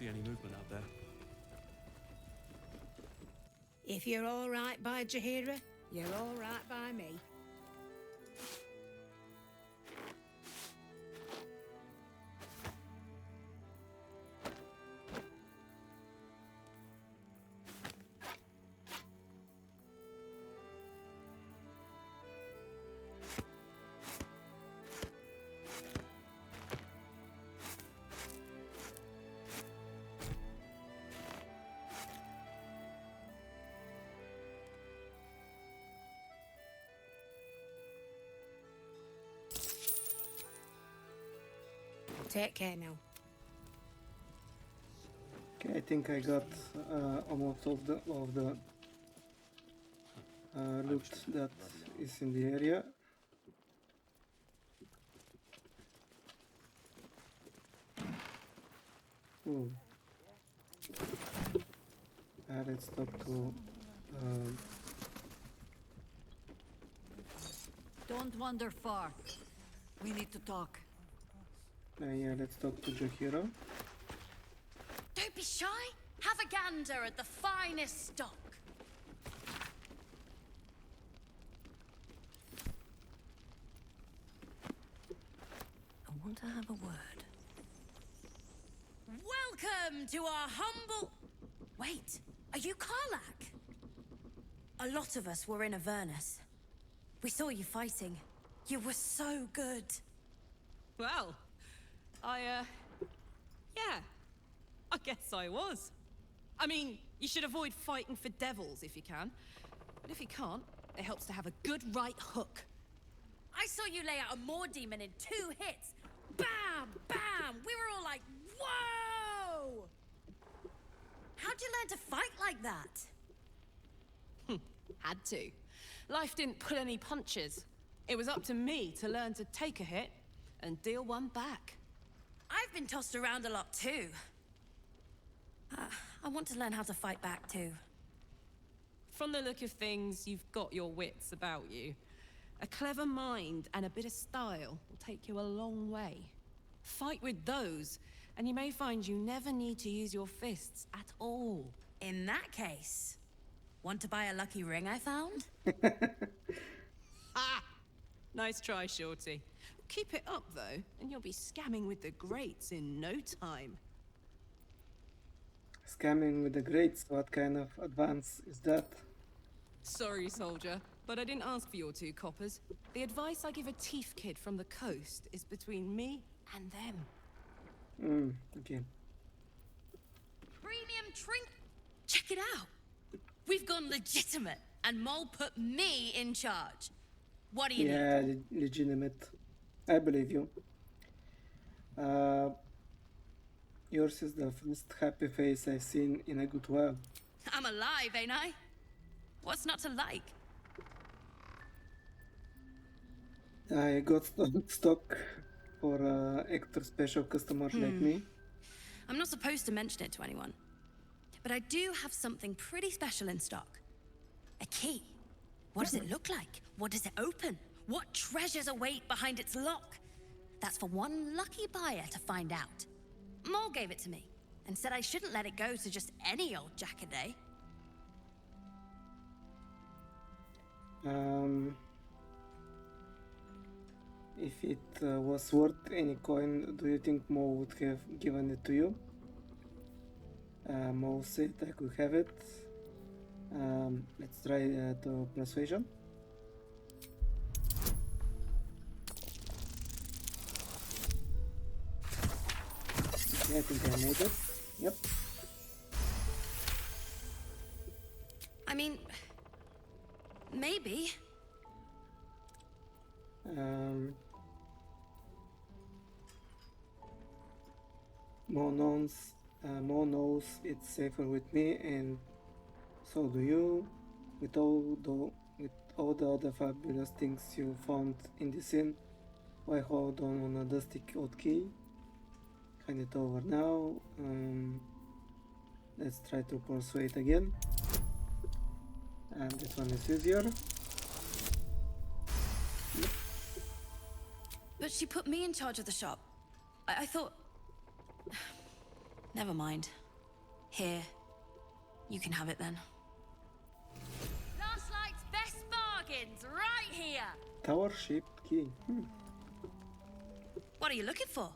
S12: see any movement out there.
S14: If you're all right by Jaheira, you're all right by me. Take care now.
S1: Okay, I think I got almost of the loot that is in the area. Ooh. Let's talk to.
S11: Don't wander far. We need to talk.
S1: Yeah, let's talk to Jaheira.
S21: Don't be shy. Have a gander at the finest stock.
S14: I want to have a word.
S21: Welcome to our humble... Wait, are you Karlak?
S6: A lot of us were in Avernus. We saw you fighting. You were so good.
S13: Well, yeah. I guess I was. I mean, you should avoid fighting for devils if you can. But if you can't, it helps to have a good right hook.
S21: I saw you lay out a Moor demon in 2 hits. Bam! Bam! We were all like, whoa! How'd you learn to fight like that?
S13: Had to. Life didn't pull any punches. It was up to me to learn to take a hit and deal one back.
S6: I've been tossed around a lot too. I want to learn how to fight back too.
S13: From the look of things, you've got your wits about you. A clever mind and a bit of style will take you a long way. Fight with those, and you may find you never need to use your fists at all.
S6: In that case, want to buy a lucky ring I found?
S13: Ha! Nice try, Shorty. Keep it up, though, and you'll be scamming with the greats in no time.
S1: Scamming with the greats, what kind of advance is that?
S13: Sorry, soldier, but I didn't ask for your 2 coppers. The advice I give a thief kid from the coast is between me and them.
S1: Okay.
S21: Premium trink. Check it out. We've gone legitimate, and Mole put me in charge. What do you need?
S1: Yeah, legitimate. I believe you. Yours is the first happy face I've seen in a good while.
S21: I'm alive, ain't I? What's not to like?
S1: I got stock for extra special customers like me.
S6: I'm not supposed to mention it to anyone. But I do have something pretty special in stock. A key. What does it look like? What does it open? What treasures await behind its lock? That's for one lucky buyer to find out. Mole gave it to me and said I shouldn't let it go to just any old jackaday.
S1: If it was worth any coin, do you think Mo would have given it to you? Mo said I could have it. Let's try the persuasion. Okay, I think I made it. Yep.
S6: I mean, maybe.
S1: Mo knows it's safer with me, and so do you. With all the other fabulous things you found in this inn, why hold on a dusty old key? Hand it over now. Let's try to persuade again. And this one is easier. Yep.
S6: But she put me in charge of the shop. I thought...
S21: Never mind. Here. You can have it then.
S5: Last Light's best bargains right here.
S1: Tower-shaped key.
S21: What are you looking for?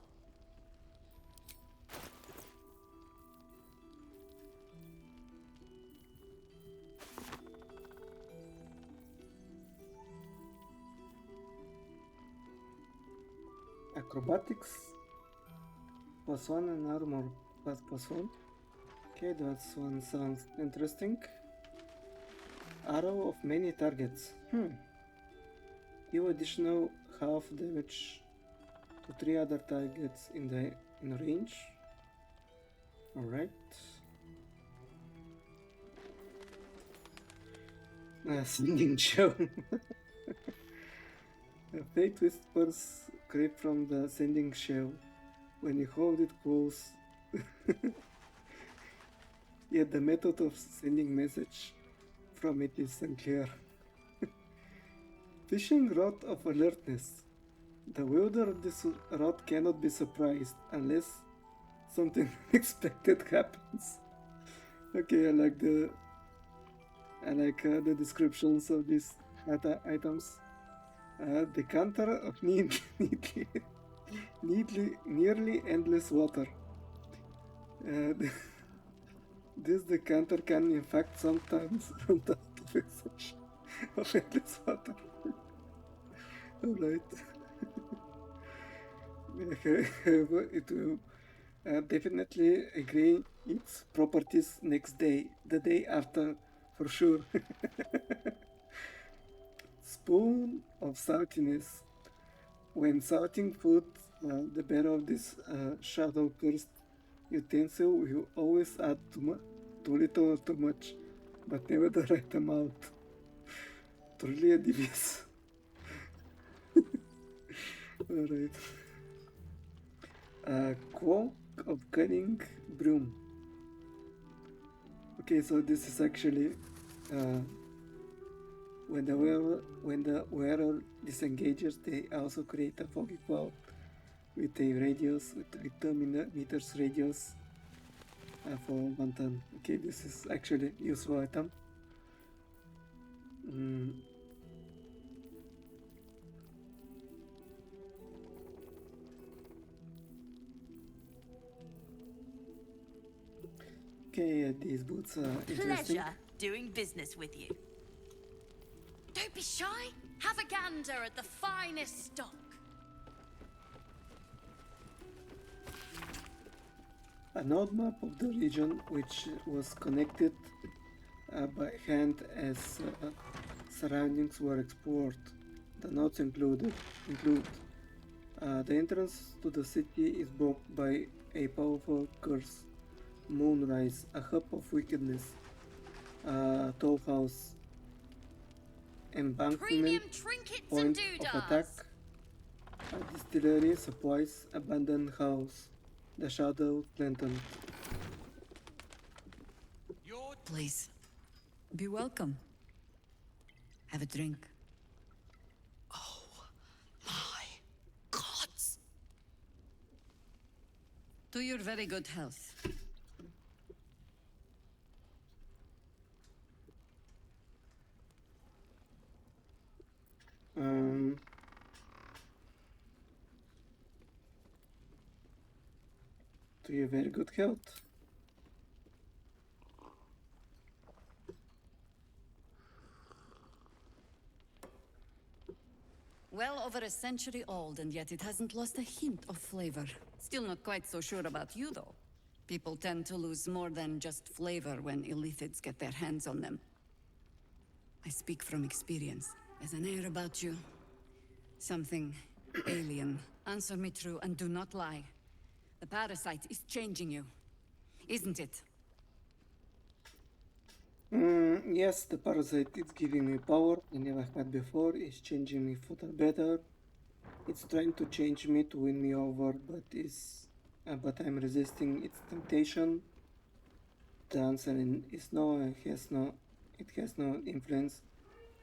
S1: Acrobatics +1 and armor +1. Okay, that one sounds interesting. Arrow of many targets. Give additional half damage to 3 other targets in range. Alright. Singing show. Fate whispers creep from the sending shell when you hold it close. Yet the method of sending message from it is unclear. Fishing rod of alertness. The wielder of this rod cannot be surprised unless something unexpected happens. Okay, I like the descriptions of these items. Decanter of nearly endless water. This decanter can in fact sometimes run out of endless water. Alright. However, it will definitely regain its properties next day, the day after, for sure. Spoon of saltiness. When salting food, the bearer of this shadow-cursed utensil will always add too little or too much, but never the right amount. Truly a devious. Alright. Cloak of Cunning Broom. Okay, so this is actually when the wearer disengages, they also create a foggy cloud with a radius, with 2 meters radius for 1 turn. Okay, this is actually useful item. Okay, these boots are interesting.
S21: Pleasure doing business with you.
S5: Don't be shy. Have a gander at the finest stock.
S1: An old map of the region which was connected by hand as surroundings were explored. The notes include the entrance to the city is blocked by a powerful curse. Moonrise, a hub of wickedness. Toll house. Embankment, point of attack. A distillery, supplies, abandoned house. The shadow lantern.
S11: Please, be welcome. Have a drink.
S21: Oh my gods!
S11: To your very good health.
S1: To your very good health.
S11: Well over a century old, and yet it hasn't lost a hint of flavor. Still not quite so sure about you, though. People tend to lose more than just flavor when illithids get their hands on them. I speak from experience. There's an air about you. Something alien. Answer me true and do not lie. The parasite is changing you, isn't it?
S1: Yes, the parasite is giving me power I never had before. It's changing me for the better. It's trying to change me to win me over, but I'm resisting its temptation. The answer is no. It has no influence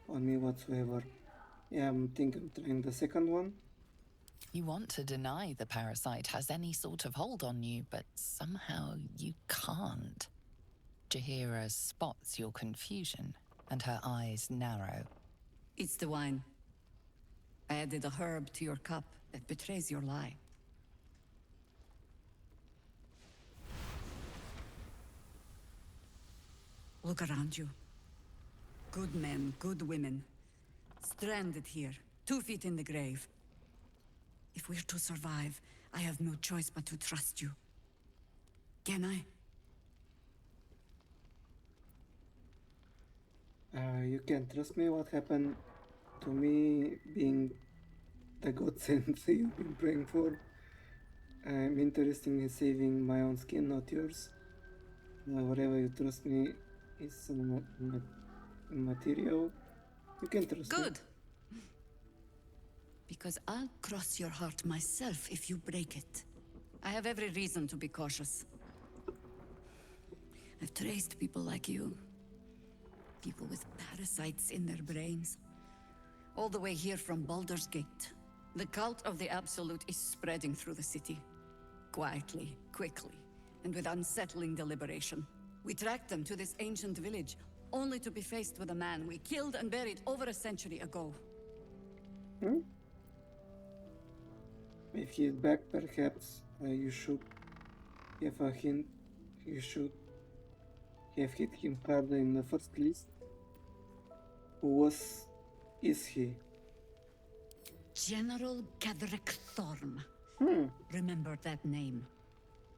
S1: on me whatsoever. Yeah, I think I'm trying the second one.
S4: You want to deny the parasite has any sort of hold on you, but somehow you can't. Jahira spots your confusion, and her eyes narrow.
S11: It's the wine. I added a herb to your cup that betrays your lie. Look around you. Good men, good women. Stranded here, 2 feet in the grave. If we're to survive, I have no choice but to trust you. Can I?
S1: You can trust me. What happened to me being the godsend you've been praying for? I'm interested in saving my own skin, not yours. Whatever you trust me is material. You can trust me.
S11: Good. Because I'll cross your heart myself if you break it. I have every reason to be cautious. I've traced people like you. People with parasites in their brains. All the way here from Baldur's Gate. The cult of the Absolute is spreading through the city. Quietly, quickly, and with unsettling deliberation. We tracked them to this ancient village, only to be faced with a man we killed and buried over a century ago.
S1: If he's back, perhaps you should have a hint. You should have hit him harder in the first list. Who is he?
S11: General Ketherick Thorm. Remember that name.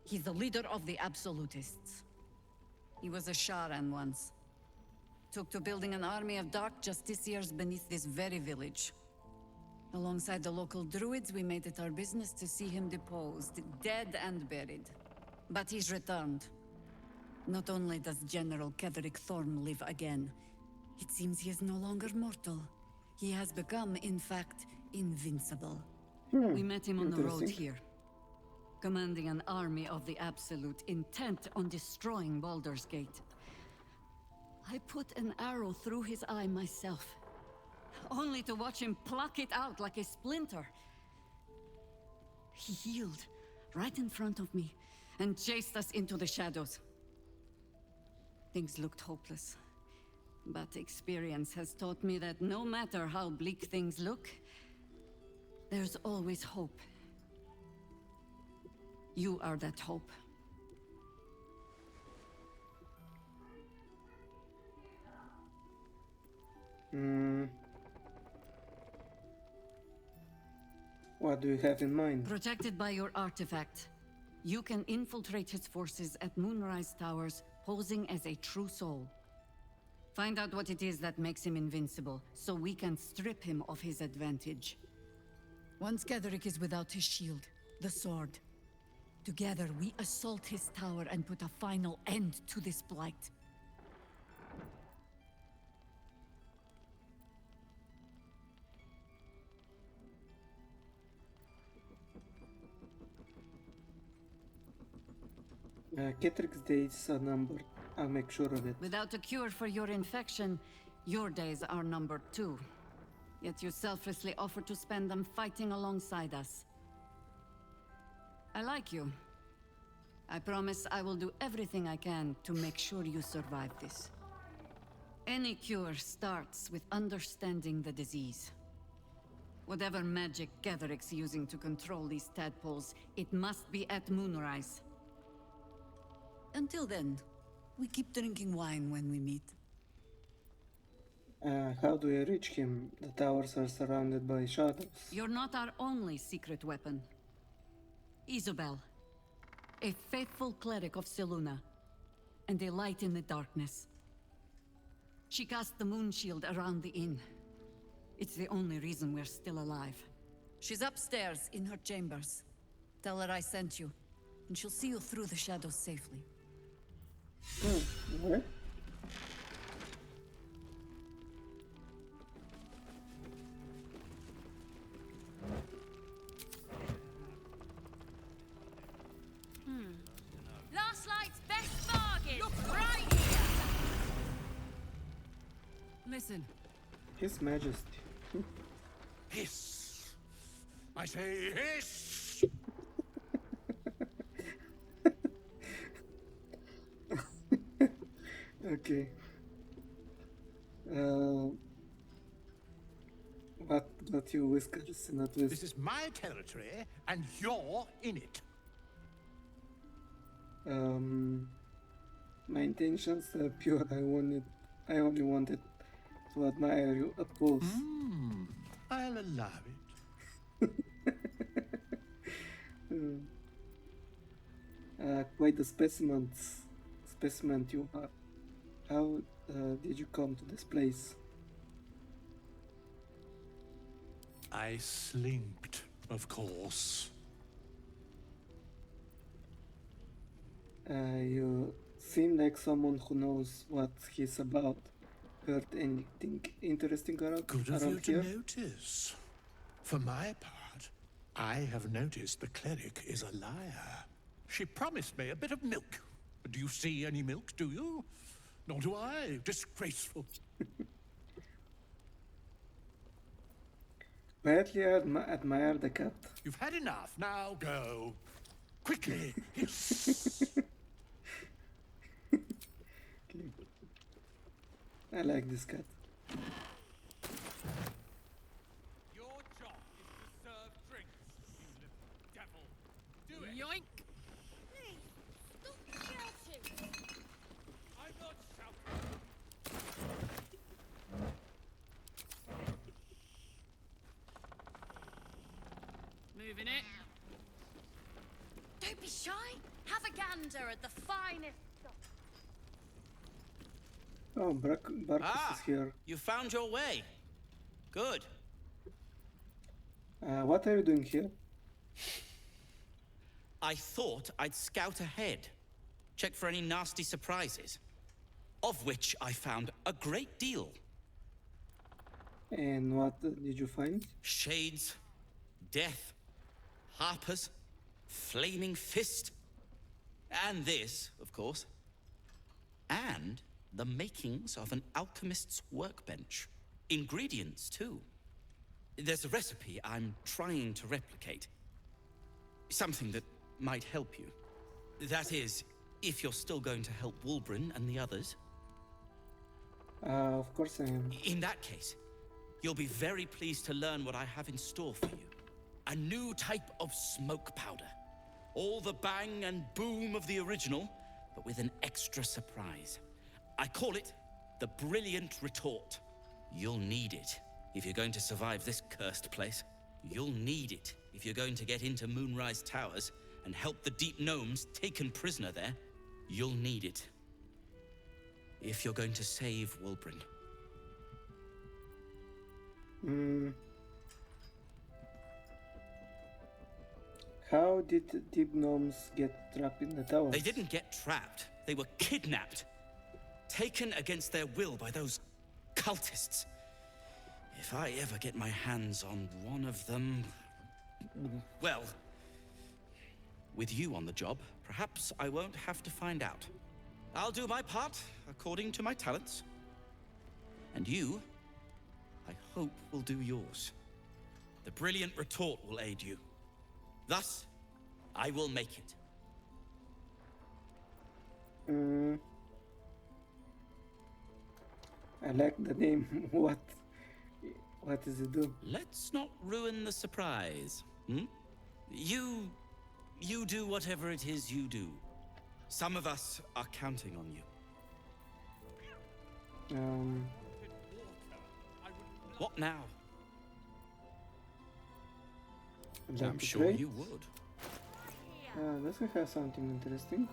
S11: He's the leader of the Absolutists. He was a Sharan once. Took to building an army of dark justiciars beneath this very village. Alongside the local druids, we made it our business to see him deposed, dead and buried. But he's returned. Not only does General Ketherick Thorm live again, it seems he is no longer mortal. He has become, in fact, invincible. We met him on the road here, commanding an army of the Absolute, intent on destroying Baldur's Gate. I put an arrow through his eye myself, only to watch him pluck it out like a splinter. He healed right in front of me and chased us into the shadows. Things looked hopeless, but experience has taught me that no matter how bleak things look, there's always hope. You are that hope.
S1: What do you have in mind?
S11: Protected by your artifact, you can infiltrate his forces at Moonrise Towers, posing as a true soul. Find out what it is that makes him invincible, so we can strip him of his advantage. Once Ketherick is without his shield, the sword, together we assault his tower and put a final end to this blight.
S1: Ketherick's days are numbered. I'll make sure of it.
S11: Without a cure for your infection, your days are numbered too. Yet you selflessly offer to spend them fighting alongside us. I like you. I promise I will do everything I can to make sure you survive this. Any cure starts with understanding the disease. Whatever magic Ketherick's using to control these tadpoles, it must be at Moonrise. Until then, we keep drinking wine when we meet.
S1: How do we reach him? The towers are surrounded by shadows.
S11: You're not our only secret weapon. Isobel, a faithful cleric of Selûne, and a light in the darkness. She cast the moon shield around the inn. It's the only reason we're still alive. She's upstairs in her chambers. Tell her I sent you, and she'll see you through the shadows safely.
S1: What?
S21: Last night's best bargain, right here!
S13: Listen.
S1: His Majesty.
S9: Hiss! I say hiss!
S1: Okay. What got you whiskers, not with...
S9: This is my territory, and you're in it.
S1: My intentions are pure. I only wanted to admire you up close.
S9: I'll allow it.
S1: Quite a specimen you are. How did you come to this place?
S9: I slinked, of course.
S1: You seem like someone who knows what he's about. Heard anything interesting around,
S9: Good of you
S1: around
S9: to
S1: here?
S9: notice. For my part, I have noticed the cleric is a liar. She promised me a bit of milk. Do you see any milk, do you? Nor do I. Disgraceful.
S1: Quietly admire the cat.
S9: You've had enough. Now go. Quickly.
S1: Okay. I like this cat.
S9: Your job is to serve drinks, you little devil. Do it.
S13: Yoink!
S21: Please, stop shouting.
S9: I'm not shouting.
S13: Moving it.
S5: Don't be shy. Have a gander at the finest stock.
S1: Oh, Barkus is here.
S3: You found your way. Good.
S1: What are you doing here?
S3: I thought I'd scout ahead, check for any nasty surprises, of which I found a great deal.
S1: And what did you find?
S3: Shades, death, harpers, flaming fist, and this, of course, and the makings of an alchemist's workbench. Ingredients, too. There's a recipe I'm trying to replicate. Something that might help you. That is, if you're still going to help Wulbren and the others.
S1: Of course I am.
S3: In that case, you'll be very pleased to learn what I have in store for you. A new type of smoke powder. All the bang and boom of the original, but with an extra surprise. I call it the Brilliant Retort. You'll need it if you're going to survive this cursed place. You'll need it if you're going to get into Moonrise Towers and help the Deep Gnomes taken prisoner there. You'll need it if you're going to save Wulbren.
S1: How did Deep Gnomes get trapped in the tower?
S3: They didn't get trapped. They were kidnapped. Taken against their will by those cultists. If I ever get my hands on one of them... Well, with you on the job, perhaps I won't have to find out. I'll do my part according to my talents. And you, I hope, will do yours. The Brilliant Retort will aid you. Thus, I will make it.
S1: I like the name. What does it do?
S3: Let's not ruin the surprise. You do whatever it is you do. Some of us are counting on you. What now? I'm sure you would.
S1: Does he have something interesting?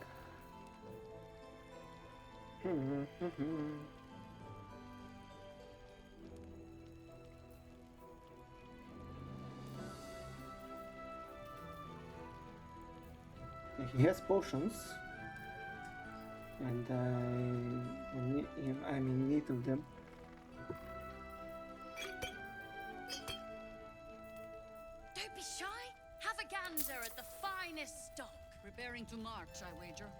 S1: He has potions, and I'm in need of them.
S5: Don't be shy. Have a gander at the finest stock.
S11: Preparing to march, I wager.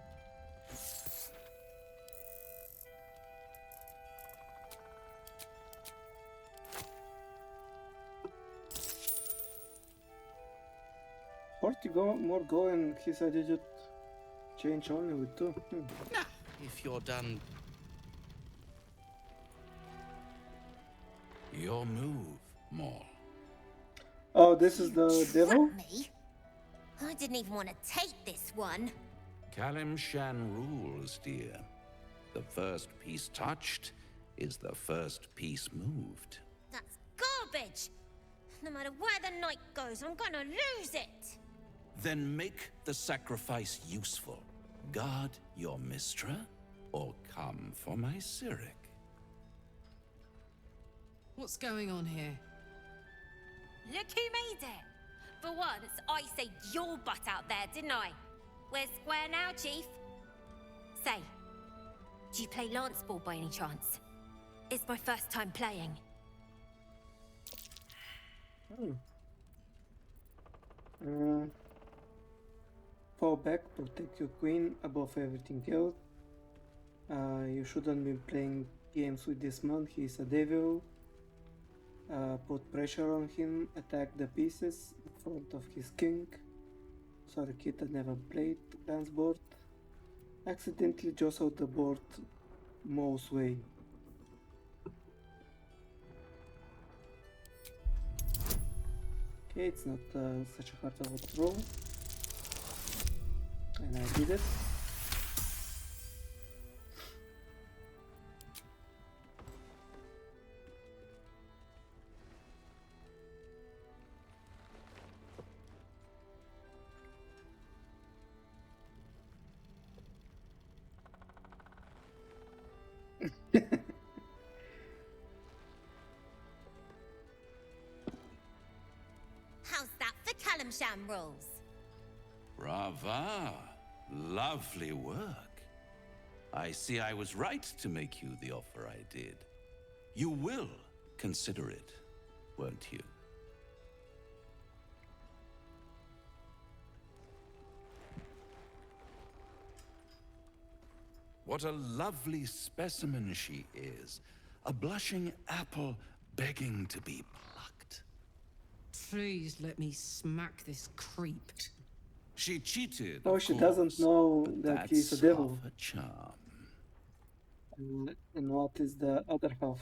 S1: 40 more go, and he said you should change only with 2.
S3: If you're done. Your move, Maul.
S1: Oh, this is the devil?
S6: Me? I didn't even want to take this one.
S10: Kalim Shan rules, dear. The first piece touched is the first piece moved.
S6: That's garbage. No matter where the night goes, I'm gonna lose it.
S10: Then make the sacrifice useful. Guard your Mistra, or come for my Cyric.
S13: What's going on here?
S6: Look who made it. For once, I saved your butt out there, didn't I? We're square now, Chief. Say, do you play lance ball by any chance? It's my first time playing.
S1: Fall back, protect your queen above everything else. You shouldn't be playing games with this man, he is a devil. Put pressure on him, attack the pieces in front of his king. Sorry kid, I never played dance board. Accidentally jostle the board Mo's way. Okay, it's not such a hard of a throw. And I did it.
S6: How's that for Kalimshan rules?
S10: Brava! Lovely work. I see I was right to make you the offer I did. You will consider it, won't you? What a lovely specimen she is. A blushing apple begging to be plucked.
S13: Please let me smack this creep.
S10: She cheated.
S1: Oh, she doesn't know that he's a devil.
S10: Half a charm.
S1: And what is the other half?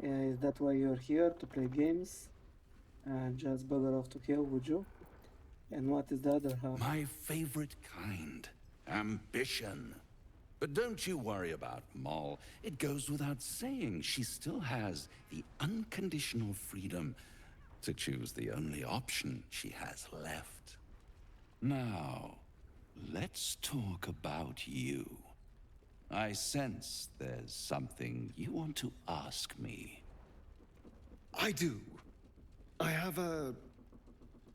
S1: Is that why you're here, to play games? Just bugger off to hell, would you? And what is the other half?
S10: My favorite kind. Ambition. But don't you worry about Moll. It goes without saying she still has the unconditional freedom to choose the only option she has left. Now, let's talk about you. I sense there's something you want to ask me.
S7: I do. I have a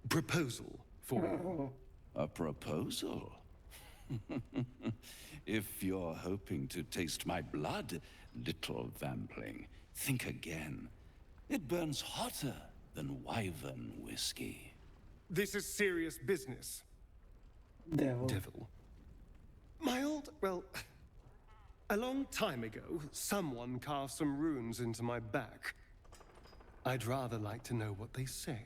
S7: proposal for you.
S10: A proposal? If you're hoping to taste my blood, little vampling, think again. It burns hotter than wyvern whiskey.
S7: This is serious business.
S1: Devil.
S7: My old, well, a long time ago, someone carved some runes into my back. I'd rather like to know what they say.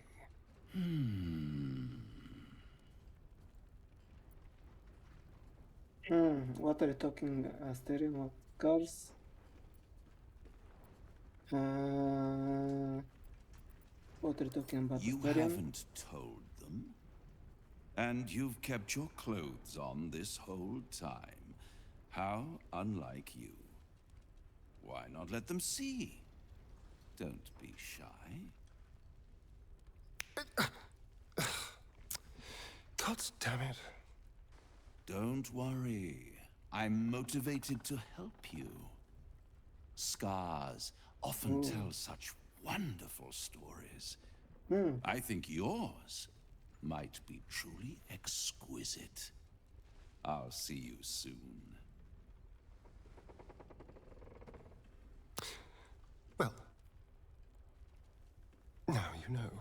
S1: What are you talking, Asterion? What cars? What are you talking about,
S10: You
S1: Asterion?
S10: haven't told them. And you've kept your clothes on this whole time. How unlike you. Why not let them see? Don't be shy.
S7: God damn it.
S10: Don't worry. I'm motivated to help you. Scars often tell such wonderful stories. I think yours might be truly exquisite. I'll see you soon.
S7: Well, now you know.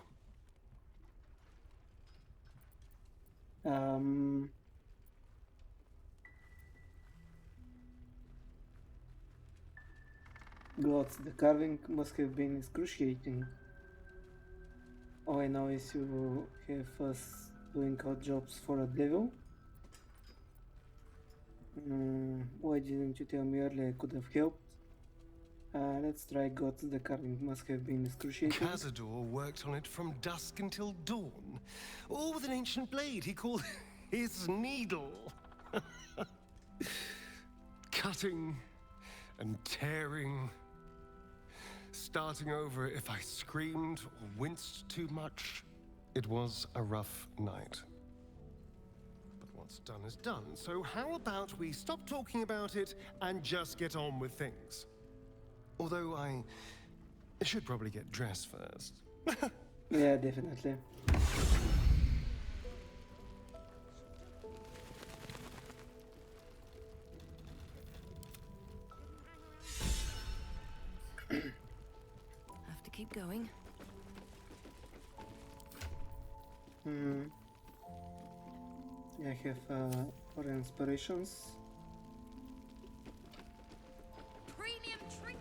S1: Gods, the carving must have been excruciating. All I know is you have doing odd jobs for a devil. Why didn't you tell me earlier? I could have helped. Let's try gods. The carving must have been excruciating.
S7: Cazador worked on it from dusk until dawn, all with an ancient blade he called his needle. Cutting and tearing, starting over if I screamed or winced too much. It was a rough night. But what's done is done, so how about we stop talking about it and just get on with things? Although I should probably get dressed first.
S1: Yeah, definitely.
S17: Have to keep going.
S1: I have 4 inspirations.
S21: Premium drink.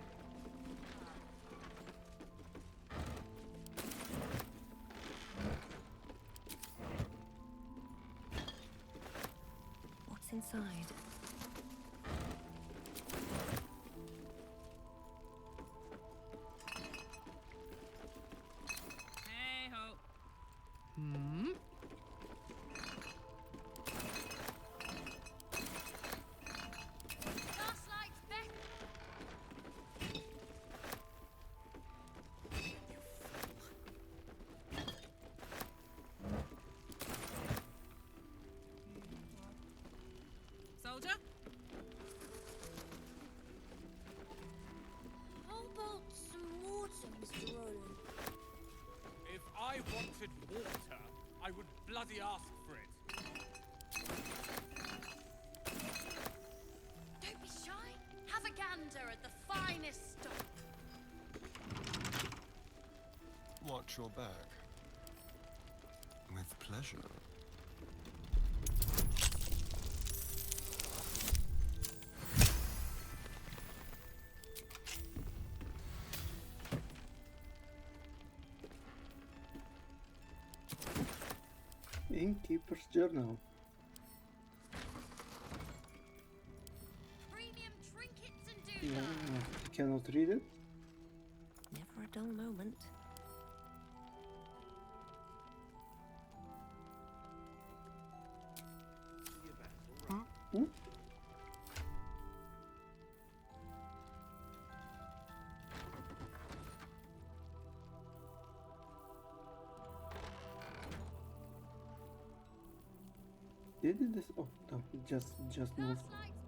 S17: What's inside?
S13: Hey ho.
S21: Gaslight's back.
S13: Soldier?
S6: How about some water, Mr. Roland?
S16: If I wanted water, I would bloody ask for it.
S21: Don't be shy. Have a gander at the finest stock.
S7: Watch your back. With pleasure.
S1: Innkeeper's Journal.
S21: Premium trinkets and
S1: Yeah,
S21: doodles.
S1: I cannot read it.
S17: Never a dull moment.
S1: Did it this? Oh no, it just moved.
S21: Gaslight's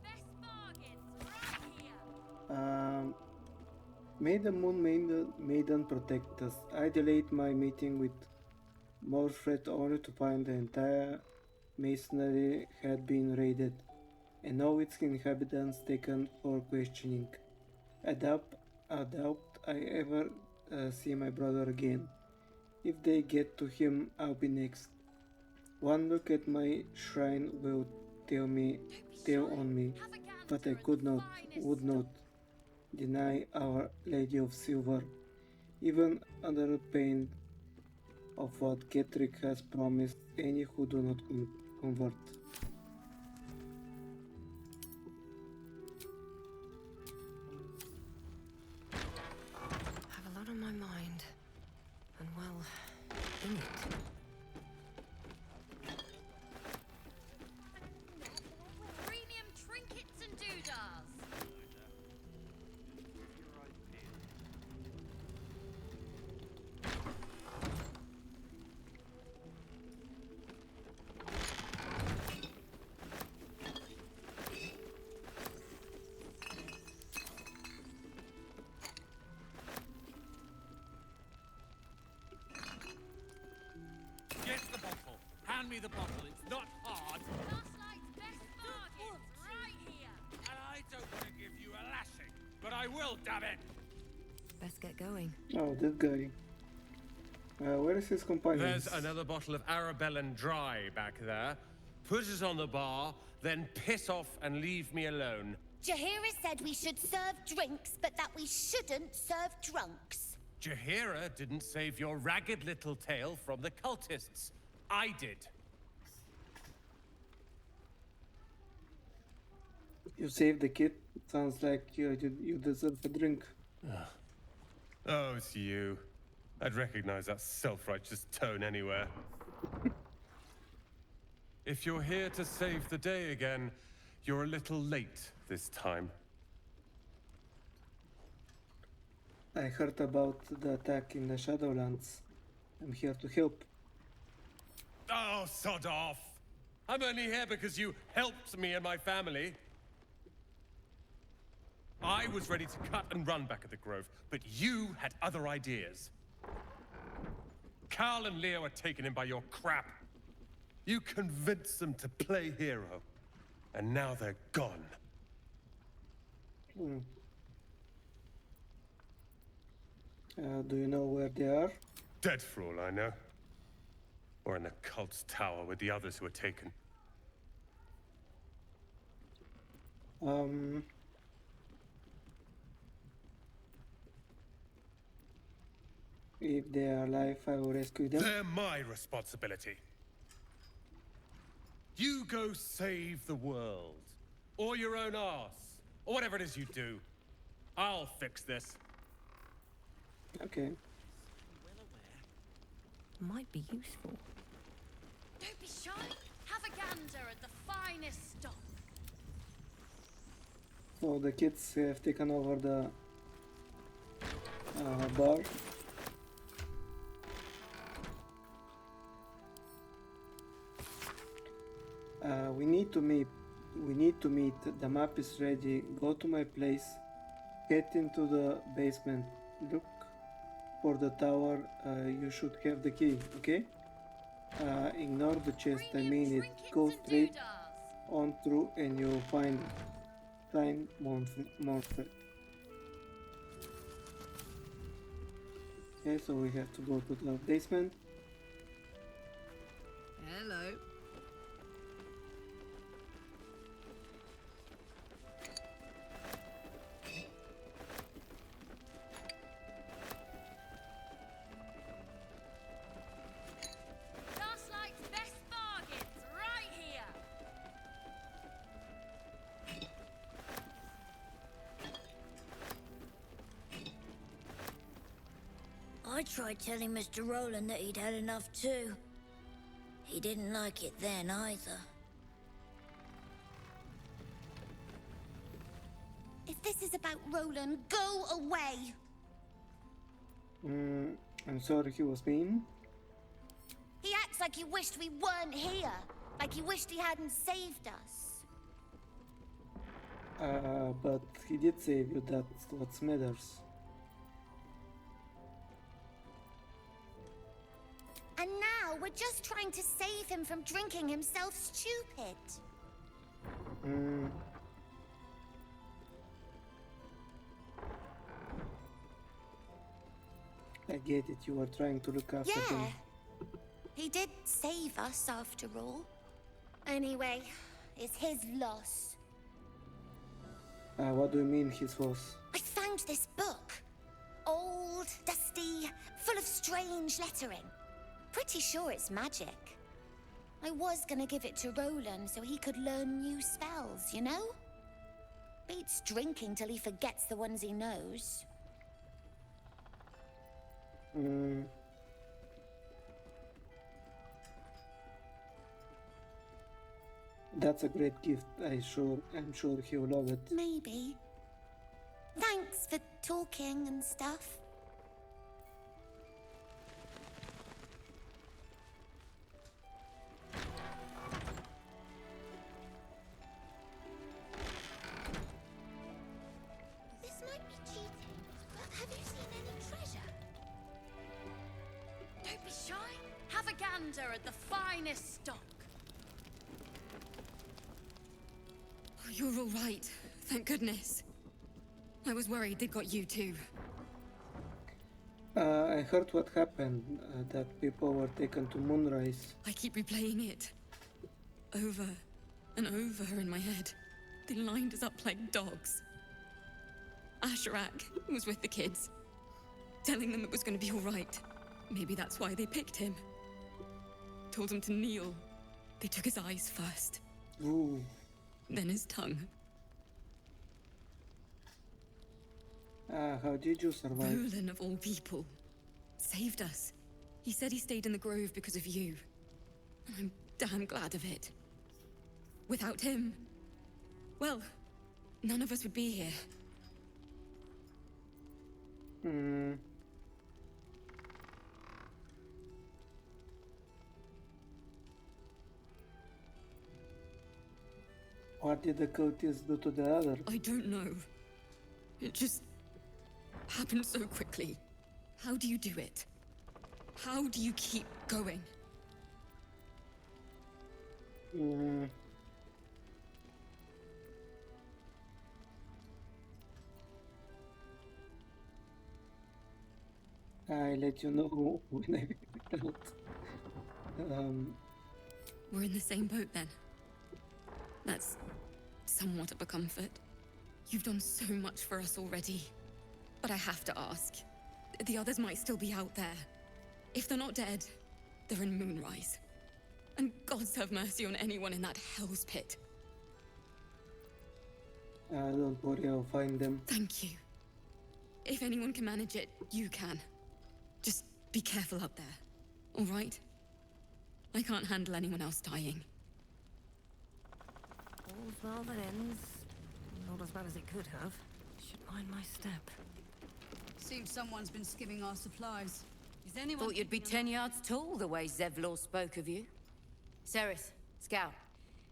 S21: best bargains right here.
S1: May the moon maiden protect us. I delayed my meeting with Morfred only to find the entire masonry had been raided, and all its inhabitants taken for questioning. I doubt I ever see my brother again. If they get to him, I'll be next. One look at my shrine will tell on me, but I would not deny Our Lady of Silver, even under the pain of what Ketrick has promised any who do not convert.
S17: Have a lot on my mind. And well, in it.
S21: Premium trinkets and doodahs.
S16: Get the bottle. Hand me the bottle. It's not hard.
S21: Gaslight's best bargains right here.
S16: And I don't want to give you a lashing, but I will, damn it.
S17: Best get going.
S1: Oh, that guy. Where is his companion?
S22: There's another bottle of Arabellan Dry back there. Put it on the bar, then piss off and leave me alone.
S6: Jahira said we should serve drinks, but that we shouldn't serve drunks.
S22: Jahira didn't save your ragged little tail from the cultists. I did.
S1: You saved the kid. Sounds like you deserve a drink.
S22: Oh, it's you. I'd recognize that self-righteous tone anywhere. If you're here to save the day again, you're a little late this time.
S1: I heard about the attack in the Shadowlands. I'm here to help.
S22: Oh, sod off! I'm only here because you helped me and my family. I was ready to cut and run back at the Grove, but you had other ideas. Carl and Leo are taken in by your crap. You convinced them to play hero, and now they're gone.
S1: Do you know where they are?
S22: Dead for all I know. Or in the cult's tower with the others who were taken.
S1: If they are alive, I will rescue them.
S22: They're my responsibility. You go save the world. Or your own arse. Or whatever it is you do. I'll fix this.
S1: Okay.
S6: Might be useful.
S5: Don't be shy. Have a gander at the finest stock.
S1: So the kids have taken over the bar. We need to meet. The map is ready. Go to my place. Get into the basement. Look for the tower. You should have the key. Okay? Ignore the chest. I mean it. Go straight on through, and you'll find Time monster. Okay, so we have to go to the basement.
S11: Hello.
S5: Gaslight's best bargains right here.
S8: I tried telling Mr. Rowland that he'd had enough too. He didn't like it then either.
S6: If this is about Roland, go away.
S1: I'm sorry he was mean.
S6: He acts like he wished we weren't here. Like he wished he hadn't saved us.
S1: But he did save you, that's what matters.
S6: And now we're just trying to save him from drinking himself stupid.
S1: I get it, you were trying to look after him.
S6: He did save us after all. Anyway, it's his loss.
S1: What do you mean his loss?
S6: I found this book. Old, dusty, full of strange lettering. Pretty sure it's magic. I was gonna give it to Roland so he could learn new spells, you know? Beats drinking till he forgets the ones he knows.
S1: That's a great gift. I'm sure he'll love it.
S6: Maybe. Thanks for talking and stuff. This might be cheating, but have you seen any treasure?
S5: Don't be shy. Have a gander at the finest stock.
S19: Oh, you're all right. Thank goodness. I was worried they'd got you too.
S1: I heard what happened, that people were taken to Moonrise.
S19: I keep replaying it. Over and over in my head. They lined us up like dogs. Asherak was with the kids, telling them it was going to be all right. Maybe that's why they picked him. Told him to kneel. They took his eyes first.
S1: Ooh.
S19: Then his tongue.
S1: How did you survive?
S19: Roland, of all people, saved us. He said he stayed in the grove because of you. And I'm damn glad of it. Without him, well, none of us would be here.
S1: What did the cultists do to the others?
S19: I don't know. It just happened so quickly. How do you do it? How do you keep going?
S1: I let you know when I figure it out.
S19: We're in the same boat then. That's somewhat of a comfort. You've done so much for us already. But I have to ask. The others might still be out there. If they're not dead, they're in Moonrise. And gods have mercy on anyone in that hell's pit.
S1: Don't worry, I'll find them.
S19: Thank you. If anyone can manage it, you can. Just be careful up there, all right? I can't handle anyone else dying.
S17: All's well that ends. Not as bad as it could have. Should mind my step.
S11: Seems someone's been skimming our supplies. Is anyone...
S2: Thought you'd be 10 yards tall the way Zevlor spoke of you. Ceres, Scout.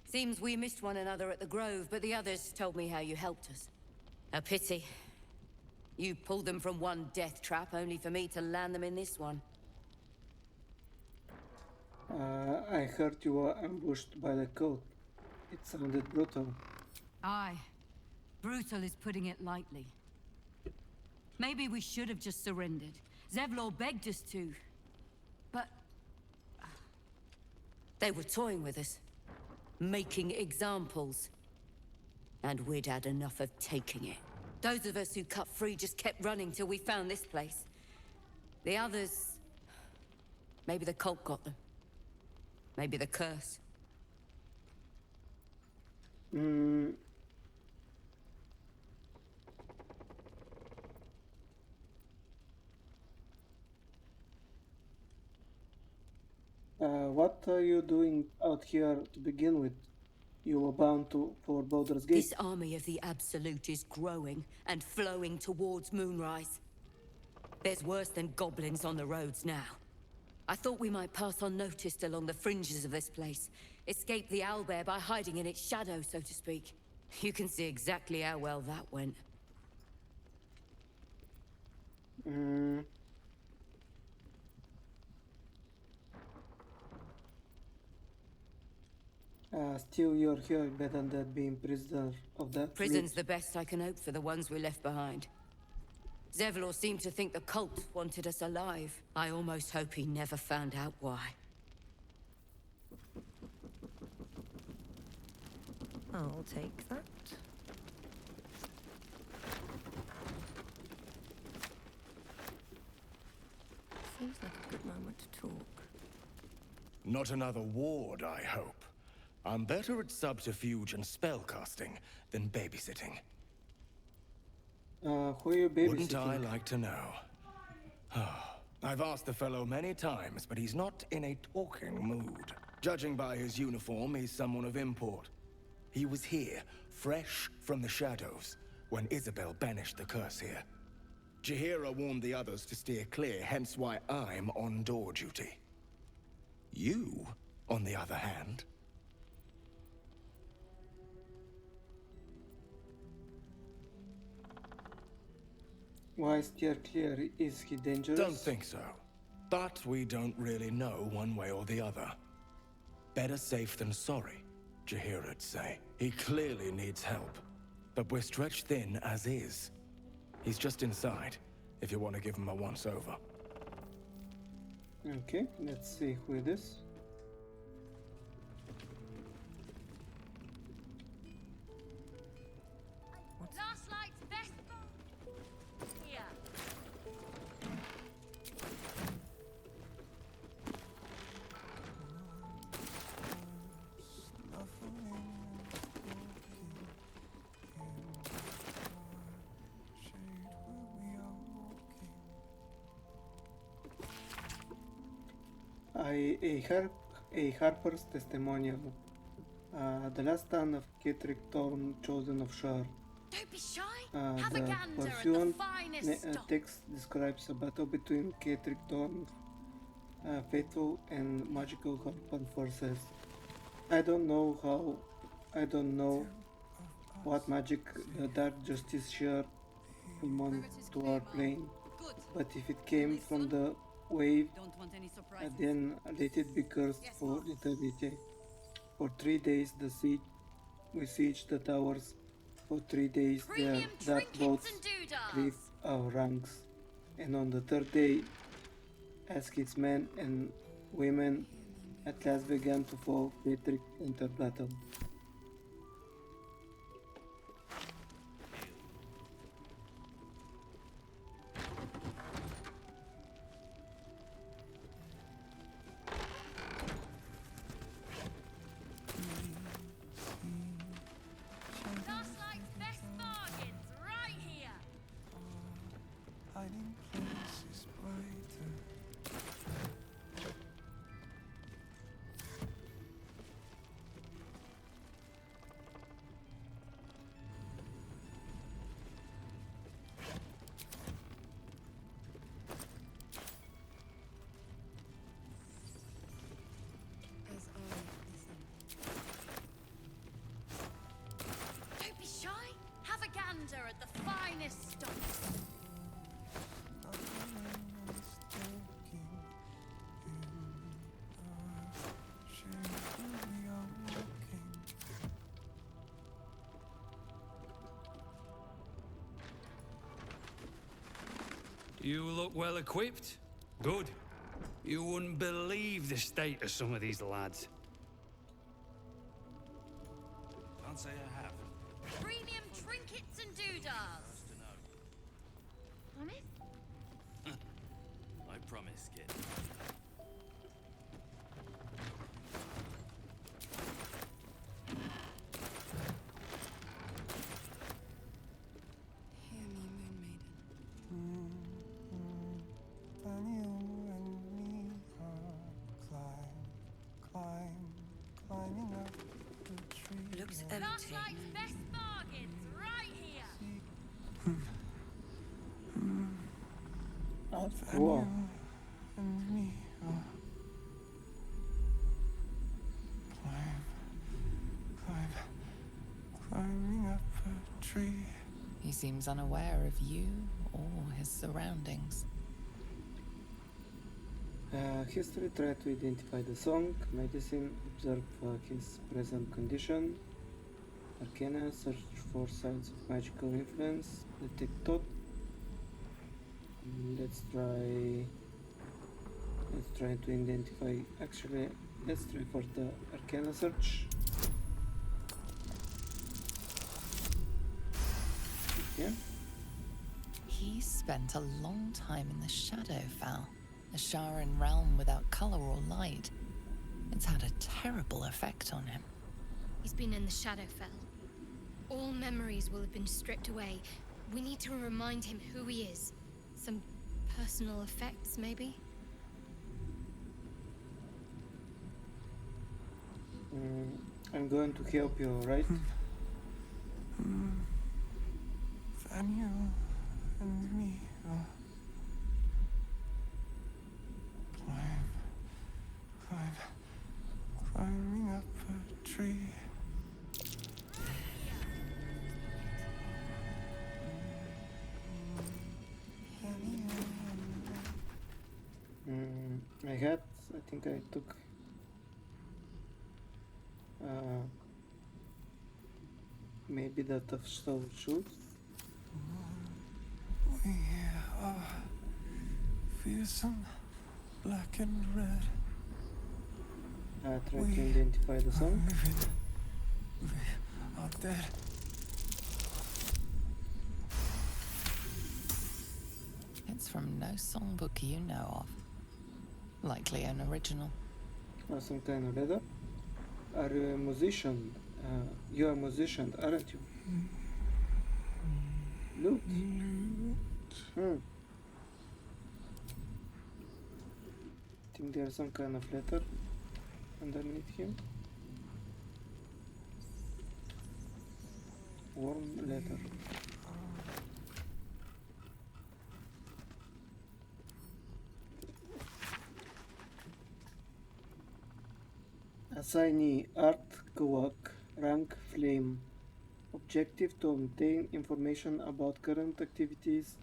S2: Seems we missed one another at the Grove, but the others told me how you helped us. A pity. You pulled them from one death trap, only for me to land them in this one.
S1: I heard you were ambushed by the cult. It sounded brutal.
S15: Aye. Brutal is putting it lightly. Maybe we should have just surrendered. Zevlor begged us to. But...
S2: They were toying with us. Making examples. And we'd had enough of taking it. Those of us who cut free just kept running till we found this place. The others... Maybe the cult got them. Maybe the curse.
S1: What are you doing out here to begin with? You were bound for Baldur's Gate.
S2: This army of the Absolute is growing and flowing towards Moonrise. There's worse than goblins on the roads now. I thought we might pass unnoticed along the fringes of this place. Escape the owlbear by hiding in its shadow, so to speak. You can see exactly how well that went.
S1: Still, you're here better than being prisoner of that.
S2: Prison's the best I can hope for the ones we left behind. Zevlor seemed to think the cult wanted us alive. I almost hope he never found out why.
S17: I'll take that. Seems like a good moment to talk.
S12: Not another ward, I hope. I'm better at subterfuge and spellcasting than babysitting.
S1: Who are you babysitting?
S12: Wouldn't I like to know? I've asked the fellow many times, but he's not in a talking mood. Judging by his uniform, he's someone of import. He was here, fresh from the shadows, when Isabel banished the curse here. Jaheira warned the others to steer clear, hence why I'm on door duty. You, on the other hand...
S1: Why steer clear? Is he dangerous?
S12: Don't think so. But we don't really know one way or the other. Better safe than sorry, Jaheira'd say. He clearly needs help. But we're stretched thin as is. He's just inside, if you want to give him a once-over.
S1: Okay, let's see who it is.
S21: Last light's best. Here.
S1: a Harper's testimonial. The last son of Kithric Thorn, chosen of Shar.
S21: Don't be shy. Have a
S1: The
S21: gander at the
S1: pursuant
S21: finest stock.
S1: text describes a battle between Kithric Thorn's faithful and magical Harpan forces. I don't know what magic the Dark Justice Shar will on to our plane, but if it came from the wave, then let it be cursed for eternity. For 3 days we siege the towers. For 3 days their dark boats cleave our ranks. And on the third day, as its men and women at last began to fall, Kithric entered battle.
S21: Starlight's best bargains right here.
S18: Hiding places brighter.
S21: Don't be shy. Have a gander at the finest stock.
S20: You look well equipped. Good. You wouldn't believe the state of some of these lads.
S3: Can't say I have.
S21: Premium trinkets and doodahs. Promise?
S3: I promise, kid.
S18: Hear me, Moon Maiden. Daniel and me are climbing up the tree.
S14: Looks empty.
S21: Starlight's best bargains right here.
S1: Oh, cool.
S18: And me are climbing up a tree.
S4: He seems unaware of you or his surroundings.
S1: History, try to identify the song. Medicine, observe his present condition. Arcana, search for signs of magical influence. Detect thought. Let's try to identify. Actually, let's try for the Arcana search. Yeah.
S4: He spent a long time in the Shadowfell, a Sharan realm without color or light. It's had a terrible effect on him.
S23: He's been in the Shadowfell. All memories will have been stripped away. We need to remind him who he is. Some personal effects, maybe?
S1: I'm going to help you, right?
S18: Daniel and me are climbing up a tree.
S1: I think I took maybe the tough soul shoes.
S18: We are fearsome, black and red.
S1: Try to identify the song.
S18: We are dead.
S4: It's from no songbook you know of. Likely an original.
S1: Some kind of leather. Are you a musician? You're a musician, aren't you? Lute. think there's some kind of letter underneath him. Warm letter. Assignee Art Kawak, rank Flame. Objective to obtain information about current activities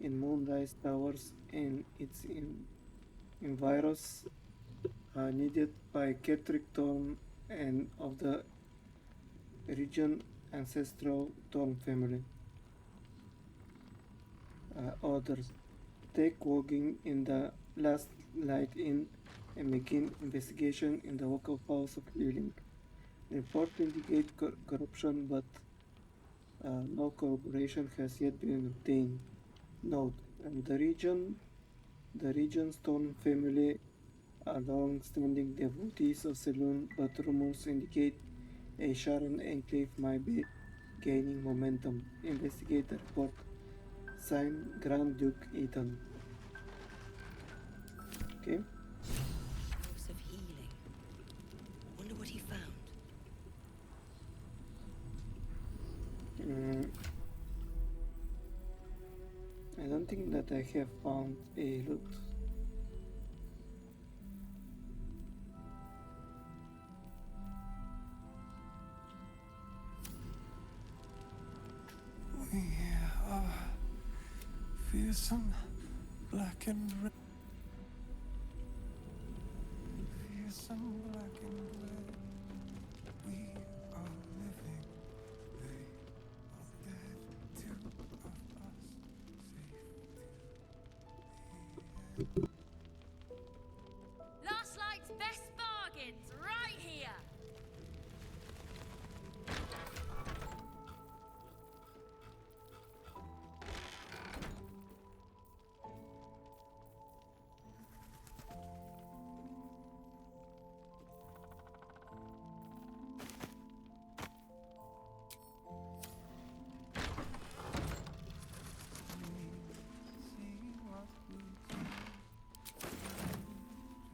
S1: in Moonrise Towers and its environs needed by Ketrick Thorn and of the region ancestral Thorn family. Orders. Take Wogging in the Last Light Inn and begin investigation in the local house of healing. Report indicate corruption, but no corroboration has yet been obtained. Note: the region's Stone family are long-standing devotees of Saloon, but rumors indicate a Sharon enclave might be gaining momentum. Investigate the report. Signed, Grand Duke Ethan. Okay.
S21: House of healing. Wonder what he found.
S1: I don't think that I have found a loot.
S18: We are fearsome, black and red. Fearsome, black and red. We are living. They are dead. Two of us safe to the end.
S21: Last Light's best bargains, right here!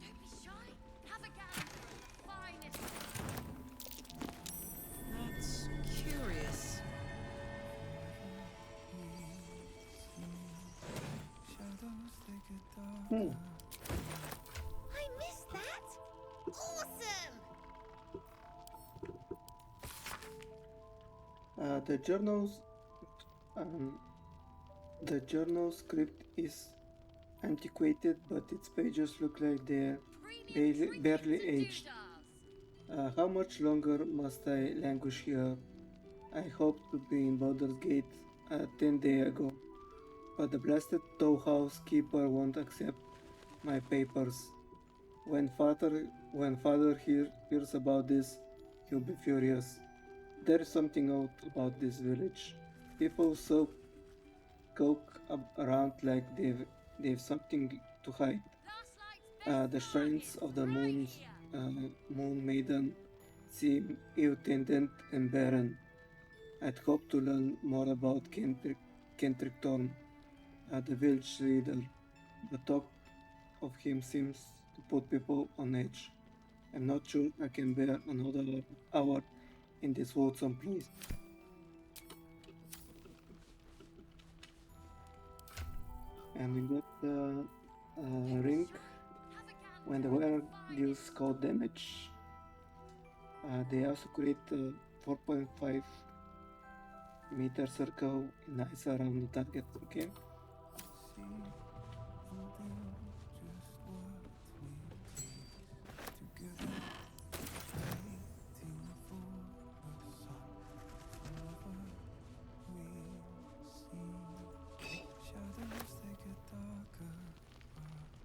S21: Don't be shy. Have a gander at the finest.
S17: That's curious.
S18: Shadows, they get darker.
S6: I missed that! Awesome!
S1: The journal script is antiquated, but its pages look like they're barely aged. How much longer must I languish here? I hoped to be in Baldur's Gate 10 days ago, but the blasted tow house keeper won't accept my papers. When father hears about this, he'll be furious. There's something odd about this village. People so coke around like they've something to hide. The shrines of the moon maiden seem ill-tended and barren. I'd hoped to learn more about Kentrick Thorn, the village leader. The talk of him seems to put people on edge. I'm not sure I can bear another hour in this loathsome place. And we got the ring. When the wearer deals cold damage, they also create a 4.5 meter circle in ice around the target. Okay.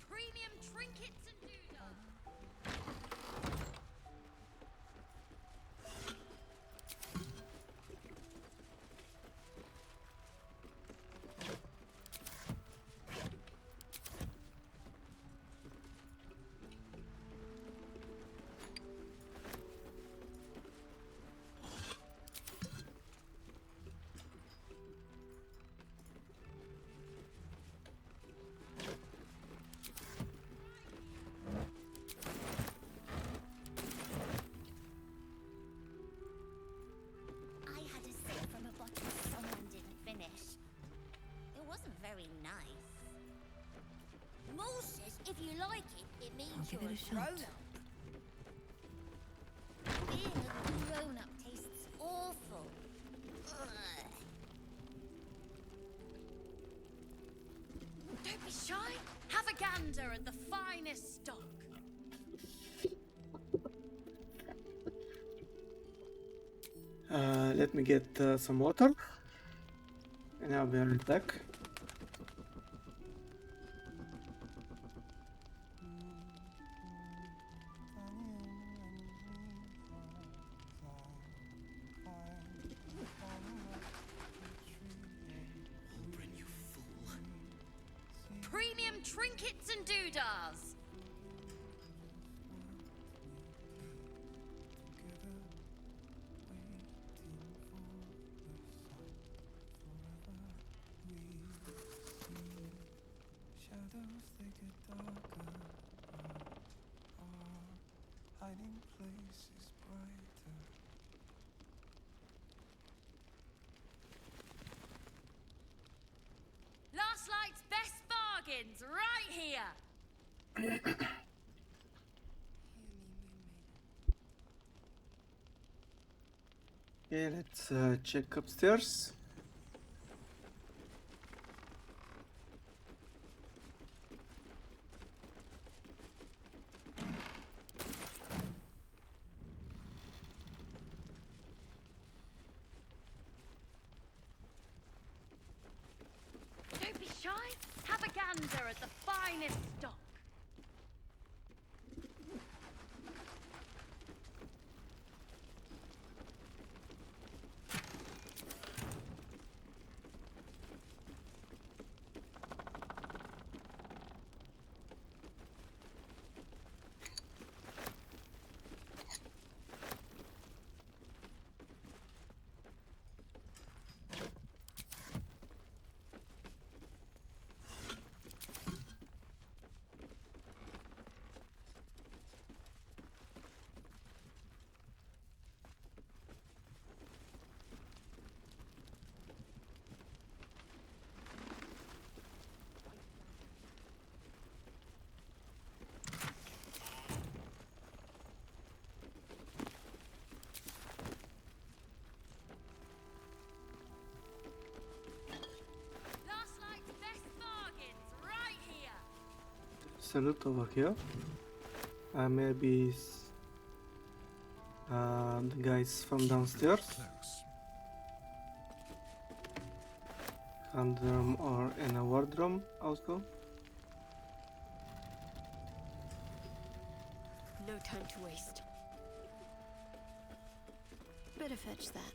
S21: Premium trinkets and doodles.
S6: It means
S17: I'll give
S6: you're
S17: it a
S6: a
S17: shot.
S6: grown-up. Being a grown-up tastes awful. Ugh.
S21: Don't be shy. Have a gander at the finest stock.
S1: Let me get some water, and I'll be right back.
S21: Premium trinkets and doodahs.
S18: Shadows, they get darker. Our hiding place is brighter.
S21: Last Light's best bargains right here.
S1: Okay, let's check upstairs.
S21: Don't be shy. Have a gander at the finest stock. Last Light's best bargains right here.
S1: Salute over here. Maybe the guys from downstairs. Hand room or in a wardroom also.
S23: No time to waste. Better fetch that.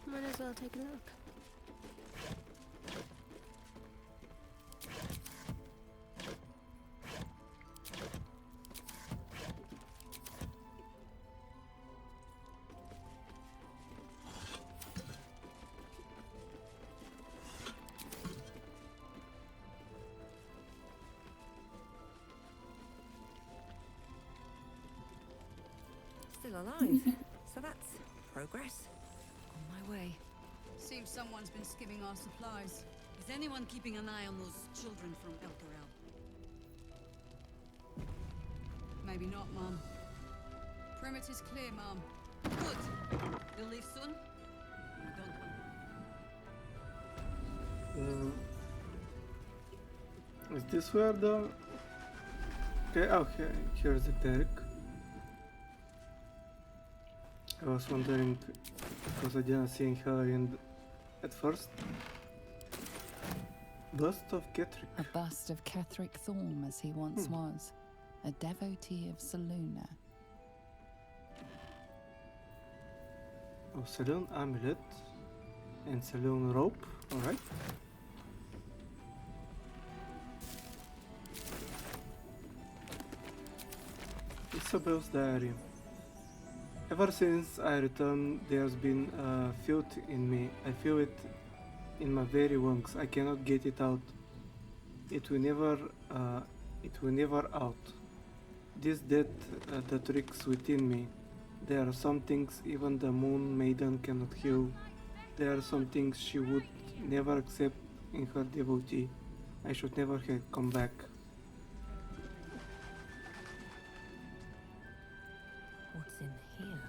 S23: Might as well take a look.
S17: Still alive. So that's progress.
S11: On my way. Seems someone's been skimming our supplies. Is anyone keeping an eye on those children from El Corral? Maybe not, Mom. Perimeter's clear, Mom. Good. You'll leave soon? Don't want.
S1: Is this where the... Okay, here's the deck. I was wondering because I didn't see her in at first. Bust of Ketrick.
S4: A bust of Ketheric Thorm as he once was, a devotee of Selûne.
S1: Oh, Saloon Amulet. And Saloon Rope, alright. Isabel's Diary. Ever since I returned, there's been a feud in me. I feel it in my very lungs. I cannot get it out. It will never out. This death that reeks within me. There are some things even the Moon Maiden cannot heal. There are some things she would never accept in her devotee. I should never have come back.
S17: What's in here?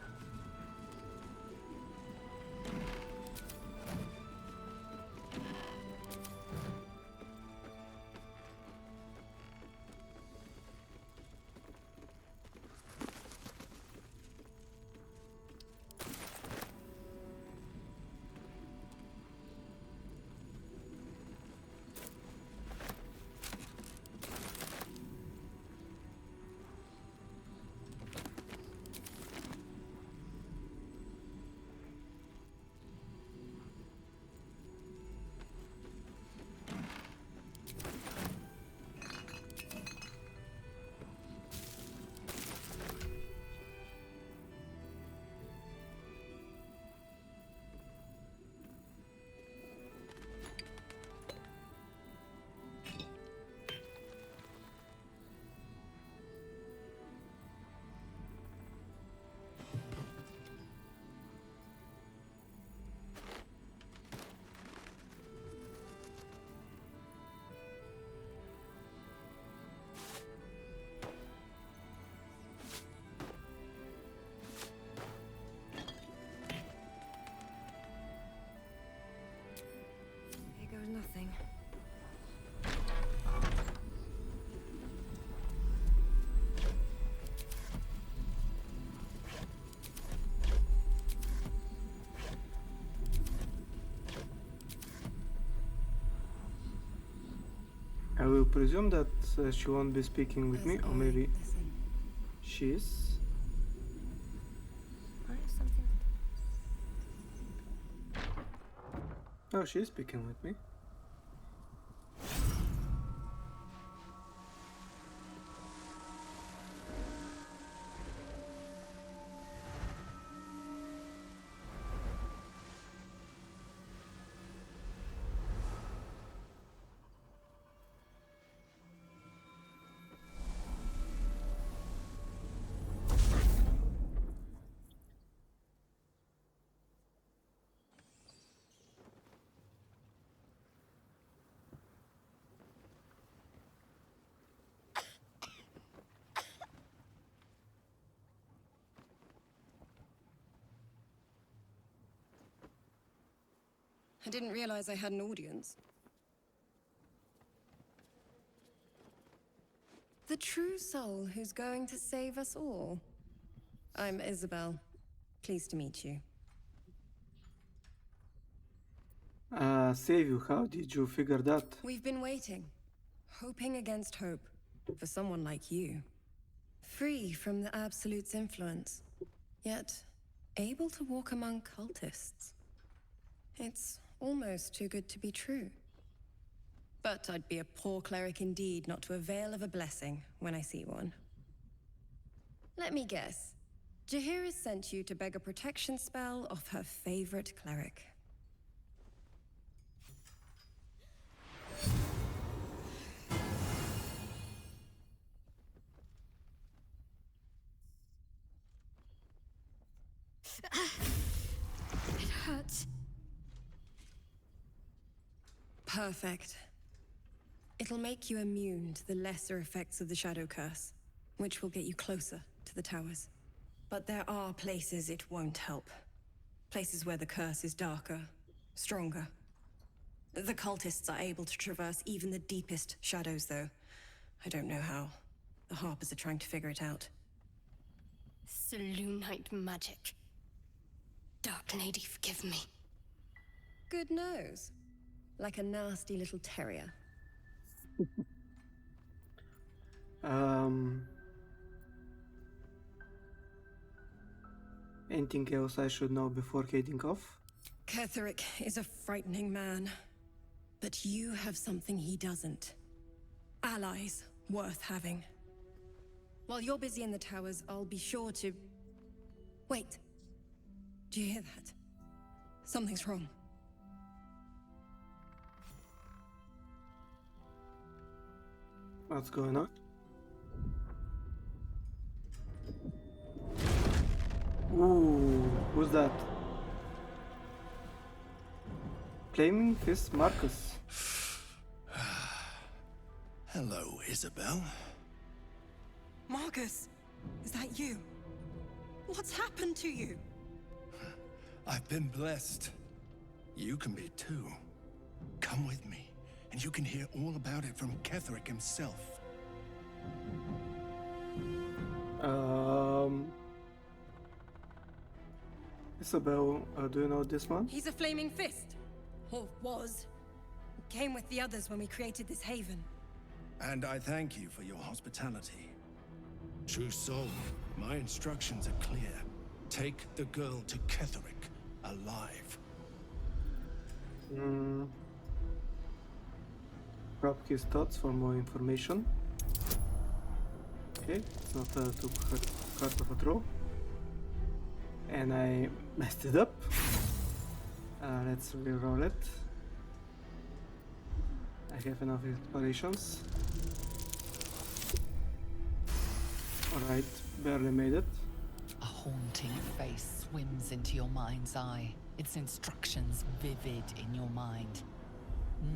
S17: Nothing.
S1: I will presume that she won't be speaking with me, or maybe she is.
S17: I have something.
S1: Oh, she is speaking with me.
S9: I didn't realize I had an audience. The true soul who's going to save us all. I'm Isabel. Pleased to meet you.
S1: Save you, how did you figure that?
S9: We've been waiting, hoping against hope, for someone like you. Free from the Absolute's influence, yet able to walk among cultists. It's almost too good to be true. But I'd be a poor cleric indeed not to avail of a blessing when I see one. Let me guess. Jaheira sent you to beg a protection spell off her favorite cleric.
S23: It hurts.
S9: Perfect. It'll make you immune to the lesser effects of the Shadow Curse, which will get you closer to the towers. But there are places it won't help. Places where the curse is darker, stronger. The cultists are able to traverse even the deepest shadows, though. I don't know how. The Harpers are trying to figure it out.
S23: Selûnite magic. Dark Lady, forgive me.
S9: Good nose. like a nasty little terrier.
S1: Anything else I should know before heading off?
S9: Ketherick is a frightening man, but you have something he doesn't. Allies worth having. While you're busy in the towers, I'll be sure to... Wait. Do you hear that? Something's wrong.
S1: What's going on? Ooh, who's that? Flaming Fist Marcus.
S12: Hello, Isabel.
S9: Marcus, is that you? What's happened to you?
S12: I've been blessed. You can be too. Come with me, and you can hear all about it from Ketherick himself.
S1: Isabel, do you know this one?
S9: He's a flaming fist. Or was. Came with the others when we created this haven.
S12: And I thank you for your hospitality. True soul, my instructions are clear. Take the girl to Ketherick, alive.
S1: Probe his thoughts for more information. Okay, it's not too hard of a throw. And I messed it up. Let's reroll it. I have enough inspirations. Alright, barely made it.
S4: A haunting face swims into your mind's eye, its instructions vivid in your mind.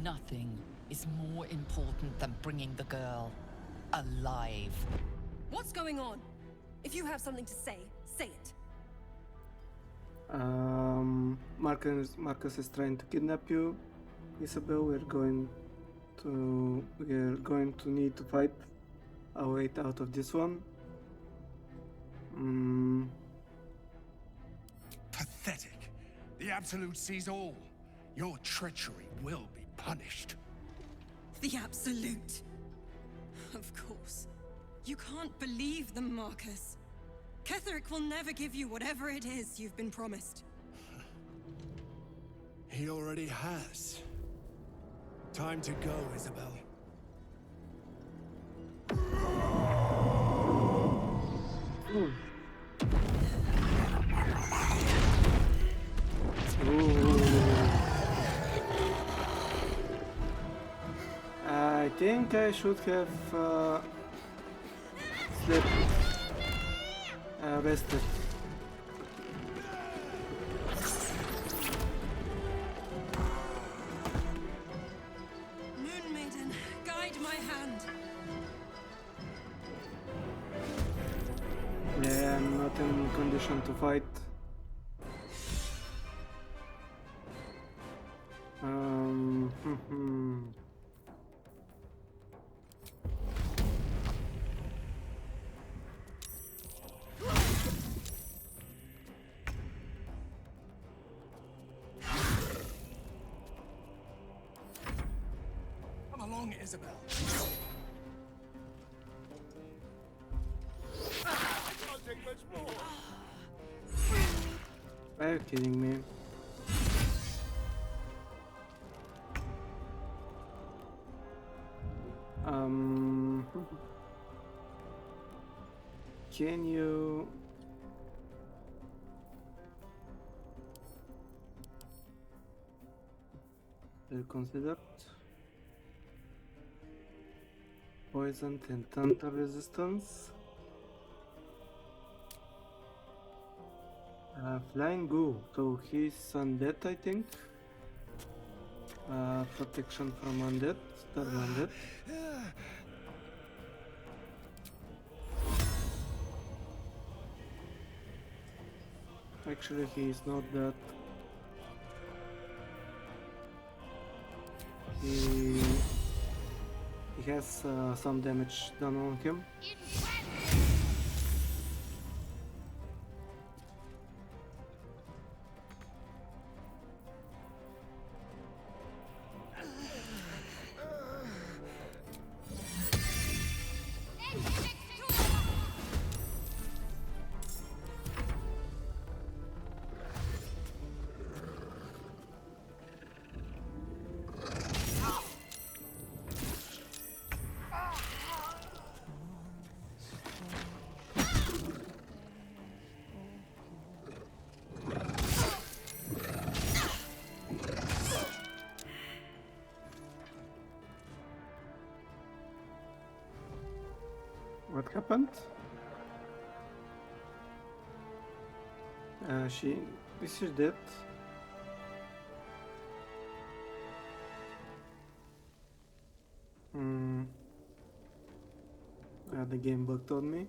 S4: Nothing is more important than bringing the girl alive.
S9: What's going on? If you have something to say, say it.
S1: Marcus is trying to kidnap you, Isabel. We're going to need to fight our way out of this one.
S12: Pathetic. The Absolute sees all. Your treachery will be punished.
S9: The Absolute. Of course. You can't believe them, Marcus. Ketherick will never give you whatever it is you've been promised.
S12: He already has. Time to go, Isabel.
S1: Ooh. I think I should have slept, rested.
S9: Moon Maiden, guide my hand.
S1: Yeah, I'm not in condition to fight.
S12: Come along, Isabel.
S1: Are you kidding me? Can you consider poison and thunder resistance? Flying Goo, so he's undead, I think. Protection from undead, stun undead. Actually, he is not that. He has some damage done on him. What happened? Is she dead? The game bugged on me.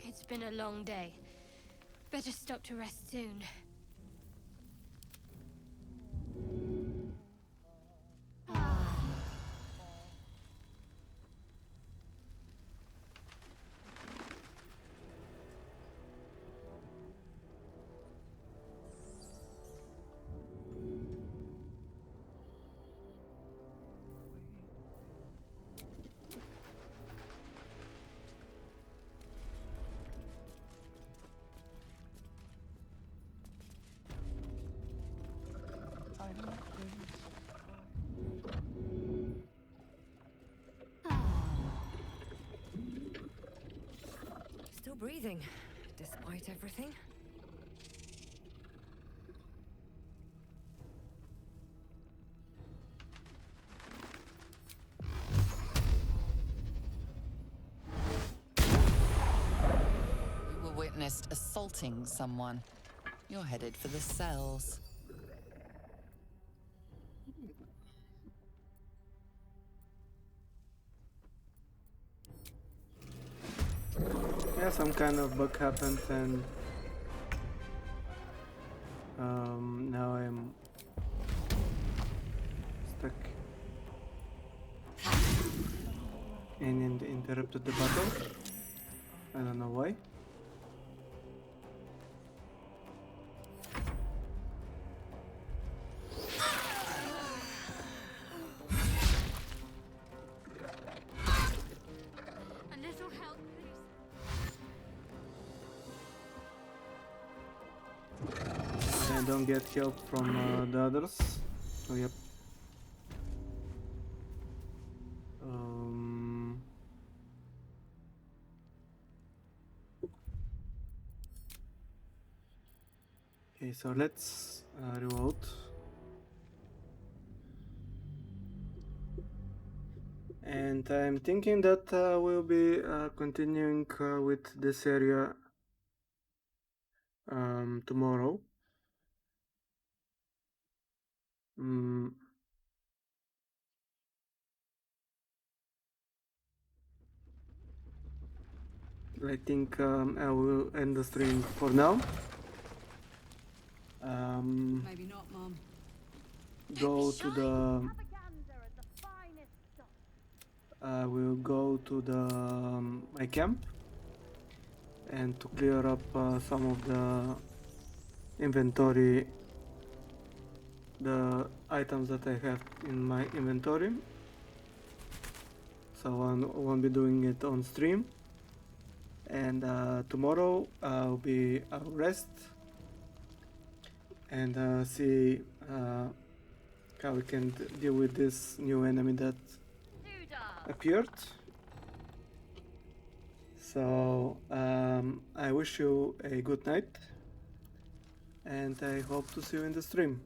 S23: It's been a long day. Better stop to rest soon.
S9: Still breathing, despite everything.
S4: You were witnessed assaulting someone. You're headed for the cells.
S1: Yeah, some kind of bug happened and now I'm stuck and interrupted the battle. I don't know why.
S23: A little help, please.
S1: I don't get help from the others. Oh, yep. Okay, so let's reload. And I'm thinking that we'll be continuing with this area tomorrow. I think I will end the stream for now.
S11: Maybe not, Mom.
S1: Go to the. We'll go to the my camp and to clear up some of the inventory, the items that I have in my inventory. So I won't be doing it on stream. And tomorrow I'll rest and see how we can deal with this new enemy that appeared. So I wish you a good night and I hope to see you in the stream.